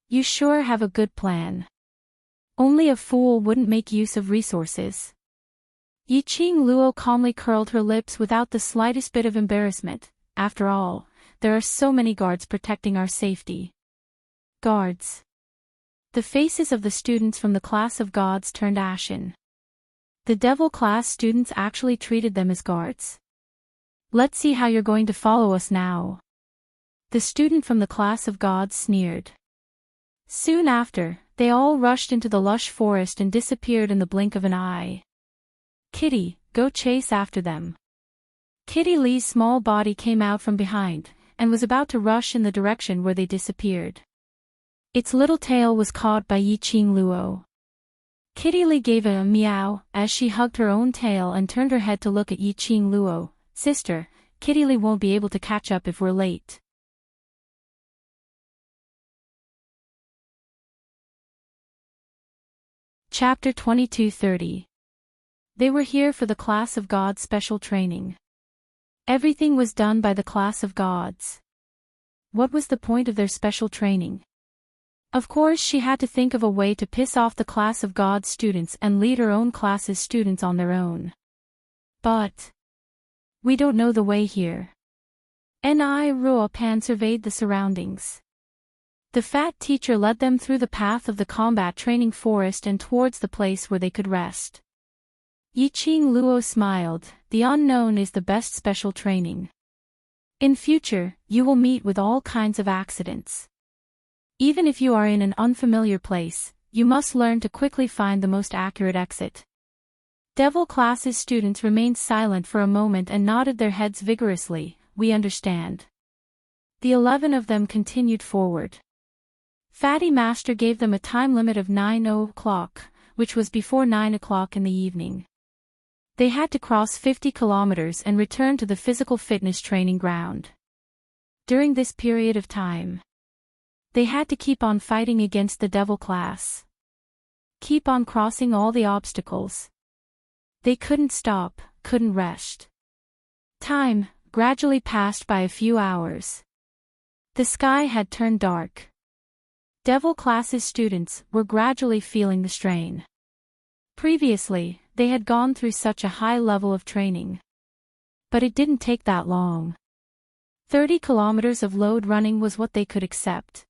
Speaker 1: You sure have a good plan. Only a fool wouldn't make use of resources." Yiqing Luo calmly curled her lips without the slightest bit of embarrassment. After all, there are so many guards protecting our safety. Guards. The faces of the students from the class of gods turned ashen. The devil class students actually treated them as guards. "Let's see how you're going to follow us now." The student from the class of gods sneered. Soon after, they all rushed into the lush forest and disappeared in the blink of an eye. "Kitty, go chase after them." Kitty Lee's small body came out from behind, and was about to rush in the direction where they disappeared. Its little tail was caught by Yiqing Luo. Kitty Lee gave a meow as she hugged her own tail and turned her head to look at Yiqing Luo. "Sister, Kitty Lee won't be able to catch up if we're late." Chapter 22:30. They were here for the class of gods special training. Everything was done by the class of gods. What was the point of their special training? Of course, she had to think of a way to piss off the class of gods students and lead her own class's students on their own. But we don't know the way here. Ni Ruopan surveyed the surroundings. The fat teacher led them through the path of the combat training forest and towards the place where they could rest. Yiqing Luo smiled. "The unknown is the best special training. In future, you will meet with all kinds of accidents. Even if you are in an unfamiliar place, you must learn to quickly find the most accurate exit." Devil class's students remained silent for a moment and nodded their heads vigorously. "We understand." The 11 of them continued forward. Fatty Master gave them a time limit of 9 o'clock, which was before 9 o'clock in the evening. They had to cross 50 kilometers and return to the physical fitness training ground. During this period of time, they had to keep on fighting against the devil class. Keep on crossing all the obstacles. They couldn't stop, couldn't rest. Time gradually passed by a few hours. The sky had turned dark. Devil class's students were gradually feeling the strain. Previously, they had gone through such a high level of training. But it didn't take that long. 30 kilometers of load running was what they could accept.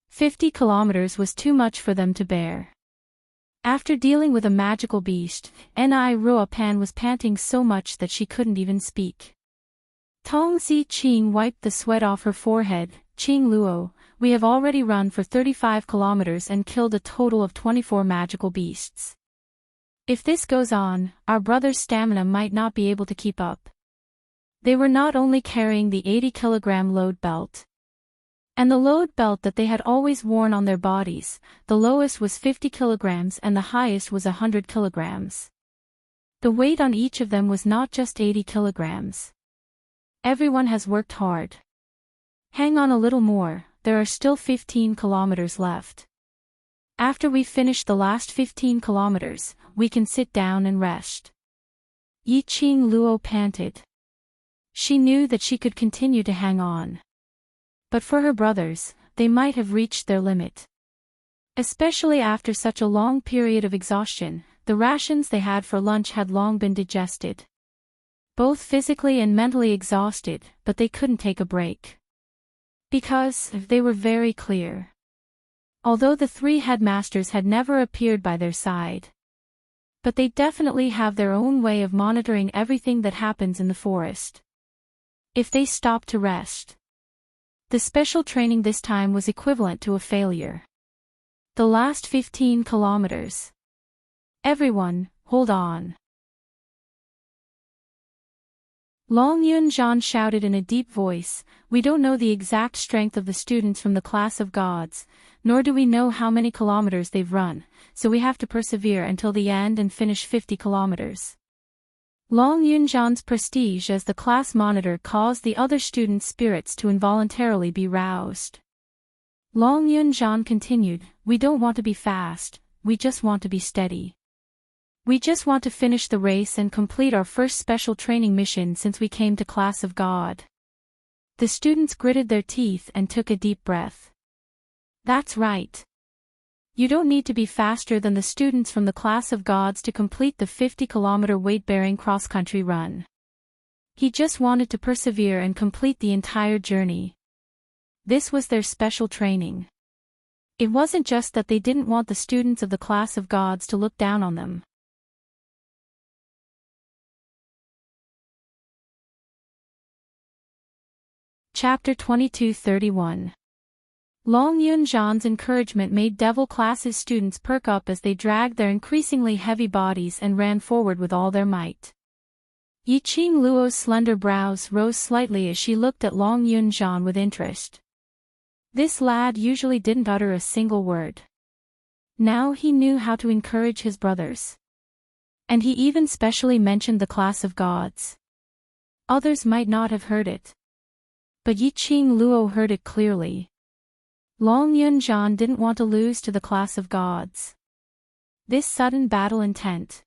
Speaker 1: 50 kilometers was too much for them to bear. After dealing with a magical beast, Pan was panting so much that she couldn't even speak. Tong Si Ching wiped the sweat off her forehead. Ching Luo, we have already run for 35 kilometers and killed a total of 24 magical beasts. If this goes on, our brother's stamina might not be able to keep up. They were not only carrying the 80-kilogram load belt, and the load belt that they had always worn on their bodies, the lowest was 50 kilograms and the highest was 100 kilograms. The weight on each of them was not just 80 kilograms. Everyone has worked hard. Hang on a little more, there are still 15 kilometers left. After we finish the last 15 kilometers, we can sit down and rest. Yi Ching Luo panted. She knew that she could continue to hang on. But for her brothers, they might have reached their limit. Especially after such a long period of exhaustion, the rations they had for lunch had long been digested. Both physically and mentally exhausted, but they couldn't take a break. Because they were very clear. Although the three headmasters had never appeared by their side. But they definitely have their own way of monitoring everything that happens in the forest. If they stop to rest, the special training this time was equivalent to a failure. The last 15 kilometers. Everyone, hold on. Long Yunzhan shouted in a deep voice, we don't know the exact strength of the students from the class of gods, nor do we know how many kilometers they've run, so we have to persevere until the end and finish 50 kilometers. Long Yunzhan's prestige as the class monitor caused the other students' spirits to involuntarily be roused. Long Yunzhan continued, we don't want to be fast, we just want to be steady. We just want to finish the race and complete our first special training mission since we came to Class of God. The students gritted their teeth and took a deep breath. That's right. You don't need to be faster than the students from the Class of Gods to complete the 50-kilometer weight-bearing cross-country run. He just wanted to persevere and complete the entire journey. This was their special training. It wasn't just that they didn't want the students of the Class of Gods to look down on them. Chapter 22:31. Long Yunzhan's encouragement made Devil Class's students perk up as they dragged their increasingly heavy bodies and ran forward with all their might. Yi Ching Luo's slender brows rose slightly as she looked at Long Yunzhan with interest. This lad usually didn't utter a single word. Now he knew how to encourage his brothers. And he even specially mentioned the Class of Gods. Others might not have heard it. But Yi Ching Luo heard it clearly. Long Yunzhan didn't want to lose to the Class of Gods. This sudden battle intent.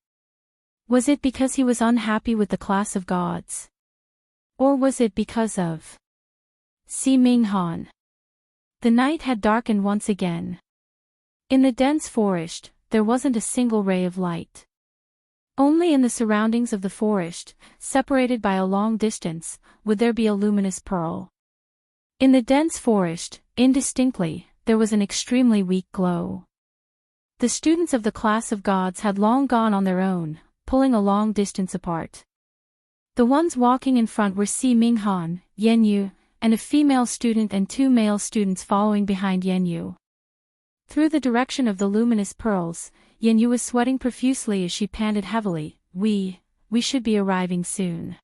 Speaker 1: Was it because he was unhappy with the Class of Gods? Or was it because of Si Minghan? The night had darkened once again. In the dense forest, there wasn't a single ray of light. Only in the surroundings of the forest, separated by a long distance, would there be a luminous pearl. In the dense forest, indistinctly, there was an extremely weak glow. The students of the Class of Gods had long gone on their own, pulling a long distance apart. The ones walking in front were Si Minghan, Yan Yu, and a female student and two male students following behind Yan Yu. Through the direction of the luminous pearls, Yan Yu was sweating profusely as she panted heavily, we should be arriving soon.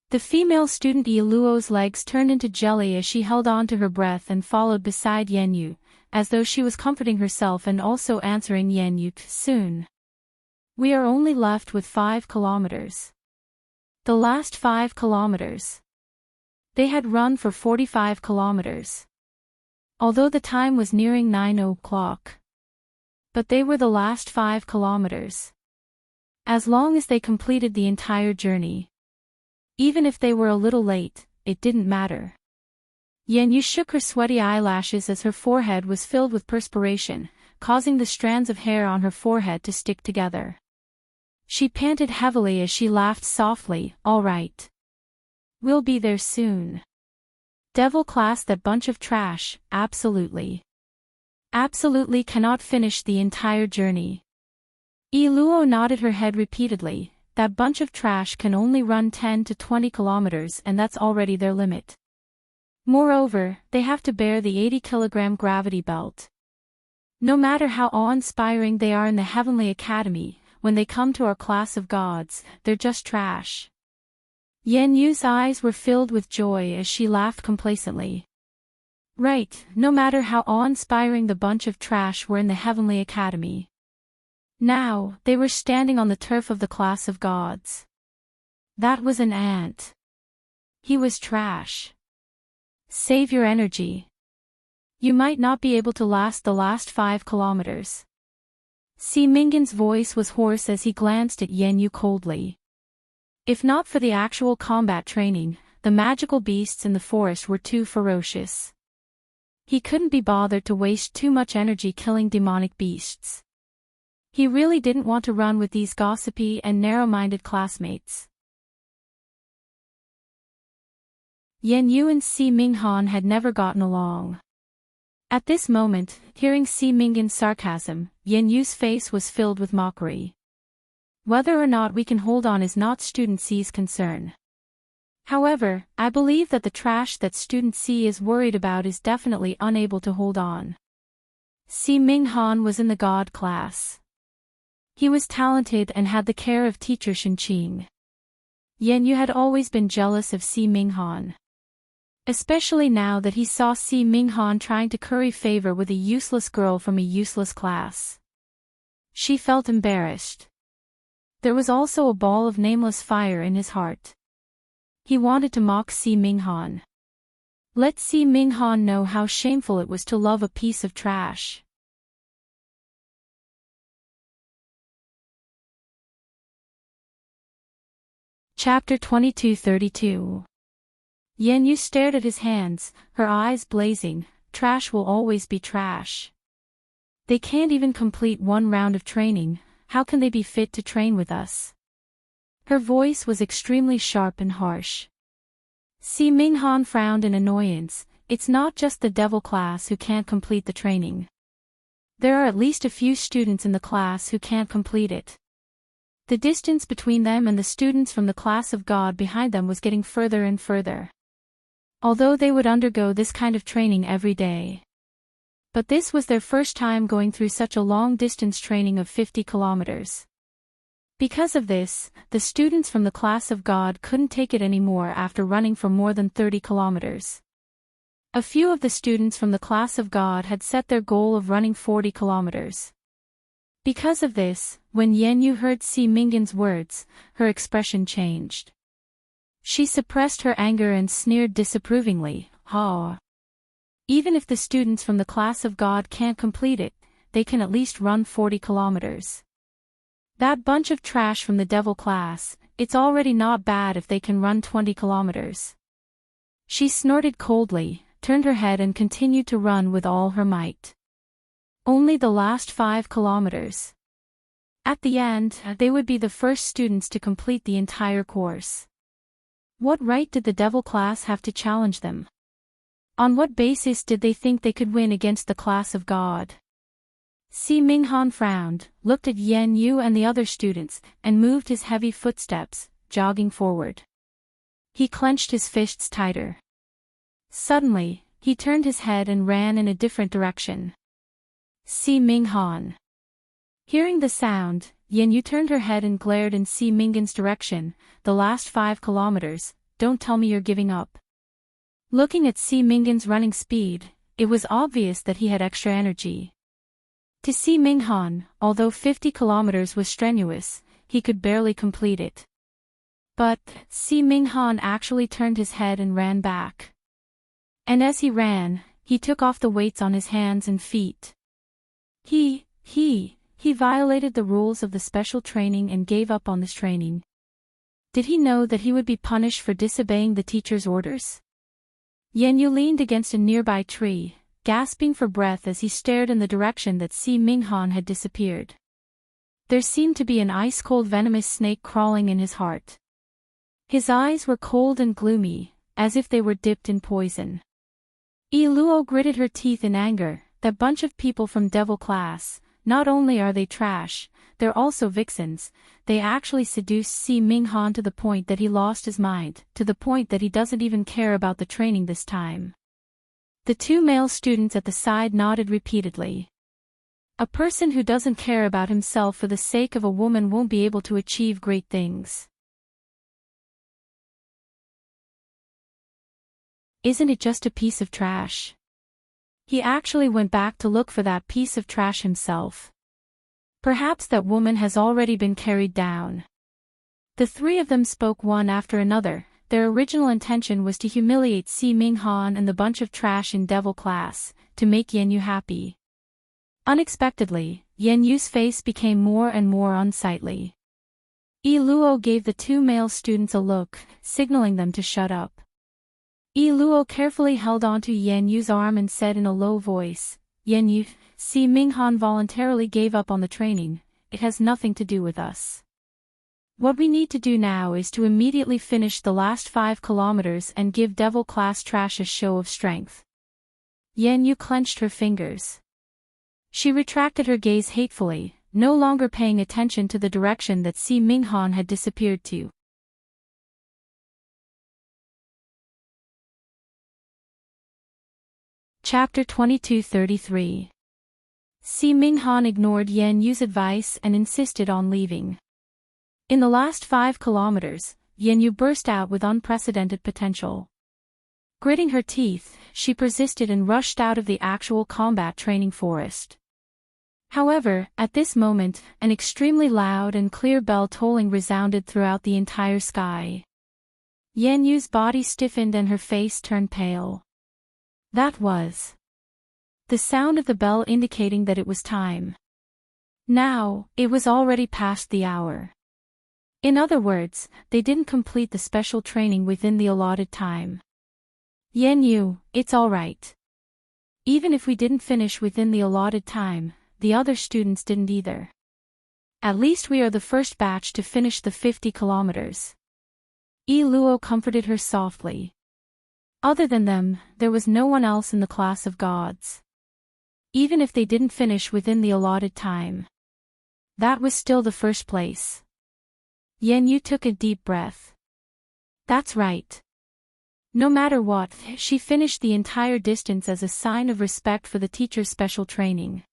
Speaker 1: The female student Yi Luo's legs turned into jelly as she held on to her breath and followed beside Yan Yu, as though she was comforting herself and also answering Yan Yu, soon. We are only left with 5 kilometers. The last 5 kilometers. They had run for 45 kilometers. Although the time was nearing 9 o'clock. But they were the last 5 kilometers. As long as they completed the entire journey. Even if they were a little late, it didn't matter. Yan Yu shook her sweaty eyelashes as her forehead was filled with perspiration, causing the strands of hair on her forehead to stick together. She panted heavily as she laughed softly, all right. We'll be there soon. Devil Class, that bunch of trash, absolutely. Absolutely cannot finish the entire journey. Luo nodded her head repeatedly. That bunch of trash can only run 10 to 20 kilometers, and that's already their limit. Moreover, they have to bear the 80-kilogram gravity belt. No matter how awe-inspiring they are in the Heavenly Academy, when they come to our class of gods, they're just trash. Yan Yu's eyes were filled with joy as she laughed complacently. Right, no matter how awe-inspiring the bunch of trash were in the Heavenly Academy. Now, they were standing on the turf of the class of gods. That was an ant. He was trash. Save your energy. You might not be able to last the last 5 kilometers. Si Mingan's voice was hoarse as he glanced at Yan Yu coldly. If not for the actual combat training, the magical beasts in the forest were too ferocious. He couldn't be bothered to waste too much energy killing demonic beasts. He really didn't want to run with these gossipy and narrow-minded classmates. Yan Yu and Si Minghan had never gotten along. At this moment, hearing Si Mingan's sarcasm, Yan Yu's face was filled with mockery. Whether or not we can hold on is not Student C's concern. However, I believe that the trash that Student C is worried about is definitely unable to hold on. Si Minghan was in the God class. He was talented and had the care of teacher Shinqing. Yan Yu had always been jealous of Si Minghan. Especially now that he saw Si Minghan trying to curry favor with a useless girl from a useless class. She felt embarrassed. There was also a ball of nameless fire in his heart. He wanted to mock Si Minghan. Let Si Minghan know how shameful it was to love a piece of trash. Chapter 2232. Yan Yu stared at his hands, her eyes blazing. Trash will always be trash. They can't even complete one round of training, how can they be fit to train with us? Her voice was extremely sharp and harsh. Si Minghan frowned in annoyance. It's not just the devil class who can't complete the training. There are at least a few students in the class who can't complete it. The distance between them and the students from the class of God behind them was getting further and further. Although they would undergo this kind of training every day. But this was their first time going through such a long-distance training of 50 kilometers. Because of this, the students from the class of God couldn't take it anymore after running for more than 30 kilometers. A few of the students from the class of God had set their goal of running 40 kilometers. Because of this, when Yan Yu heard Si Minggan's words, her expression changed. She suppressed her anger and sneered disapprovingly, "Ha! Even if the students from the class of God can't complete it, they can at least run 40 kilometers. That bunch of trash from the devil class, it's already not bad if they can run 20 kilometers." She snorted coldly, turned her head and continued to run with all her might. Only the last 5 kilometers. At the end, they would be the first students to complete the entire course. What right did the devil class have to challenge them? On what basis did they think they could win against the class of God? Si Minghan frowned, looked at Yan Yu and the other students, and moved his heavy footsteps, jogging forward. He clenched his fists tighter. Suddenly, he turned his head and ran in a different direction. Si Minghan. Hearing the sound, Yan Yu turned her head and glared in Si Minggan's direction. "The last 5 kilometers, don't tell me you're giving up." Looking at Si Minggan's running speed, it was obvious that he had extra energy. To Si Minghan, although 50 kilometers was strenuous, he could barely complete it. But, Si Minghan actually turned his head and ran back. And as he ran, he took off the weights on his hands and feet. He violated the rules of the special training and gave up on this training. Did he know that he would be punished for disobeying the teacher's orders? Yan Yu leaned against a nearby tree, gasping for breath as he stared in the direction that Si Minghan had disappeared. There seemed to be an ice-cold venomous snake crawling in his heart. His eyes were cold and gloomy, as if they were dipped in poison. Luo gritted her teeth in anger. That bunch of people from devil class, not only are they trash, they're also vixens. They actually seduced Si Minghan to the point that he lost his mind, to the point that he doesn't even care about the training this time. The two male students at the side nodded repeatedly. A person who doesn't care about himself for the sake of a woman won't be able to achieve great things. Isn't it just a piece of trash? He actually went back to look for that piece of trash himself. Perhaps that woman has already been carried down. The three of them spoke one after another. Their original intention was to humiliate Si Minghan and the bunch of trash in devil class, to make Yan Yu happy. Unexpectedly, Yan Yu's face became more and more unsightly. Yi Luo gave the two male students a look, signaling them to shut up. Yi Luo carefully held onto Yan Yu's arm and said in a low voice, "Yan Yu, Si Minghan voluntarily gave up on the training. It has nothing to do with us. What we need to do now is to immediately finish the last 5 kilometers and give devil class trash a show of strength." Yan Yu clenched her fingers. She retracted her gaze hatefully, no longer paying attention to the direction that Si Minghan had disappeared to. Chapter 22:33. Si Minghan ignored Yan Yu's advice and insisted on leaving. In the last 5 kilometers, Yan Yu burst out with unprecedented potential. Gritting her teeth, she persisted and rushed out of the actual combat training forest. However, at this moment, an extremely loud and clear bell tolling resounded throughout the entire sky. Yan Yu's body stiffened and her face turned pale. That was the sound of the bell indicating that it was time. Now, it was already past the hour. In other words, they didn't complete the special training within the allotted time. Yan Yu, it's all right. Even if we didn't finish within the allotted time, the other students didn't either. At least we are the first batch to finish the 50 kilometers. Yi Luo comforted her softly. Other than them, there was no one else in the class of gods. Even if they didn't finish within the allotted time, that was still the first place. Yan Yu took a deep breath. That's right. No matter what, she finished the entire distance as a sign of respect for the teacher's special training.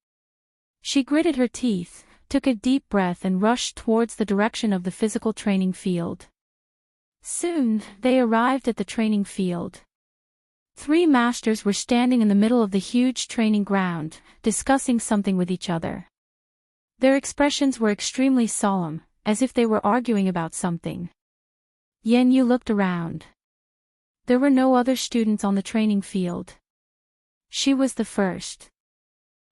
Speaker 1: She gritted her teeth, took a deep breath and rushed towards the direction of the physical training field. Soon, they arrived at the training field. 3 masters were standing in the middle of the huge training ground, discussing something with each other. Their expressions were extremely solemn, as if they were arguing about something. Yan Yu looked around. There were no other students on the training field. She was the first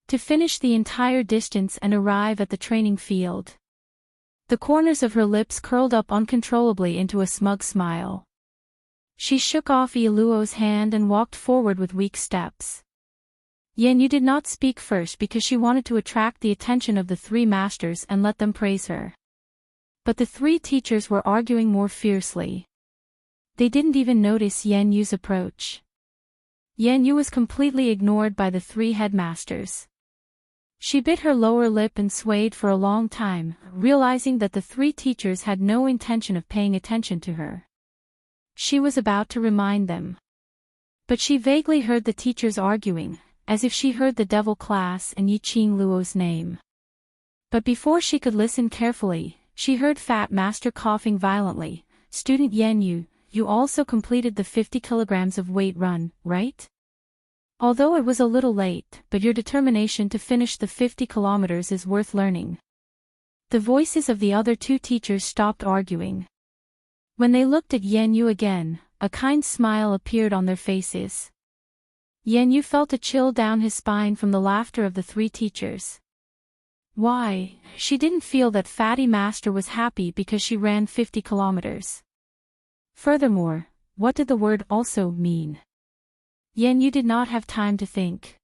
Speaker 1: to finish the entire distance and arrive at the training field. The corners of her lips curled up uncontrollably into a smug smile. She shook off Yi Luo's hand and walked forward with weak steps. Yan Yu did not speak first because she wanted to attract the attention of the 3 masters and let them praise her. But the 3 teachers were arguing more fiercely. They didn't even notice Yan Yu's approach. Yan Yu was completely ignored by the 3 headmasters. She bit her lower lip and swayed for a long time, realizing that the 3 teachers had no intention of paying attention to her. She was about to remind them. But she vaguely heard the teachers arguing, as if she heard the devil class and Yiqing Luo's name. But before she could listen carefully, she heard Fat Master coughing violently. "Student Yan Yu, you also completed the 50 kilograms of weight run, right? Although it was a little late, but your determination to finish the 50 kilometers is worth learning." The voices of the other 2 teachers stopped arguing. When they looked at Yan Yu again, a kind smile appeared on their faces. Yan Yu felt a chill down his spine from the laughter of the 3 teachers. Why, she didn't feel that Fatty Master was happy because she ran 50 kilometers. Furthermore, what did the word "also" mean? Yan Yu did not have time to think.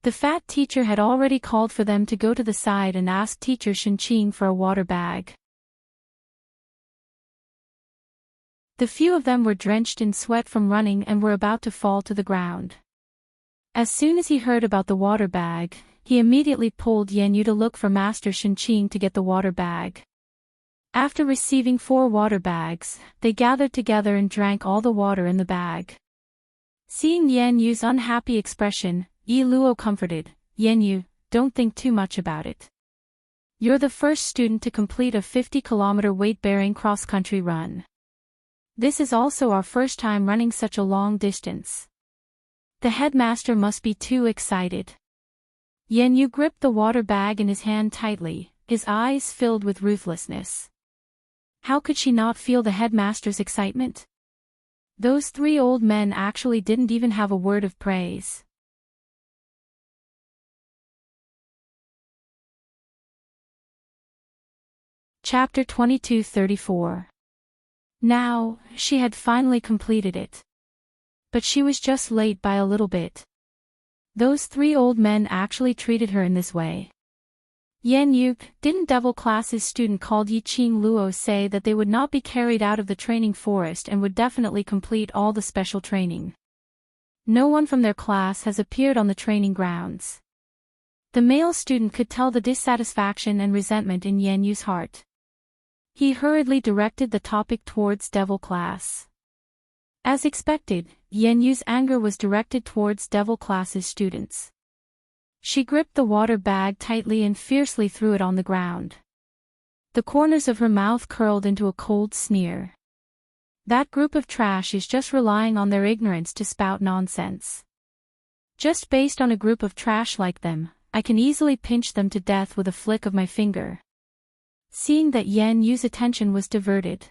Speaker 1: The fat teacher had already called for them to go to the side and ask teacher Shenqing for a water bag. The few of them were drenched in sweat from running and were about to fall to the ground. As soon as he heard about the water bag, he immediately pulled Yan Yu to look for Master Shenqing to get the water bag. After receiving 4 water bags, they gathered together and drank all the water in the bag. Seeing Yan Yu's unhappy expression, Yi Luo comforted, "Yan Yu, don't think too much about it. You're the first student to complete a 50-kilometer weight-bearing cross-country run. This is also our first time running such a long distance. The headmaster must be too excited." Yan Yu gripped the water bag in his hand tightly, his eyes filled with ruthlessness. How could she not feel the headmaster's excitement? Those 3 old men actually didn't even have a word of praise. Chapter 22:34. Now, she had finally completed it. But she was just late by a little bit. Those 3 old men actually treated her in this way. Yan Yu, didn't Devil Class's student called Yiqing Luo say that they would not be carried out of the training forest and would definitely complete all the special training? No one from their class has appeared on the training grounds. The male student could tell the dissatisfaction and resentment in Yan Yu's heart. He hurriedly directed the topic towards Devil Class. As expected, Yan Yu's anger was directed towards Devil Class's students. She gripped the water bag tightly and fiercely threw it on the ground. The corners of her mouth curled into a cold sneer. That group of trash is just relying on their ignorance to spout nonsense. Just based on a group of trash like them, I can easily pinch them to death with a flick of my finger. Seeing that Yan Yu's attention was diverted,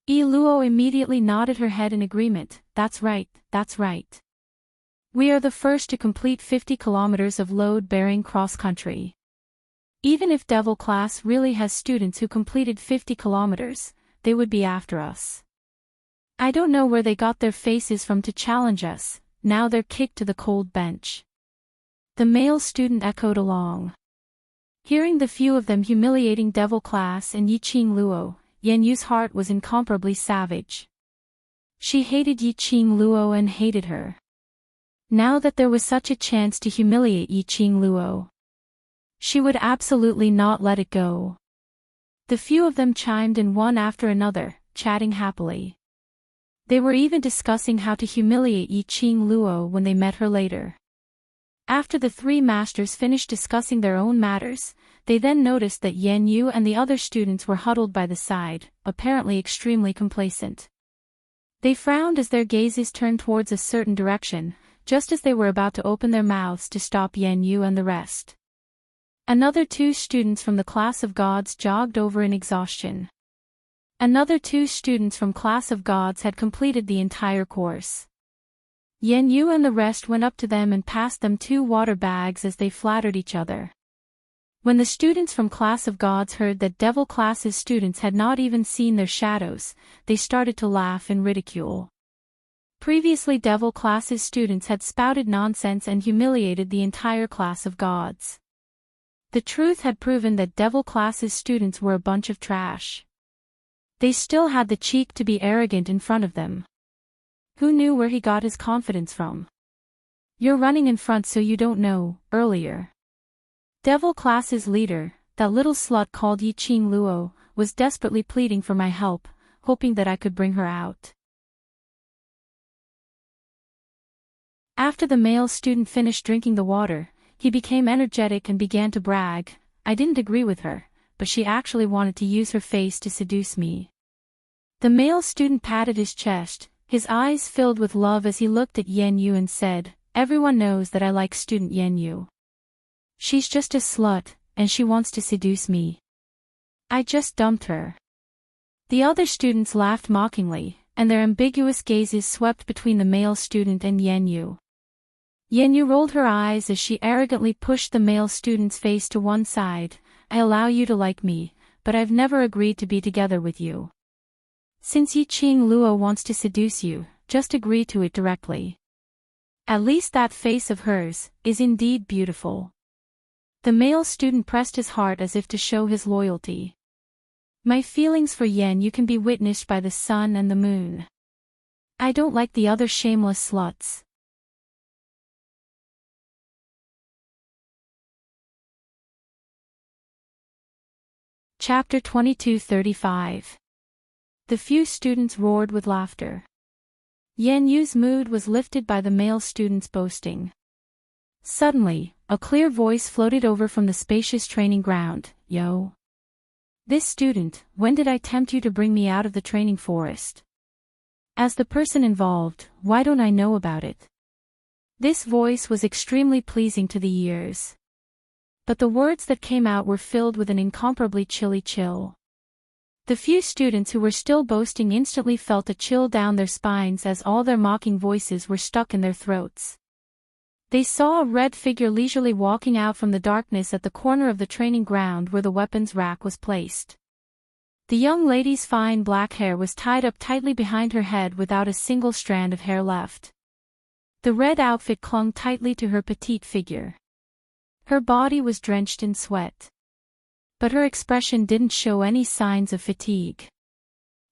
Speaker 1: Yi Luo immediately nodded her head in agreement. That's right, that's right. We are the first to complete 50 kilometers of load-bearing cross-country. Even if Devil Class really has students who completed 50 kilometers, they would be after us. I don't know where they got their faces from to challenge us, now they're kicked to the cold bench. The male student echoed along. Hearing the few of them humiliating Devil Class and Yiqing Luo, Yan Yu's heart was incomparably savage. She hated Yiqing Luo and hated her. Now that there was such a chance to humiliate Yiqing Luo, she would absolutely not let it go. The few of them chimed in one after another, chatting happily. They were even discussing how to humiliate Yiqing Luo when they met her later. After the 3 masters finished discussing their own matters, they then noticed that Yan Yu and the other students were huddled by the side, apparently extremely complacent. They frowned as their gazes turned towards a certain direction, just as they were about to open their mouths to stop Yan Yu and the rest. Another 2 students from the class of gods jogged over in exhaustion. Another 2 students from class of gods had completed the entire course. Yan Yu and the rest went up to them and passed them 2 water bags as they flattered each other. When the students from class of gods heard that Devil Class's students had not even seen their shadows, they started to laugh and ridicule. Previously Devil Class's students had spouted nonsense and humiliated the entire class of gods. The truth had proven that Devil Class's students were a bunch of trash. They still had the cheek to be arrogant in front of them. Who knew where he got his confidence from? You're running in front so you don't know, earlier. Devil Class's leader, that little slut called Yiqing Luo, was desperately pleading for my help, hoping that I could bring her out. After the male student finished drinking the water, he became energetic and began to brag. I didn't agree with her, but she actually wanted to use her face to seduce me. The male student patted his chest, his eyes filled with love as he looked at Yan Yu and said, everyone knows that I like student Yan Yu. She's just a slut, and she wants to seduce me. I just dumped her. The other students laughed mockingly, and their ambiguous gazes swept between the male student and Yan Yu. Yan Yu rolled her eyes as she arrogantly pushed the male student's face to one side. I allow you to like me, but I've never agreed to be together with you. Since Yiqing Luo wants to seduce you, just agree to it directly. At least that face of hers is indeed beautiful. The male student pressed his heart as if to show his loyalty. My feelings for Yan Yu can be witnessed by the sun and the moon. I don't like the other shameless sluts. Chapter 22:35. The few students roared with laughter. Yan Yu's mood was lifted by the male students boasting. Suddenly, a clear voice floated over from the spacious training ground. Yo! This student, when did I tempt you to bring me out of the training forest? As the person involved, why don't I know about it? This voice was extremely pleasing to the ears. But the words that came out were filled with an incomparably chilly chill. The few students who were still boasting instantly felt a chill down their spines as all their mocking voices were stuck in their throats. They saw a red figure leisurely walking out from the darkness at the corner of the training ground where the weapons rack was placed. The young lady's fine black hair was tied up tightly behind her head without a single strand of hair left. The red outfit clung tightly to her petite figure. Her body was drenched in sweat. But her expression didn't show any signs of fatigue.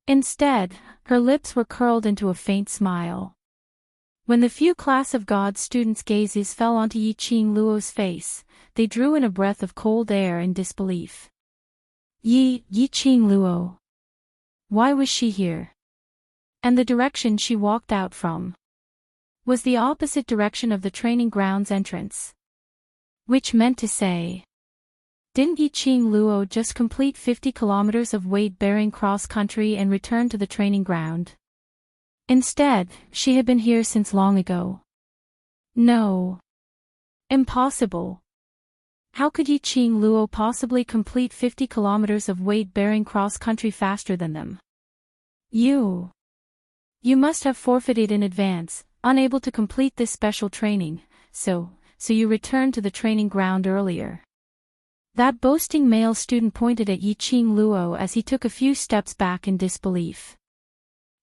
Speaker 1: Instead, her lips were curled into a faint smile. When the few class of God students' gazes fell onto Yiqing Luo's face, they drew in a breath of cold air in disbelief. Yiqing Luo. Why was she here? And the direction she walked out from was the opposite direction of the training grounds entrance. Which meant to say, didn't Yiqing Luo just complete 50 kilometers of weight-bearing cross-country and return to the training ground? Instead, she had been here since long ago. No. Impossible. How could Yiqing Luo possibly complete 50 kilometers of weight-bearing cross-country faster than them? You must have forfeited in advance, unable to complete this special training, so you returned to the training ground earlier. That boasting male student pointed at Yiqing Luo as he took a few steps back in disbelief.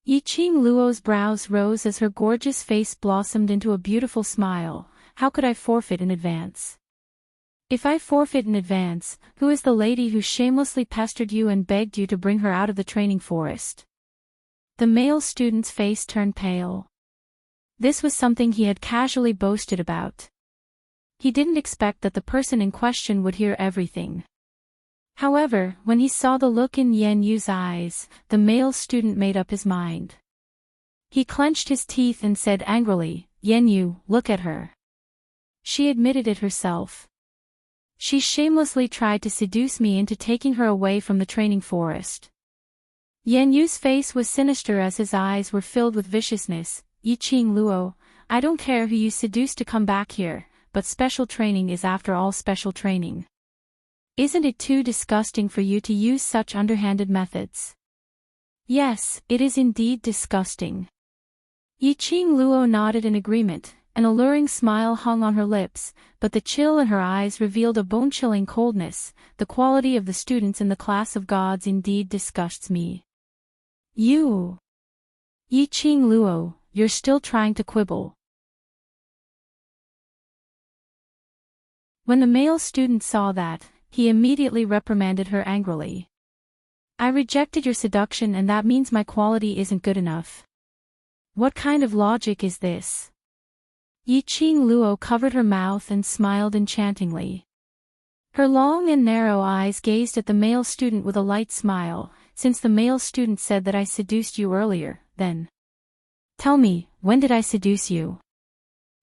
Speaker 1: Yiqing Luo's brows rose as her gorgeous face blossomed into a beautiful smile. How could I forfeit in advance? If I forfeit in advance, who is the lady who shamelessly pestered you and begged you to bring her out of the training forest? The male student's face turned pale. This was something he had casually boasted about. He didn't expect that the person in question would hear everything. However, when he saw the look in Yan Yu's eyes, the male student made up his mind. He clenched his teeth and said angrily, Yan Yu, look at her. She admitted it herself. She shamelessly tried to seduce me into taking her away from the training forest. Yan Yu's face was sinister as his eyes were filled with viciousness. Yiqing Luo, I don't care who you seduced to come back here, but special training is after all special training. Isn't it too disgusting for you to use such underhanded methods? Yes, it is indeed disgusting. Yiqing Luo nodded in agreement. An alluring smile hung on her lips, but the chill in her eyes revealed a bone-chilling coldness. The quality of the students in the class of gods indeed disgusts me. You, Yiqing Luo, you're still trying to quibble. When the male student saw that, he immediately reprimanded her angrily. I rejected your seduction and that means my quality isn't good enough. What kind of logic is this? Yiqing Luo covered her mouth and smiled enchantingly. Her long and narrow eyes gazed at the male student with a light smile. Since the male student said that I seduced you earlier, then tell me, when did I seduce you?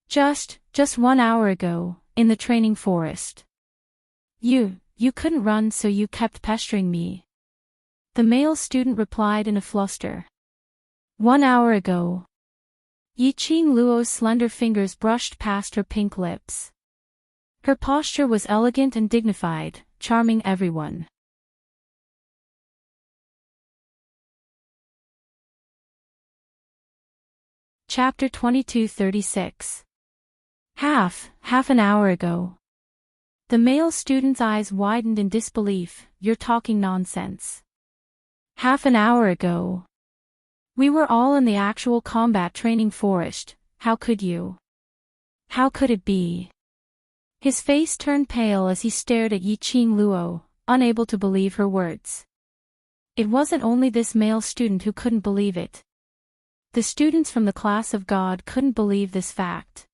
Speaker 1: Just 1 hour ago, in the training forest. You couldn't run so you kept pestering me. The male student replied in a fluster. 1 hour ago. Yiqing Luo's slender fingers brushed past her pink lips. Her posture was elegant and dignified, charming everyone. Chapter 22:36. Half an hour ago. The male student's eyes widened in disbelief. You're talking nonsense. Half an hour ago. We were all in the actual combat training forest. How could you? How could it be? His face turned pale as he stared at Yiqing Luo, unable to believe her words. It wasn't only this male student who couldn't believe it. The students from the class of God couldn't believe this fact.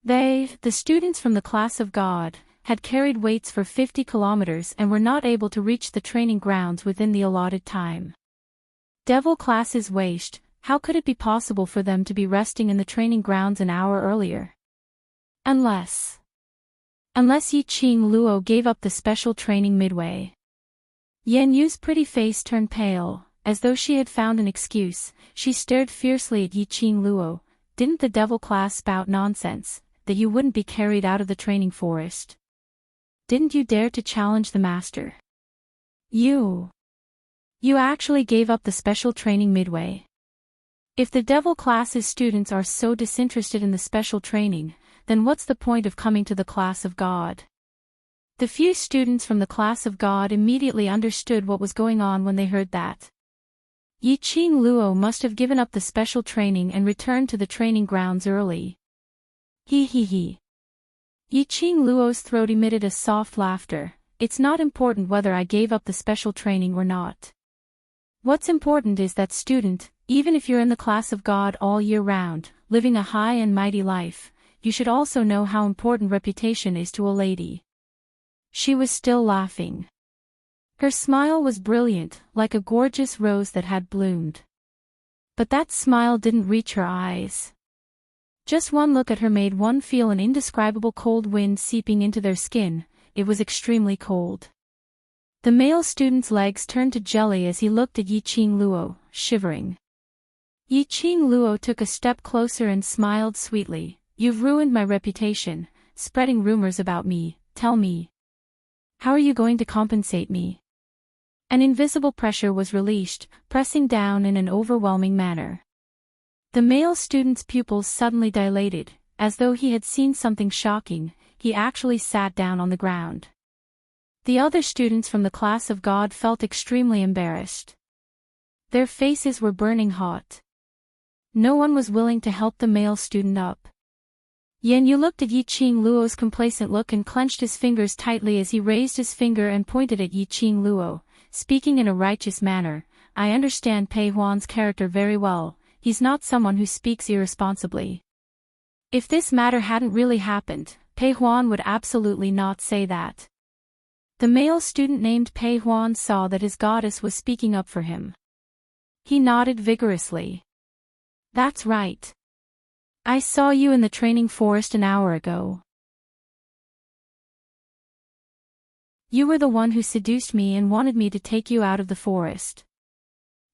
Speaker 1: The students from the class of God, had carried weights for 50 kilometers and were not able to reach the training grounds within the allotted time. Devil classes waste, how could it be possible for them to be resting in the training grounds an hour earlier? Unless Yi Qing Luo gave up the special training midway. Yan Yu's pretty face turned pale, as though she had found an excuse. She stared fiercely at Yi Qing Luo. Didn't the devil class spout nonsense, that you wouldn't be carried out of the training forest? Didn't you dare to challenge the master? You actually gave up the special training midway. If the devil class's students are so disinterested in the special training, then what's the point of coming to the class of God? The few students from the class of God immediately understood what was going on when they heard that. Yi Qing Luo must have given up the special training and returned to the training grounds early. He. Yi Qing Luo's throat emitted a soft laughter. It's not important whether I gave up the special training or not. What's important is that student, even if you're in the class of God all year round, living a high and mighty life, you should also know how important reputation is to a lady. She was still laughing. Her smile was brilliant, like a gorgeous rose that had bloomed. But that smile didn't reach her eyes. Just one look at her made one feel an indescribable cold wind seeping into their skin. It was extremely cold. The male student's legs turned to jelly as he looked at Yi Qing Luo, shivering. Yi Qing Luo took a step closer and smiled sweetly. You've ruined my reputation, spreading rumors about me. Tell me. How are you going to compensate me? An invisible pressure was released, pressing down in an overwhelming manner. The male student's pupils suddenly dilated, as though he had seen something shocking. He actually sat down on the ground. The other students from the class of God felt extremely embarrassed. Their faces were burning hot. No one was willing to help the male student up. Yan Yu looked at Yi Qing Luo's complacent look and clenched his fingers tightly as he raised his finger and pointed at Yi Qing Luo, speaking in a righteous manner. I understand Pei Huan's character very well. He's not someone who speaks irresponsibly. If this matter hadn't really happened, Pei Huan would absolutely not say that. The male student named Pei Huan saw that his goddess was speaking up for him. He nodded vigorously. That's right. I saw you in the training forest an hour ago. You were the one who seduced me and wanted me to take you out of the forest.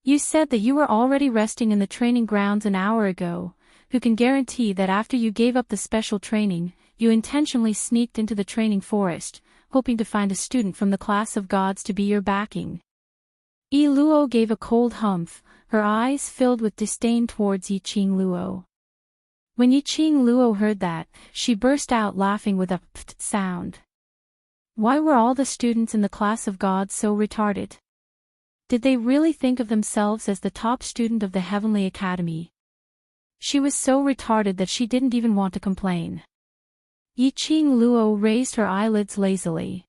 Speaker 1: You said that you were already resting in the training grounds an hour ago. Who can guarantee that after you gave up the special training, you intentionally sneaked into the training forest, hoping to find a student from the class of gods to be your backing? Yi Luo gave a cold humph, her eyes filled with disdain towards Yi Qing Luo. When Yi Qing Luo heard that, she burst out laughing with a pft sound. Why were all the students in the class of gods so retarded? Did they really think of themselves as the top student of the Heavenly Academy? She was so retarded that she didn't even want to complain. Yi Qing Luo raised her eyelids lazily.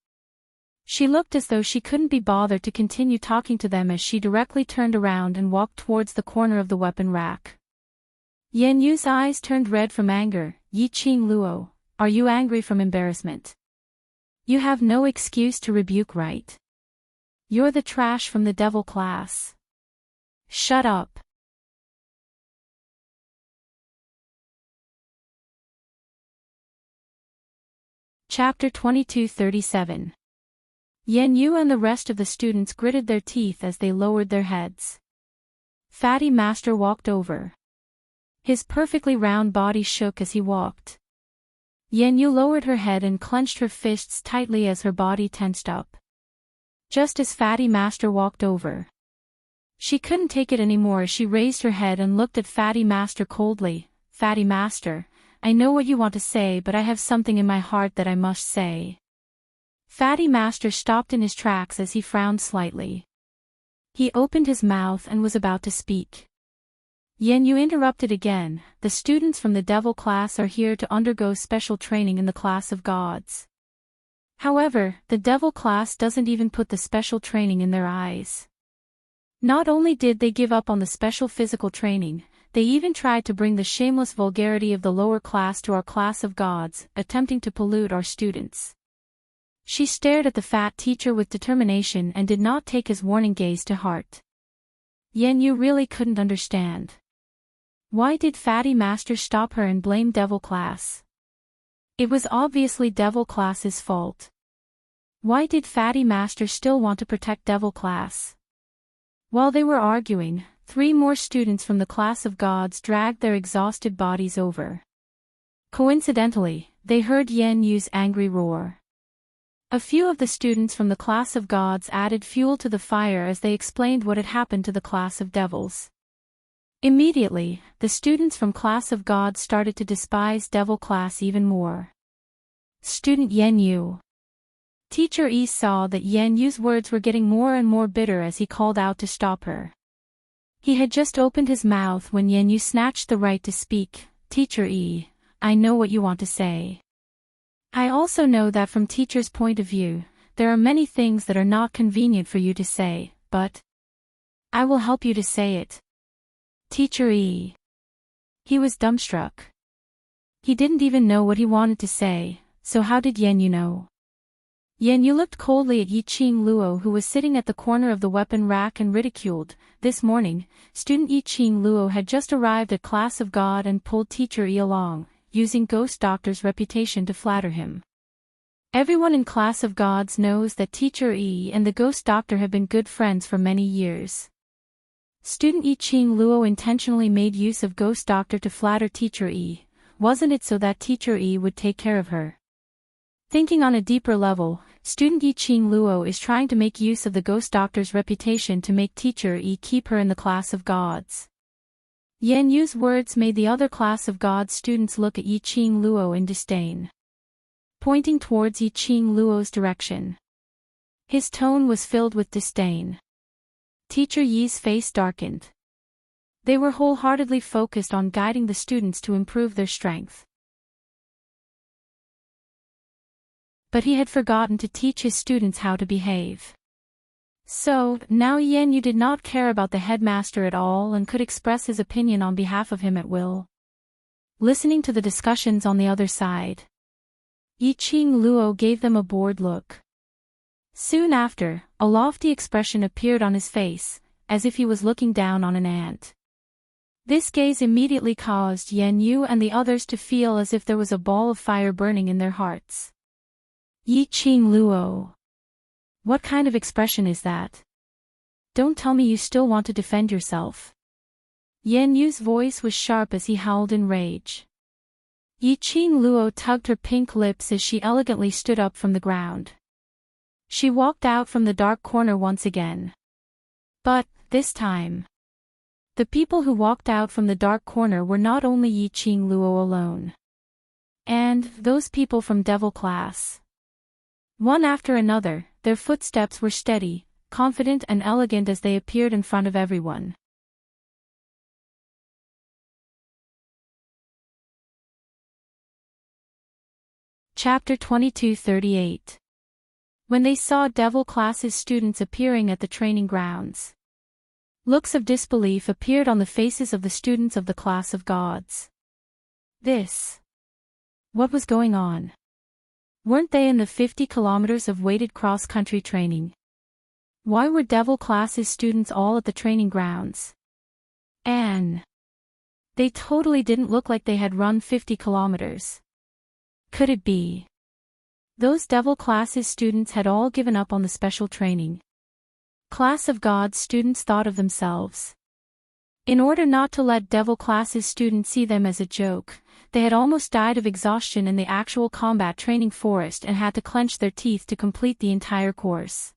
Speaker 1: She looked as though she couldn't be bothered to continue talking to them as she directly turned around and walked towards the corner of the weapon rack. Yan Yu's eyes turned red from anger. Yi Qing Luo, are you angry from embarrassment? You have no excuse to rebuke, right? You're the trash from the devil class. Shut up. Chapter 22:37. Yan Yu and the rest of the students gritted their teeth as they lowered their heads. Fatty Master walked over. His perfectly round body shook as he walked. Yan Yu lowered her head and clenched her fists tightly as her body tensed up. Just as Fatty Master walked over, she couldn't take it anymore as she raised her head and looked at Fatty Master coldly. Fatty Master, I know what you want to say, but I have something in my heart that I must say. Fatty Master stopped in his tracks as he frowned slightly. He opened his mouth and was about to speak. Yan Yu interrupted again. The students from the devil class are here to undergo special training in the class of gods. However, the devil class doesn't even put the special training in their eyes. Not only did they give up on the special physical training, they even tried to bring the shameless vulgarity of the lower class to our class of gods, attempting to pollute our students. She stared at the fat teacher with determination and did not take his warning gaze to heart. Yan Yu really couldn't understand. Why did Fatty Master stop her and blame Devil Class? It was obviously Devil Class's fault. Why did Fatty Master still want to protect Devil Class? While they were arguing, 3 more students from the class of gods dragged their exhausted bodies over. Coincidentally, they heard Yan Yu's angry roar. A few of the students from the class of gods added fuel to the fire as they explained what had happened to the class of devils. Immediately, the students from class of gods started to despise Devil Class even more. Student Yan Yu. Teacher Yi saw that Yan Yu's words were getting more and more bitter as he called out to stop her. He had just opened his mouth when Yan Yu snatched the right to speak. Teacher Yi, I know what you want to say. I also know that from teacher's point of view, there are many things that are not convenient for you to say, but I will help you to say it. Teacher Yi. He was dumbstruck. He didn't even know what he wanted to say, so how did Yan Yu know? Yan Yu looked coldly at Yiqing Luo, who was sitting at the corner of the weapon rack and ridiculed. This morning, student Yiqing Luo had just arrived at class of God and pulled teacher Yi along, using Ghost Doctor's reputation to flatter him. Everyone in class of gods knows that teacher Yi and the Ghost Doctor have been good friends for many years. Student Yiqing Luo intentionally made use of Ghost Doctor to flatter teacher Yi, wasn't it so that teacher Yi would take care of her? Thinking on a deeper level, student Yiqing Luo is trying to make use of the Ghost Doctor's reputation to make teacher Yi keep her in the class of gods. Yan Yu's words made the other class of gods students look at Yiqing Luo in disdain. Pointing towards Yiqing Luo's direction. His tone was filled with disdain. Teacher Yi's face darkened. They were wholeheartedly focused on guiding the students to improve their strength. But he had forgotten to teach his students how to behave. So, now Yan Yu did not care about the headmaster at all and could express his opinion on behalf of him at will. Listening to the discussions on the other side, Yiqing Luo gave them a bored look. Soon after, a lofty expression appeared on his face, as if he was looking down on an ant. This gaze immediately caused Yan Yu and the others to feel as if there was a ball of fire burning in their hearts. Yiqing Luo. What kind of expression is that? Don't tell me you still want to defend yourself. Yan Yu's voice was sharp as he howled in rage. Yiqing Luo tugged her pink lips as she elegantly stood up from the ground. She walked out from the dark corner once again. But, this time, the people who walked out from the dark corner were not only Yiqing Luo alone. And, those people from Devil Class. One after another, their footsteps were steady, confident and elegant as they appeared in front of everyone. Chapter 22:38. When they saw Devil Class's students appearing at the training grounds, looks of disbelief appeared on the faces of the students of the class of gods. What was going on? Weren't they in the 50 kilometers of weighted cross-country training? Why were Devil Class's students all at the training grounds? And they totally didn't look like they had run 50 kilometers. Could it be those Devil Class's students had all given up on the special training? Class of Gods students thought of themselves. In order not to let Devil Class's students see them as a joke, they had almost died of exhaustion in the actual combat training forest and had to clench their teeth to complete the entire course.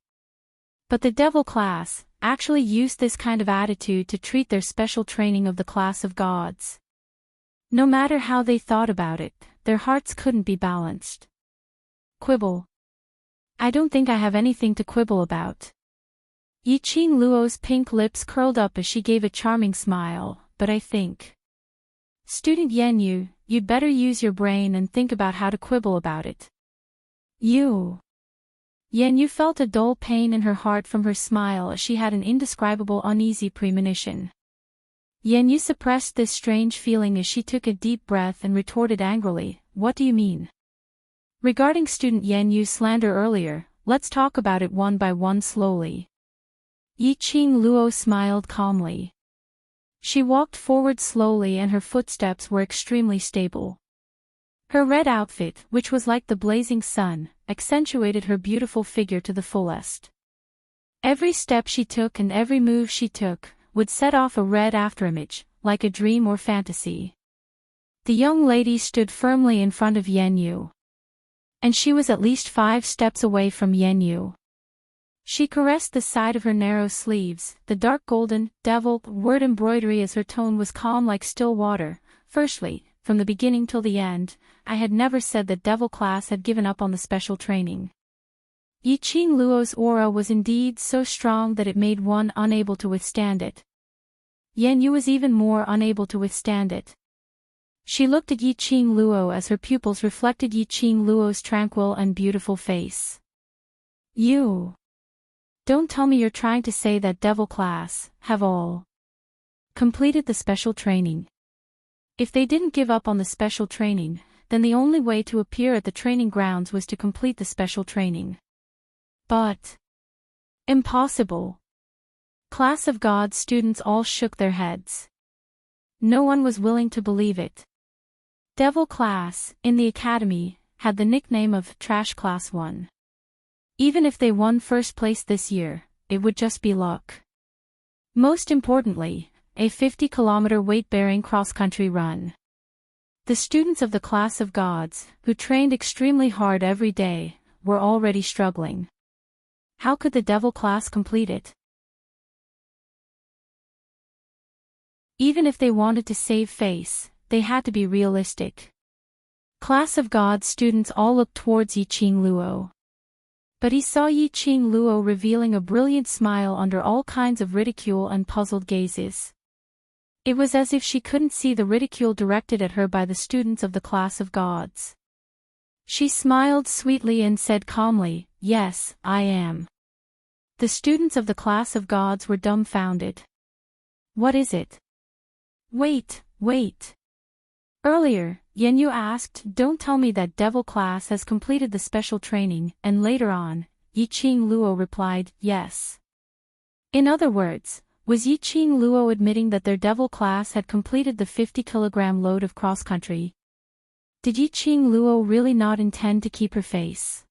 Speaker 1: But the Devil Class actually used this kind of attitude to treat their special training of the class of gods. No matter how they thought about it, their hearts couldn't be balanced. Quibble. I don't think I have anything to quibble about. Yiqing Luo's pink lips curled up as she gave a charming smile, but I think. Student Yan Yu, you'd better use your brain and think about how to quibble about it. You. Yan Yu felt a dull pain in her heart from her smile as she had an indescribable uneasy premonition. Yan Yu suppressed this strange feeling as she took a deep breath and retorted angrily, What do you mean? Regarding student Yan Yu's slander earlier, let's talk about it one by one slowly. Yiqing Luo smiled calmly. She walked forward slowly and her footsteps were extremely stable. Her red outfit, which was like the blazing sun, accentuated her beautiful figure to the fullest. Every step she took and every move she took would set off a red afterimage, like a dream or fantasy. The young lady stood firmly in front of Yan Yu. And she was at least 5 steps away from Yan Yu. She caressed the side of her narrow sleeves, the dark golden, devil word embroidery as her tone was calm like still water. Firstly, from the beginning till the end, I had never said that devil class had given up on the special training. Yiqing Luo's aura was indeed so strong that it made one unable to withstand it. Yan Yu was even more unable to withstand it. She looked at Yiqing Luo as her pupils reflected Yiqing Luo's tranquil and beautiful face. You. Don't tell me you're trying to say that devil class have all completed the special training. If they didn't give up on the special training, then the only way to appear at the training grounds was to complete the special training. But impossible. Class of God students all shook their heads. No one was willing to believe it. Devil class, in the academy, had the nickname of Trash Class 1. Even if they won first place this year, it would just be luck. Most importantly, a 50-kilometer weight-bearing cross-country run. The students of the class of gods, who trained extremely hard every day, were already struggling. How could the devil class complete it? Even if they wanted to save face, they had to be realistic. Class of God students all looked towards Yiqing Luo. But he saw Yiqing Luo revealing a brilliant smile under all kinds of ridicule and puzzled gazes. It was as if she couldn't see the ridicule directed at her by the students of the class of gods. She smiled sweetly and said calmly, "Yes, I am." The students of the class of gods were dumbfounded. What is it? Wait. Earlier, Yan Yu asked, "Don't tell me that devil class has completed the special training," and later on, Yiqing Luo replied, "Yes." In other words, was Yiqing Luo admitting that their devil class had completed the 50-kilogram load of cross-country? Did Yiqing Luo really not intend to keep her face?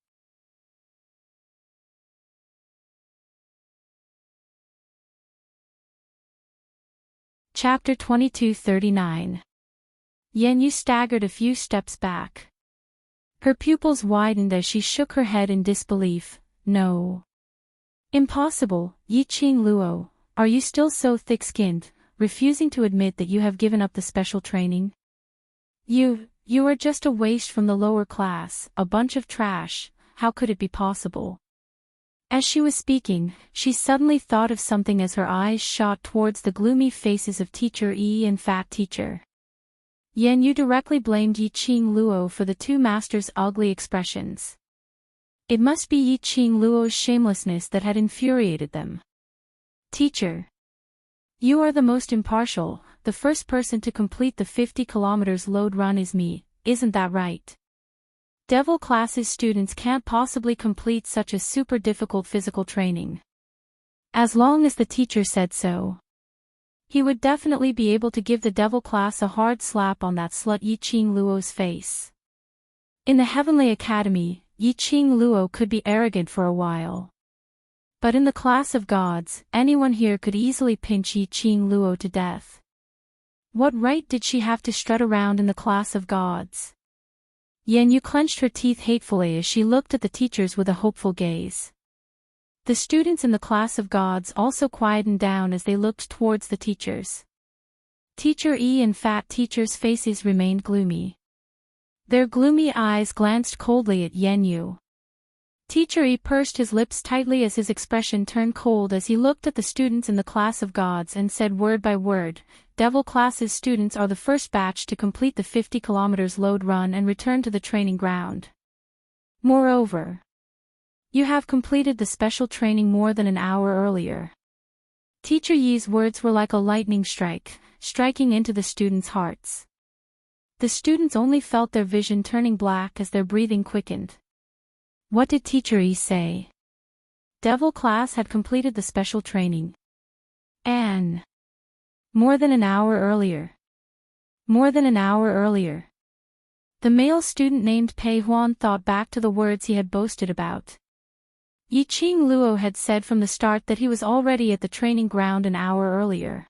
Speaker 1: Chapter 2239. Yan Yu staggered a few steps back. Her pupils widened as she shook her head in disbelief. No. Impossible, Yiqing Luo, are you still so thick-skinned, refusing to admit that you have given up the special training? You are just a waste from the lower class, a bunch of trash, how could it be possible? As she was speaking, she suddenly thought of something as her eyes shot towards the gloomy faces of Teacher Yi and Fat Teacher. Yan Yu directly blamed Yiqing Luo for the two masters' ugly expressions. It must be Yiqing Luo's shamelessness that had infuriated them. Teacher. You are the most impartial, the first person to complete the 50 kilometers load run is me, isn't that right? Devil classes students can't possibly complete such a super difficult physical training. As long as the teacher said so. He would definitely be able to give the devil class a hard slap on that slut Yiqing Luo's face. In the Heavenly Academy, Yiqing Luo could be arrogant for a while. But in the class of gods, anyone here could easily pinch Yiqing Luo to death. What right did she have to strut around in the class of gods? Yan Yu clenched her teeth hatefully as she looked at the teachers with a hopeful gaze. The students in the class of gods also quietened down as they looked towards the teachers. Teacher Yi and Fat Teacher's faces remained gloomy. Their gloomy eyes glanced coldly at Yan Yu. Teacher Yi pursed his lips tightly as his expression turned cold as he looked at the students in the class of gods and said word by word, Devil class's students are the first batch to complete the 50 kilometers load run and return to the training ground. Moreover, you have completed the special training more than an hour earlier. Teacher Yi's words were like a lightning strike, striking into the students' hearts. The students only felt their vision turning black as their breathing quickened. What did Teacher E say? Devil class had completed the special training. And more than an hour earlier. More than an hour earlier. The male student named Pei Huan thought back to the words he had boasted about. Yiqing Luo had said from the start that he was already at the training ground an hour earlier.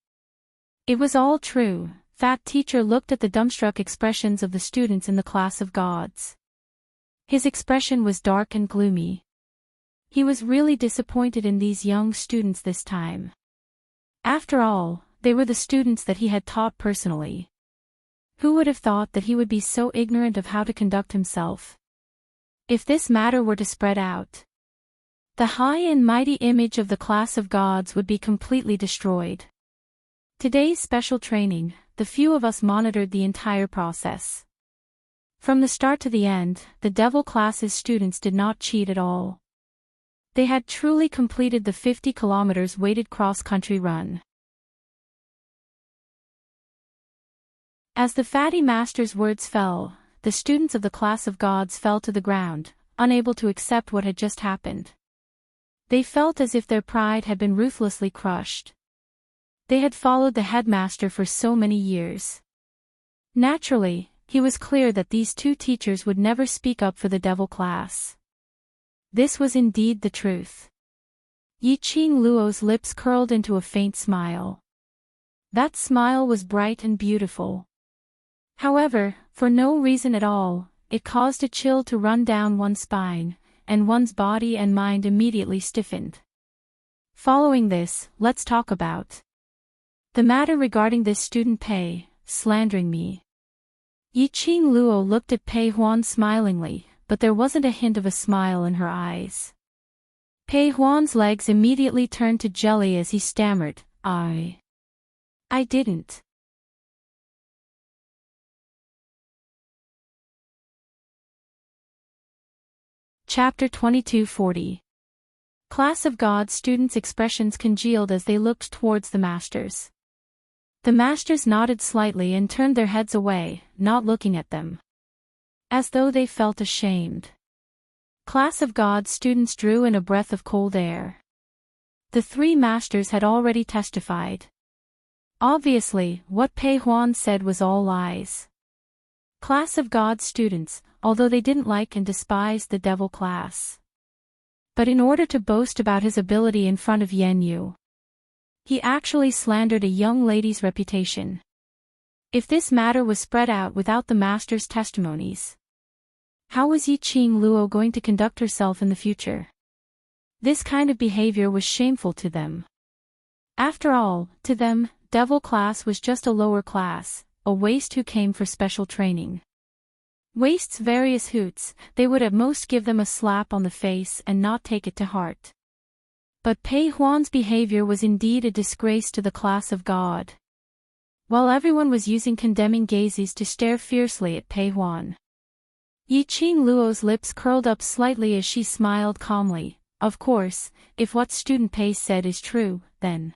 Speaker 1: It was all true. That teacher looked at the dumbstruck expressions of the students in the class of gods. His expression was dark and gloomy. He was really disappointed in these young students this time. After all, they were the students that he had taught personally. Who would have thought that he would be so ignorant of how to conduct himself? If this matter were to spread out, the high and mighty image of the class of gods would be completely destroyed. Today's special training, the few of us monitored the entire process. From the start to the end, the devil class's students did not cheat at all. They had truly completed the 50 kilometers weighted cross-country run. As the fatty master's words fell, the students of the class of gods fell to the ground, unable to accept what had just happened. They felt as if their pride had been ruthlessly crushed. They had followed the headmaster for so many years. Naturally, he was clear that these two teachers would never speak up for the devil class. This was indeed the truth. Yiqing Luo's lips curled into a faint smile. That smile was bright and beautiful. However, for no reason at all, it caused a chill to run down one's spine, and one's body and mind immediately stiffened. Following this, let's talk about the matter regarding this student Pei, slandering me. Yiqing Luo looked at Pei Huan smilingly, but there wasn't a hint of a smile in her eyes. Pei Huan's legs immediately turned to jelly as he stammered, I didn't. Chapter 2240. Class of God students' expressions congealed as they looked towards the masters. The masters nodded slightly and turned their heads away, not looking at them, as though they felt ashamed. Class of God students drew in a breath of cold air. The three masters had already testified. Obviously, what Pei Huan said was all lies. Class of God students, although they didn't like and despised the devil class. But in order to boast about his ability in front of Yan Yu, he actually slandered a young lady's reputation. If this matter was spread out without the master's testimonies, how was Yiqing Luo going to conduct herself in the future? This kind of behavior was shameful to them. After all, to them, devil class was just a lower class, a waste who came for special training. Waste's various hoots, they would at most give them a slap on the face and not take it to heart. But Pei Huan's behavior was indeed a disgrace to the class of God. While everyone was using condemning gazes to stare fiercely at Pei Huan, Yiqing Luo's lips curled up slightly as she smiled calmly. Of course, if what student Pei said is true, then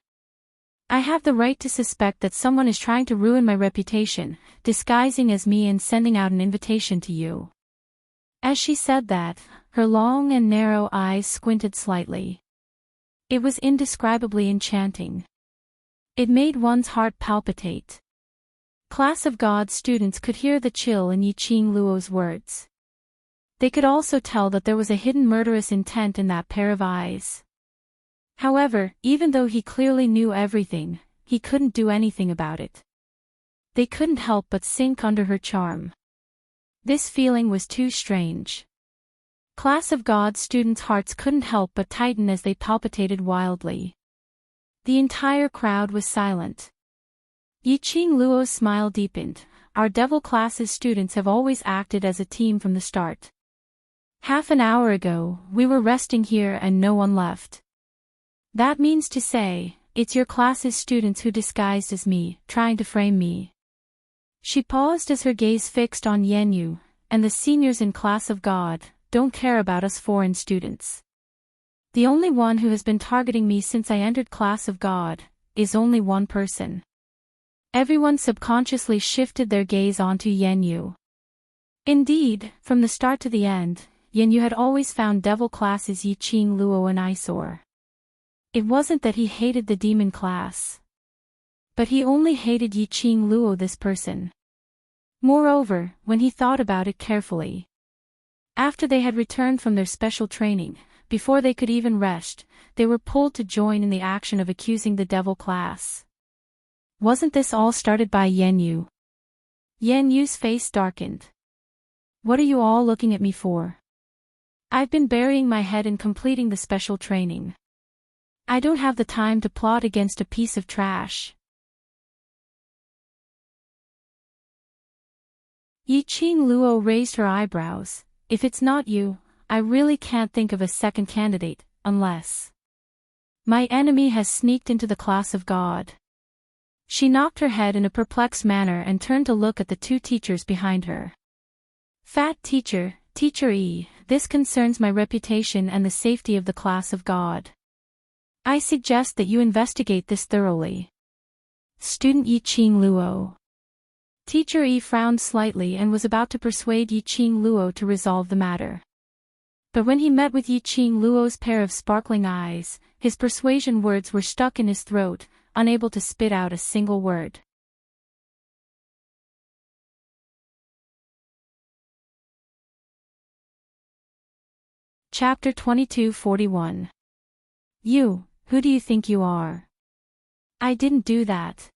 Speaker 1: I have the right to suspect that someone is trying to ruin my reputation, disguising as me and sending out an invitation to you. As she said that, her long and narrow eyes squinted slightly. It was indescribably enchanting. It made one's heart palpitate. Class of God students could hear the chill in Yiqing Luo's words. They could also tell that there was a hidden murderous intent in that pair of eyes. However, even though he clearly knew everything, he couldn't do anything about it. They couldn't help but sink under her charm. This feeling was too strange. Class of God students' hearts couldn't help but tighten as they palpitated wildly. The entire crowd was silent. Yiqing Luo's smile deepened. Our devil class's students have always acted as a team from the start. Half an hour ago, we were resting here and no one left. That means to say, it's your class's students who disguised as me, trying to frame me. She paused as her gaze fixed on Yan Yu, and the seniors in Class of God don't care about us foreign students. The only one who has been targeting me since I entered Class of God is only one person. Everyone subconsciously shifted their gaze onto Yan Yu. Indeed, from the start to the end, Yan Yu had always found devil classes Yi Qing Luo an eyesore. It wasn't that he hated the demon class, but he only hated Yi Qing Luo, this person. Moreover, when he thought about it carefully, after they had returned from their special training, before they could even rest, they were pulled to join in the action of accusing the devil class. Wasn't this all started by Yan Yu? Yan Yu's face darkened. What are you all looking at me for? I've been burying my head in completing the special training. I don't have the time to plot against a piece of trash. Yi Qing Luo raised her eyebrows. If it's not you, I really can't think of a second candidate, unless my enemy has sneaked into the class of God. She knocked her head in a perplexed manner and turned to look at the two teachers behind her. Fat teacher, Teacher E, this concerns my reputation and the safety of the class of God. I suggest that you investigate this thoroughly. Student Yi Qing Luo. Teacher E frowned slightly and was about to persuade Yi Qing Luo to resolve the matter. But when he met with Yi Qing Luo's pair of sparkling eyes, his persuasion words were stuck in his throat, unable to spit out a single word. Chapter 22:41. You, who do you think you are? I didn't do that.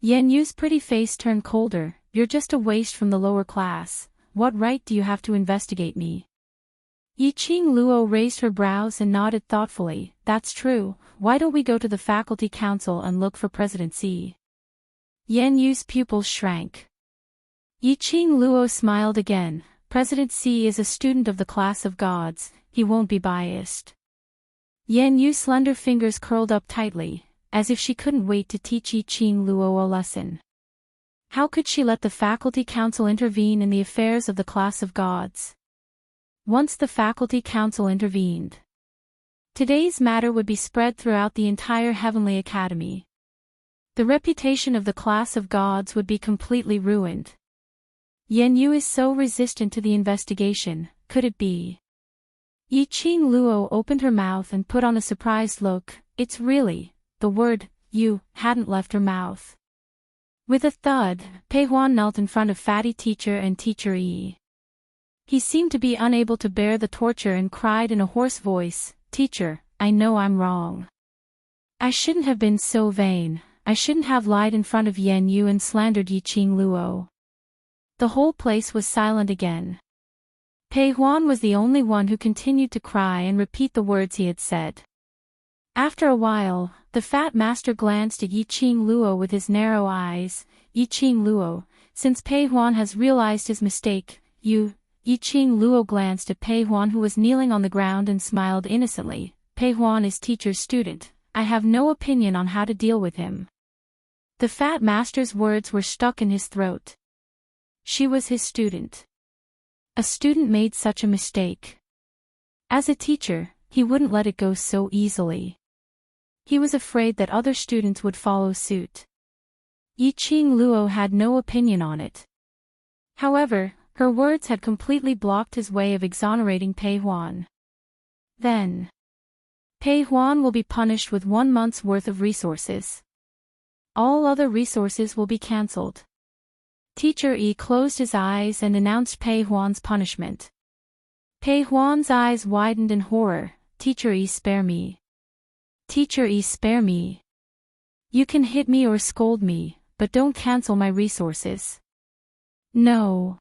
Speaker 1: Yan Yu's pretty face turned colder. You're just a waste from the lower class. What right do you have to investigate me? Yi Qing Luo raised her brows and nodded thoughtfully. That's true. Why don't we go to the faculty council and look for President C? Yan Yu's pupils shrank. Yi Qing Luo smiled again. President C is a student of the class of gods. He won't be biased. Yan Yu's slender fingers curled up tightly, as if she couldn't wait to teach Yi Qing Luo a lesson. How could she let the faculty council intervene in the affairs of the class of gods? Once the faculty council intervened, today's matter would be spread throughout the entire Heavenly Academy. The reputation of the class of gods would be completely ruined. Yan Yu is so resistant to the investigation, could it be? Yi Qing Luo opened her mouth and put on a surprised look. It's really, the word, you, hadn't left her mouth. With a thud, Pei Huan knelt in front of Fatty Teacher and Teacher E. He seemed to be unable to bear the torture and cried in a hoarse voice, Teacher, I know I'm wrong. I shouldn't have been so vain. I shouldn't have lied in front of Yan Yu and slandered Yi Qing Luo. The whole place was silent again. Pei Huan was the only one who continued to cry and repeat the words he had said. After a while, the fat master glanced at Yi Qing Luo with his narrow eyes. Yi Qing Luo, since Pei Huan has realized his mistake, Yi Qing Luo glanced at Pei Huan, who was kneeling on the ground, and smiled innocently. Pei Huan is teacher's student. I have no opinion on how to deal with him. The fat master's words were stuck in his throat. She was his student. A student made such a mistake. As a teacher, he wouldn't let it go so easily. He was afraid that other students would follow suit. Yi Qing Luo had no opinion on it. However, her words had completely blocked his way of exonerating Pei Huan. Then, Pei Huan will be punished with 1 month's worth of resources. All other resources will be cancelled. Teacher E closed his eyes and announced Pei Huan's punishment. Pei Huan's eyes widened in horror. Teacher E, spare me. Teacher E, spare me. You can hit me or scold me, but don't cancel my resources. No.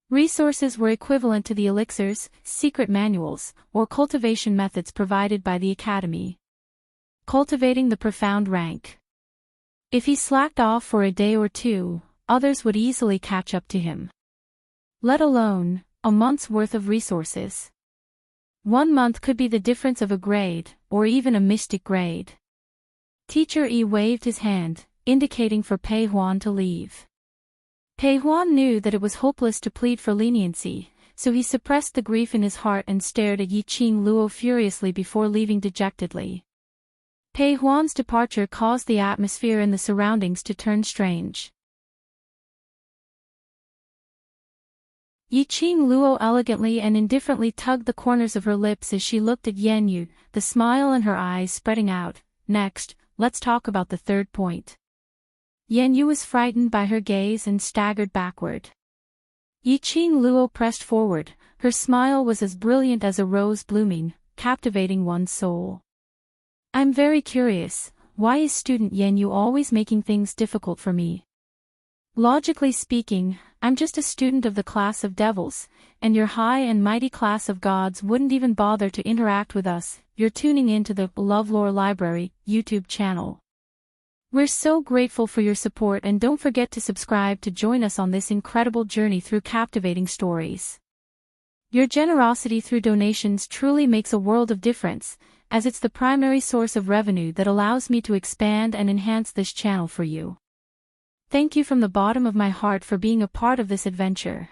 Speaker 1: Resources were equivalent to the elixirs, secret manuals, or cultivation methods provided by the Academy. Cultivating the profound rank. If he slacked off for a day or two, others would easily catch up to him. Let alone a month's worth of resources. 1 month could be the difference of a grade, or even a mystic grade. Teacher E waved his hand, indicating for Pei Huan to leave. Pei Huan knew that it was hopeless to plead for leniency, so he suppressed the grief in his heart and stared at Yi Qing Luo furiously before leaving dejectedly. Pei Huan's departure caused the atmosphere in the surroundings to turn strange. Yiqing Luo elegantly and indifferently tugged the corners of her lips as she looked at Yan Yu, the smile in her eyes spreading out. Next, let's talk about the third point. Yan Yu was frightened by her gaze and staggered backward. Yiqing Luo pressed forward, her smile was as brilliant as a rose blooming, captivating one's soul. I'm very curious, why is student Yan Yu always making things difficult for me? Logically speaking, I'm just a student of the class of devils, and your high and mighty class of gods wouldn't even bother to interact with us. You're tuning into the LoveLore Library YouTube channel. We're so grateful for your support, and don't forget to subscribe to join us on this incredible journey through captivating stories. Your generosity through donations truly makes a world of difference, as it's the primary source of revenue that allows me to expand and enhance this channel for you. Thank you from the bottom of my heart for being a part of this adventure.